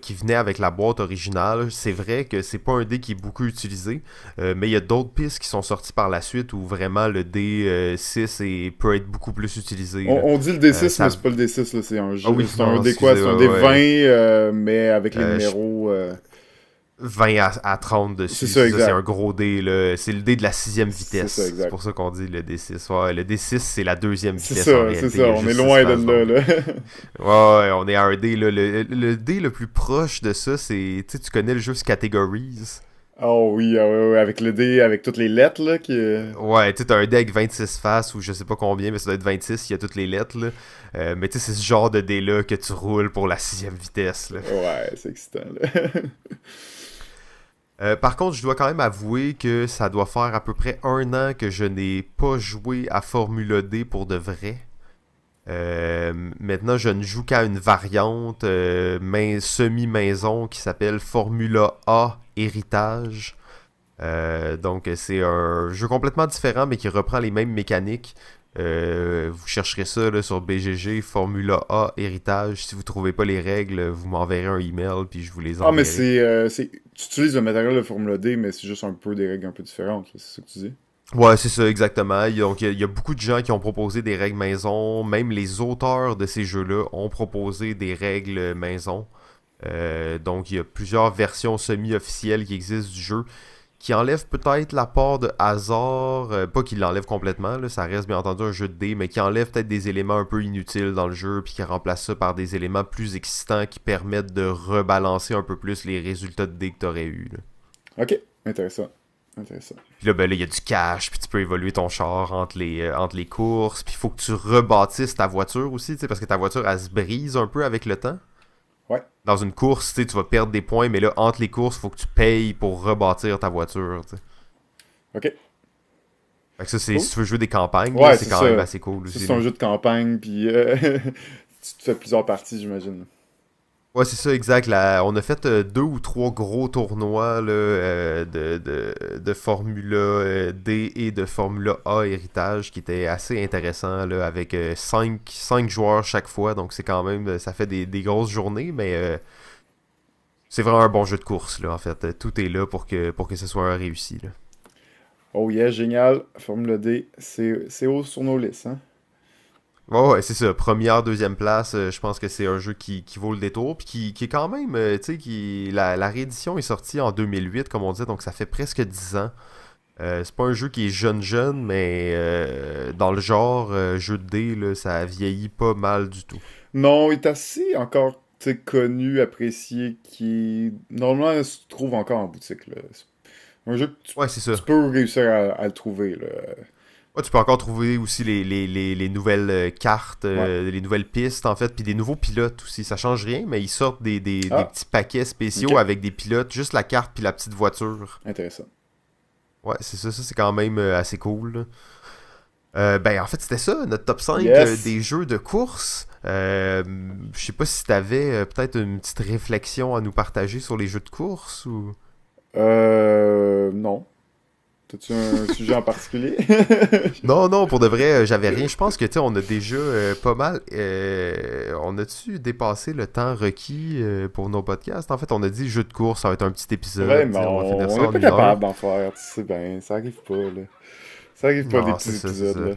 qui venait avec la boîte originale. C'est vrai que c'est pas un dé qui est beaucoup utilisé, mais il y a d'autres pistes qui sont sorties par la suite où vraiment le dé 6 peut être beaucoup plus utilisé. Là. On dit le D6, mais Ça... c'est pas le D6, là. C'est un Ah jeu. oui, C'est un non, D quoi? excusez, C'est un ouais, D20, ouais. mais avec les Je 20 à 30 C'est dessus. ça, C'est ça, c'est exact. un gros dé. Là. C'est le dé de la sixième C'est ça, vitesse. C'est exact. pour ça qu'on dit le D6. Ouais, le D6, c'est la deuxième C'est vitesse en ça, c'est réalité. ça. Il y a On est juste 6 loin de faces dans là, le dé. là. Ouais, ouais, on est à un dé. Là. Le dé le plus proche de ça, c'est... Tu sais, tu connais le jeu Categories. Oh oui, ah ouais, ouais, avec le dé, avec toutes les lettres, là, qui... Ouais, tu sais, t'as un dé avec 26 faces ou je sais pas combien, mais ça doit être 26, il y a toutes les lettres. Là. Mais tu sais, c'est ce genre de dé-là que tu roules pour la sixième vitesse. Là. Ouais, c'est excitant, là. Par contre, je dois quand même avouer que ça doit faire à peu près un an que je n'ai pas joué à Formula D pour de vrai. Maintenant, je ne joue qu'à une variante semi-maison qui s'appelle Formula A Héritage. Donc, c'est un jeu complètement différent, mais qui reprend les mêmes mécaniques. Vous chercherez ça là, sur BGG, Formula A Héritage. Si vous trouvez pas les règles, vous m'enverrez un email, puis je vous les Ah, mais enverrai. tu utilises le matériel de Formula D, mais c'est juste un peu des règles un peu différentes, là, c'est ça que tu dis? Ouais, c'est ça, exactement. Donc, il y a beaucoup de gens qui ont proposé des règles maison. Même les auteurs de ces jeux-là ont proposé des règles maison. Donc, il y a plusieurs versions semi-officielles qui existent du jeu qui enlèvent peut-être la part de hasard. Pas qu'ils l'enlèvent complètement, là, ça reste bien entendu un jeu de dés, mais qui enlèvent peut-être des éléments un peu inutiles dans le jeu, puis qui remplacent ça par des éléments plus excitants qui permettent de rebalancer un peu plus les résultats de dés que tu aurais eu. Là. Ok, intéressant. Intéressant. Puis là, ben là, il y a du cash, puis tu peux évoluer ton char entre les courses, puis il faut que tu rebâtisses ta voiture aussi, tu sais, parce que ta voiture, elle se brise un peu avec le temps. Ouais. Dans une course, tu sais, tu vas perdre des points, mais là, entre les courses, il faut que tu payes pour rebâtir ta voiture, tu sais. OK. Fait que ça, c'est, Cool. si tu veux jouer des campagnes, là, Ouais, c'est c'est quand ça. même assez cool Ça, aussi, c'est là. un jeu de campagne, puis tu te fais plusieurs parties, j'imagine. Ouais, c'est ça, exact. On a fait 2 ou 3 gros tournois là, de Formula D et de Formula A héritage qui étaient assez intéressants là, avec 5 joueurs chaque fois. Donc c'est quand même, ça fait des grosses journées, mais c'est vraiment un bon jeu de course là, en fait. Tout est là pour que ce soit un réussi, là. Oh yeah, génial. Formule D, c'est haut sur nos listes, hein? Ouais, ouais, c'est ça. Première, deuxième place, je pense que c'est un jeu qui vaut le détour. Puis qui est quand même, tu sais, la réédition est sortie en 2008, comme on dit, donc ça fait presque 10 ans. C'est pas un jeu qui est jeune, mais dans le genre jeu de dés, là, ça vieillit pas mal du tout. Non, il est assez encore, tu sais, connu, apprécié, qui normalement se trouve encore en boutique, là. C'est un jeu que Ouais, c'est ça. tu peux réussir à le trouver, là. Ouais, tu peux encore trouver aussi les nouvelles cartes, Ouais. les nouvelles pistes, en fait, puis des nouveaux pilotes aussi. Ça change rien, mais ils sortent des Ah, petits paquets spéciaux ok. avec des pilotes, juste la carte puis la petite voiture. Intéressant. Ouais, c'est ça, c'est quand même assez cool, là. Ben, en fait, c'était ça, notre top 5 Yes! des jeux de course. Je sais pas si t'avais peut-être une petite réflexion à nous partager sur les jeux de course ou... Non. T'as-tu un sujet en particulier? Non, non, pour de vrai, j'avais rien. Je pense que, tu sais, on a déjà pas mal... on a-tu dépassé le temps requis pour nos podcasts? En fait, on a dit jeux de course, ça va être un petit épisode, tu sais, on va finir On ça n'est en pas 1 heure. capable d'en faire, tu sais bien, ça arrive pas, là. Ça arrive pas des Non, c'est petits ça, c'est épisodes, ça. là.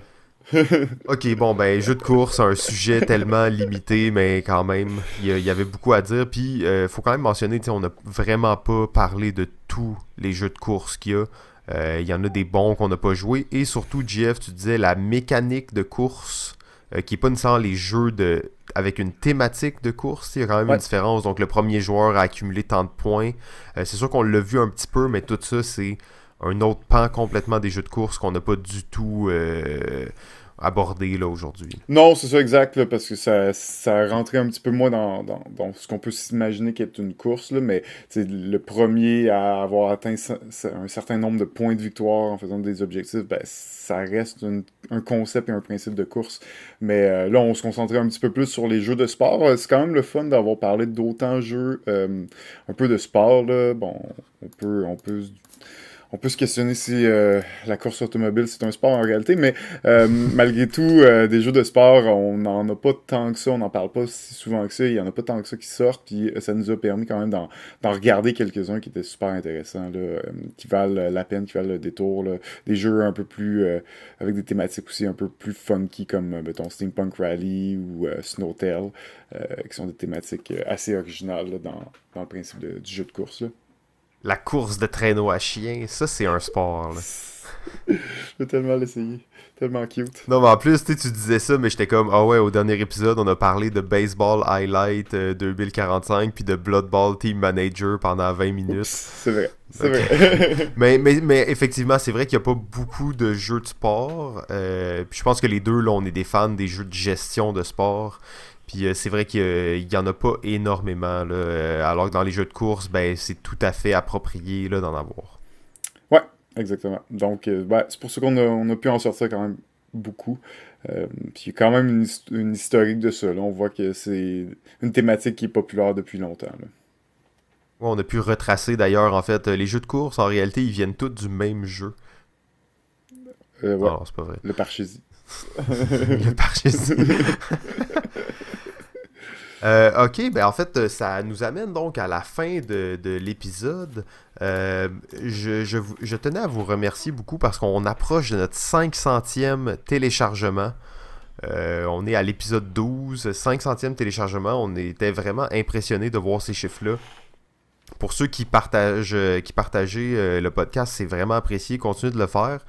Ok, bon, ben, jeu de course, un sujet tellement limité, mais quand même, il y avait beaucoup à dire. Puis, faut quand même mentionner, tu sais, on n'a vraiment pas parlé de tous les jeux de course qu'il y a. Il y en a des bons qu'on n'a pas joués. Et surtout, GF, tu disais la mécanique de course, qui est pas nécessairement les jeux avec une thématique de course. Il y a quand même une Ouais, différence. Donc, le premier joueur a accumulé tant de points. C'est sûr qu'on l'a vu un petit peu, mais tout ça, c'est un autre pan complètement des jeux de course qu'on n'a pas du tout abordé là aujourd'hui. non, c'est ça exact, là, parce que ça rentrait un petit peu moins dans ce qu'on peut s'imaginer qu'être une course, là, mais tu sais, le premier à avoir atteint un certain nombre de points de victoire en faisant des objectifs, ben, ça reste un concept et un principe de course. Mais là, on se concentrait un petit peu plus sur les jeux de sport. C'est quand même le fun d'avoir parlé d'autant de jeux un peu de sport, là. Bon, on peut se questionner si la course automobile c'est un sport en réalité, mais malgré tout, des jeux de sport, on n'en a pas tant que ça, on n'en parle pas si souvent que ça, il y en a pas tant que ça qui sortent, puis ça nous a permis quand même d'en regarder quelques-uns qui étaient super intéressants, là, qui valent la peine, qui valent le détour, là. Des jeux un peu plus, avec des thématiques aussi un peu plus funky, comme, mettons, Steampunk Rally ou Snowtail, qui sont des thématiques assez originales là, dans le principe du jeu de course, là. La course de traîneau à chien, ça c'est un sport, là. J'ai tellement l'essayer. Tellement cute. Non, mais en plus, tu disais ça, mais j'étais comme, ah ouais, au dernier épisode, on a parlé de Baseball Highlight 2045 puis de Blood Ball Team Manager pendant 20 Oups, minutes. c'est vrai. C'est Donc, vrai. mais effectivement, c'est vrai qu'il n'y a pas beaucoup de jeux de sport. Puis je pense que les deux, là, on est des fans des jeux de gestion de sport. Puis c'est vrai qu'il y en a pas énormément, là. Alors que dans les jeux de course, ben c'est tout à fait approprié là, d'en avoir. Ouais, exactement. Donc, ben, c'est pour ça on a pu en sortir quand même beaucoup. Puis il y a quand même une historique de ça, là. On voit que c'est une thématique qui est populaire depuis longtemps, là. Ouais, on a pu retracer d'ailleurs, en fait, les jeux de course, en réalité, ils viennent tous du même jeu. Ouais, Non, c'est pas vrai. le Parchésie. Le Parcheesi. Ok, ben en fait, ça nous amène donc à la fin de l'épisode. Je tenais à vous remercier beaucoup parce qu'on approche de notre 500e téléchargement. On est à l'épisode 12, 500e téléchargement. On était vraiment impressionnés de voir ces chiffres-là. Pour ceux qui partageaient le podcast, c'est vraiment apprécié. Continuez de le faire.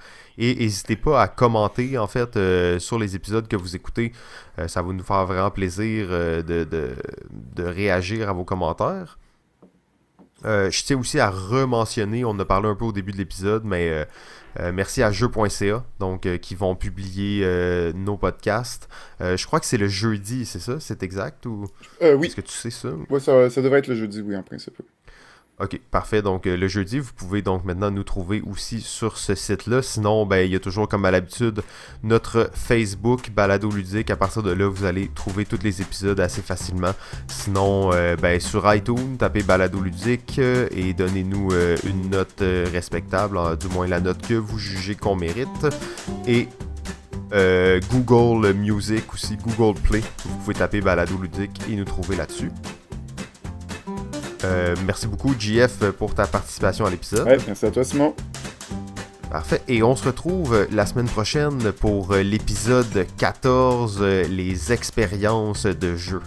Et n'hésitez pas à commenter, en fait, sur les épisodes que vous écoutez. Ça va nous faire vraiment plaisir de réagir à vos commentaires. Je tiens aussi à rementionner, on en a parlé un peu au début de l'épisode, mais merci à jeux.ca, donc qui vont publier nos podcasts. Je crois que c'est le jeudi, c'est ça? C'est exact? Ou est-ce Oui, que tu sais ça? ouais, ça devrait être le jeudi, oui, en principe. Ok, parfait. Donc le jeudi, vous pouvez donc maintenant nous trouver aussi sur ce site-là. Sinon, ben il y a toujours comme à l'habitude notre Facebook Balado Ludique. À partir de là, vous allez trouver tous les épisodes assez facilement. Sinon, ben sur iTunes, tapez Balado Ludique et donnez-nous une note respectable, du moins la note que vous jugez qu'on mérite. Et Google Music aussi, Google Play. Vous pouvez taper Balado Ludique et nous trouver là-dessus. Merci beaucoup, JF, pour ta participation à l'épisode. Ouais, merci à toi, Simon. Parfait. Et on se retrouve la semaine prochaine pour l'épisode 14, les expériences de jeu.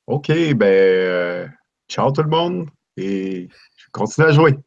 OK, ciao tout le monde et je continue à jouer.